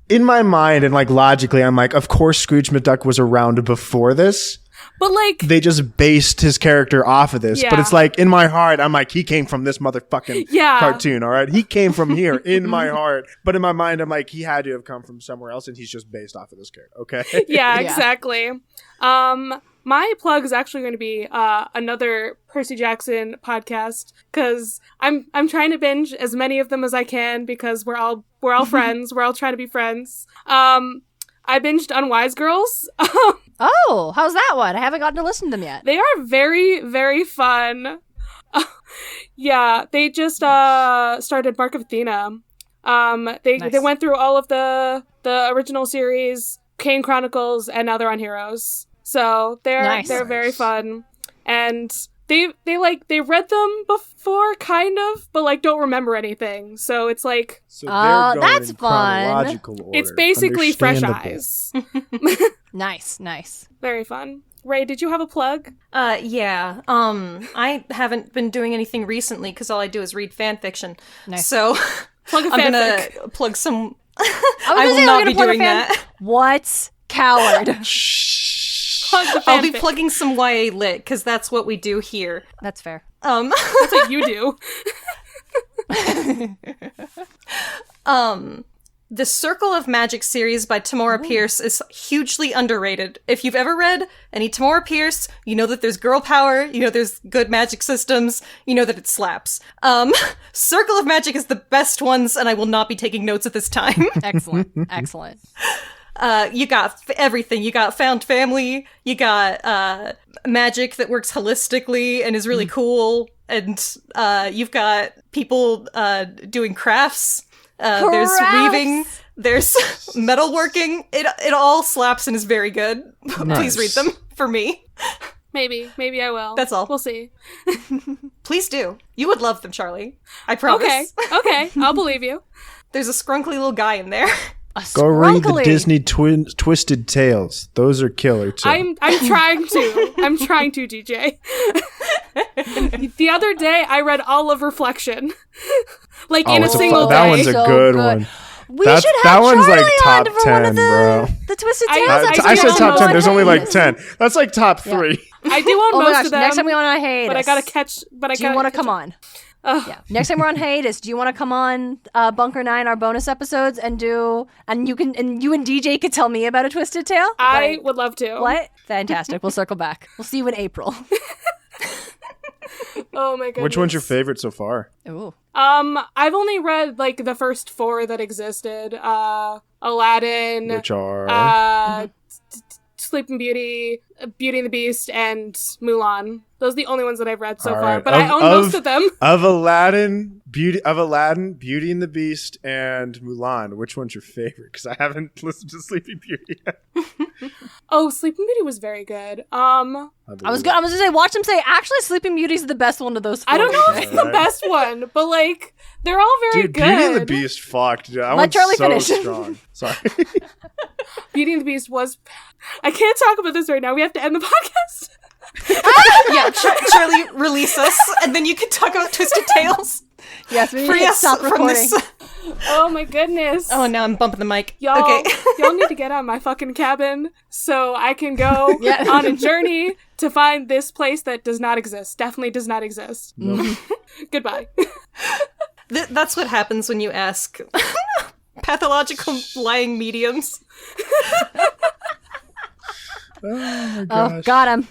Speaker 6: in my mind and like logically, I'm like, of course Scrooge McDuck was around before this.
Speaker 4: But like,
Speaker 6: They just based his character off of this. But
Speaker 4: Yeah.
Speaker 6: it's like, in my heart, I'm like, he came from this motherfucking
Speaker 4: Yeah.
Speaker 6: cartoon, all right? He came from here in my heart. But in my mind, I'm like, he had to have come from somewhere else, and he's just based off of this character, okay?
Speaker 4: yeah,
Speaker 5: Yeah.
Speaker 4: exactly. My plug is actually going to be another Percy Jackson podcast because I'm trying to binge as many of them as I can because we're all friends. We're all trying to be friends. I binged Unwise Girls.
Speaker 5: Oh, how's that one? I haven't gotten to listen to them yet.
Speaker 4: They are very, very fun. Yeah, they just started Mark of Athena. They
Speaker 5: Nice.
Speaker 4: went through all of the original series, Kane Chronicles, and now they're on Heroes. So they're very fun, and they read them before, kind of, but like don't remember anything. So it's like
Speaker 6: So they're going
Speaker 5: that's
Speaker 6: in
Speaker 5: fun.
Speaker 6: chronological order.
Speaker 4: it's basically fresh
Speaker 6: Understandable.
Speaker 4: eyes.
Speaker 5: Nice.
Speaker 4: Very fun. Ray, did you have a plug?
Speaker 7: Yeah. I haven't been doing anything recently because all I do is read fan fiction.
Speaker 5: Nice.
Speaker 7: So
Speaker 4: Plug a
Speaker 7: I'm
Speaker 4: fanfic.
Speaker 7: gonna plug some.
Speaker 5: I
Speaker 7: I will not be doing that.
Speaker 5: What? Coward.
Speaker 4: Plug the
Speaker 7: I'll be
Speaker 4: fanfic.
Speaker 7: plugging some YA lit because that's what we do here.
Speaker 5: That's fair.
Speaker 4: That's what you do.
Speaker 7: The Circle of Magic series by Tamora Pierce is hugely underrated. If you've ever read any Tamora Pierce, you know that there's girl power, you know there's good magic systems, you know that it slaps. Circle of Magic is the best ones, and I will not be taking notes at this time.
Speaker 5: Excellent.
Speaker 7: You got everything. You got found family, you got magic that works holistically and is really cool, and you've got people doing crafts. There's weaving, there's metalworking. It all slaps and is very good. Please read them for me.
Speaker 4: Maybe I will.
Speaker 7: That's all.
Speaker 4: We'll see.
Speaker 7: Please do. You would love them, Charlie. I promise.
Speaker 4: Okay, I'll believe you.
Speaker 7: There's a scrunkly little guy in there.
Speaker 6: Go read the
Speaker 5: Scrunkly.
Speaker 6: Disney Twisted Tales. Those are killer too.
Speaker 4: I'm trying to, DJ. The other day, I read all of Reflection, like in a
Speaker 6: it's
Speaker 4: single
Speaker 6: that
Speaker 4: day.
Speaker 6: one's a
Speaker 5: So
Speaker 6: good
Speaker 5: good.
Speaker 6: one.
Speaker 5: We
Speaker 6: That's-
Speaker 5: should
Speaker 6: that
Speaker 5: have
Speaker 6: one's,
Speaker 5: Charlie
Speaker 6: like,
Speaker 5: on
Speaker 6: top
Speaker 5: for one of
Speaker 6: 10, bro.
Speaker 5: the Twisted
Speaker 4: I-
Speaker 5: Tales.
Speaker 4: I
Speaker 6: I
Speaker 4: do
Speaker 6: said
Speaker 4: own
Speaker 6: top
Speaker 4: most
Speaker 6: 10.
Speaker 4: of
Speaker 6: There's
Speaker 4: them.
Speaker 6: only like 10. That's like top 3.
Speaker 4: I do own
Speaker 5: Oh my
Speaker 4: most
Speaker 5: gosh!
Speaker 4: of them.
Speaker 5: Next time we want on hiatus,
Speaker 4: but I gotta catch. But I
Speaker 5: Do you want to come on?
Speaker 4: Ugh.
Speaker 5: Yeah. Next time we're on hiatus, do you want to come on Bunker 9, our bonus episodes, and you and DJ could tell me about a Twisted Tale?
Speaker 4: I would love to.
Speaker 5: What? Fantastic. We'll circle back. We'll see you in April.
Speaker 4: Oh my goodness.
Speaker 6: Which one's your favorite so far?
Speaker 5: Ooh.
Speaker 4: I've only read like the first 4 that existed. Aladdin.
Speaker 6: Which are
Speaker 4: Sleeping Beauty, Beauty and the Beast and Mulan. Those are the only ones that I've read so
Speaker 6: All
Speaker 4: far,
Speaker 6: right.
Speaker 4: but I own most of them.
Speaker 6: Of Aladdin, Beauty and the Beast, and Mulan. Which one's your favorite? Because I haven't listened to Sleeping Beauty yet.
Speaker 4: Oh, Sleeping Beauty was very good.
Speaker 5: I was gonna say, watch them say, actually, Sleeping Beauty is the best one of those four.
Speaker 4: I don't know if it's the best one, but like they're all very good.
Speaker 6: Beauty and the Beast, fuck. Dude, that
Speaker 5: Let
Speaker 6: one's
Speaker 5: Charlie
Speaker 6: so
Speaker 5: finish.
Speaker 6: strong. Sorry.
Speaker 4: Beauty and the Beast was. I can't talk about this right now. We have to end the podcast.
Speaker 7: Yeah, Charlie, release us, and then you can talk about Twisted Tales.
Speaker 5: Yes, we need
Speaker 7: Free
Speaker 5: to
Speaker 7: us
Speaker 5: stop
Speaker 7: from
Speaker 5: recording.
Speaker 7: this.
Speaker 4: Oh my goodness.
Speaker 7: Oh, now I'm bumping the mic.
Speaker 4: Y'all,
Speaker 7: Okay.
Speaker 4: y'all need to get out my fucking cabin so I can go
Speaker 5: Yeah.
Speaker 4: on a journey to find this place that does not exist. Definitely does not exist. Goodbye.
Speaker 7: That's what happens when you ask pathological lying mediums.
Speaker 6: Oh my
Speaker 5: Oh,
Speaker 6: gosh.
Speaker 5: got him.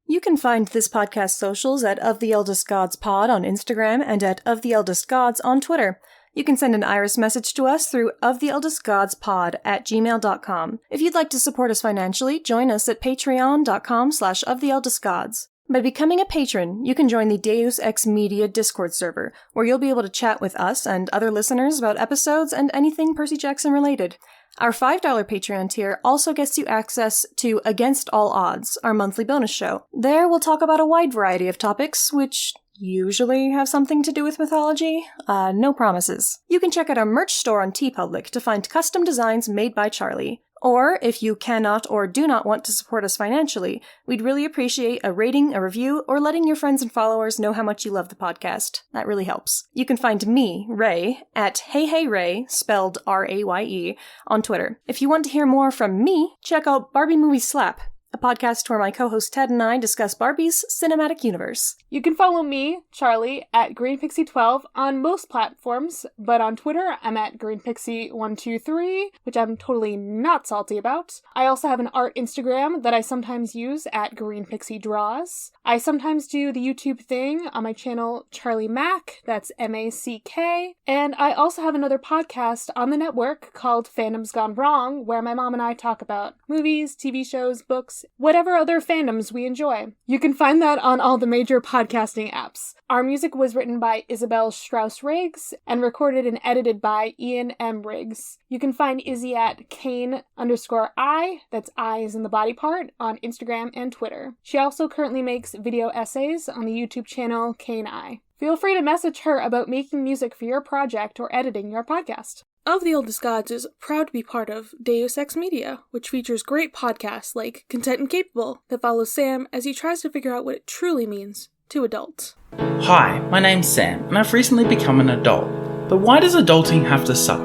Speaker 7: You can find this podcast socials at Of the Eldest Gods Pod on Instagram and at Of the Eldest Gods on Twitter. You can send an iris message to us through oftheeldestgodspod@gmail.com. If you'd like to support us financially, join us at patreon.com/oftheeldestgods. By becoming a patron, you can join the Deus Ex Media Discord server, where you'll be able to chat with us and other listeners about episodes and anything Percy Jackson related. Our $5 Patreon tier also gets you access to Against All Odds, our monthly bonus show. There we'll talk about a wide variety of topics, which usually have something to do with mythology. No promises. You can check out our merch store on TeePublic to find custom designs made by Charlie. Or, if you cannot or do not want to support us financially, we'd really appreciate a rating, a review, or letting your friends and followers know how much you love the podcast. That really helps. You can find me, Ray, at HeyHeyRay, spelled R-A-Y-E, on Twitter. If you want to hear more from me, check out Barbie Movie Slap, a podcast where my co-host Ted and I discuss Barbie's cinematic universe.
Speaker 4: You can follow me, Charlie, at GreenPixie12 on most platforms, but on Twitter, I'm at GreenPixie123, which I'm totally not salty about. I also have an art Instagram that I sometimes use at GreenPixieDraws. I sometimes do the YouTube thing on my channel, Charlie Mack, that's M-A-C-K, and I also have another podcast on the network called Fandoms Gone Wrong, where my mom and I talk about movies, TV shows, books, whatever other fandoms we enjoy. You can find that on all the major podcasting apps. Our music was written by Isabel Strauss-Riggs and recorded and edited by Ian M. Riggs. You can find Izzy at Kane_I, that's I as in the body part, on Instagram and Twitter. She also currently makes video essays on the YouTube channel Kane I. Feel free to message her about making music for your project or editing your podcast. Of the Eldest Gods is proud to be part of Deus Ex Media, which features great podcasts like Content and Capable that follows Sam as he tries to figure out what it truly means to adult.
Speaker 3: Hi, my name's Sam, and I've recently become an adult. But why does adulting have to suck?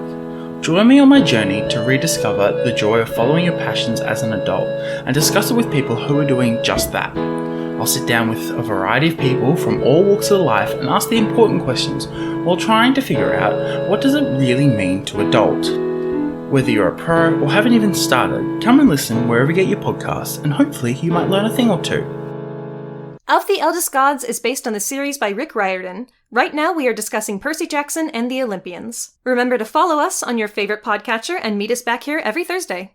Speaker 3: Join me on my journey to rediscover the joy of following your passions as an adult, and discuss it with people who are doing just that. I'll sit down with a variety of people from all walks of life and ask the important questions while trying to figure out what does it really mean to adult. Whether you're a pro or haven't even started, come and listen wherever you get your podcasts, and hopefully you might learn a thing or two.
Speaker 7: Of the Eldest Gods is based on the series by Rick Riordan. Right now we are discussing Percy Jackson and the Olympians. Remember to follow us on your favorite podcatcher and meet us back here every Thursday.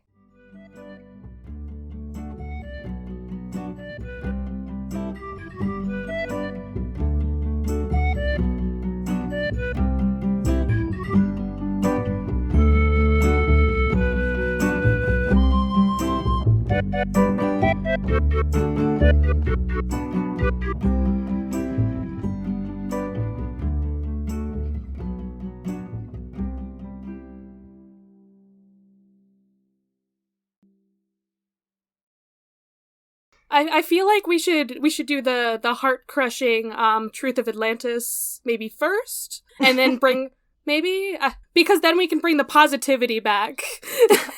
Speaker 4: I feel like we should do the heart crushing Truth of Atlantis maybe first, and then bring maybe because then we can bring the positivity back.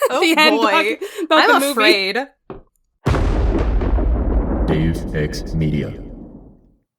Speaker 7: Oh
Speaker 4: the end
Speaker 7: boy,
Speaker 4: about
Speaker 7: I'm
Speaker 4: the movie.
Speaker 7: afraid.
Speaker 8: Deus Ex Media.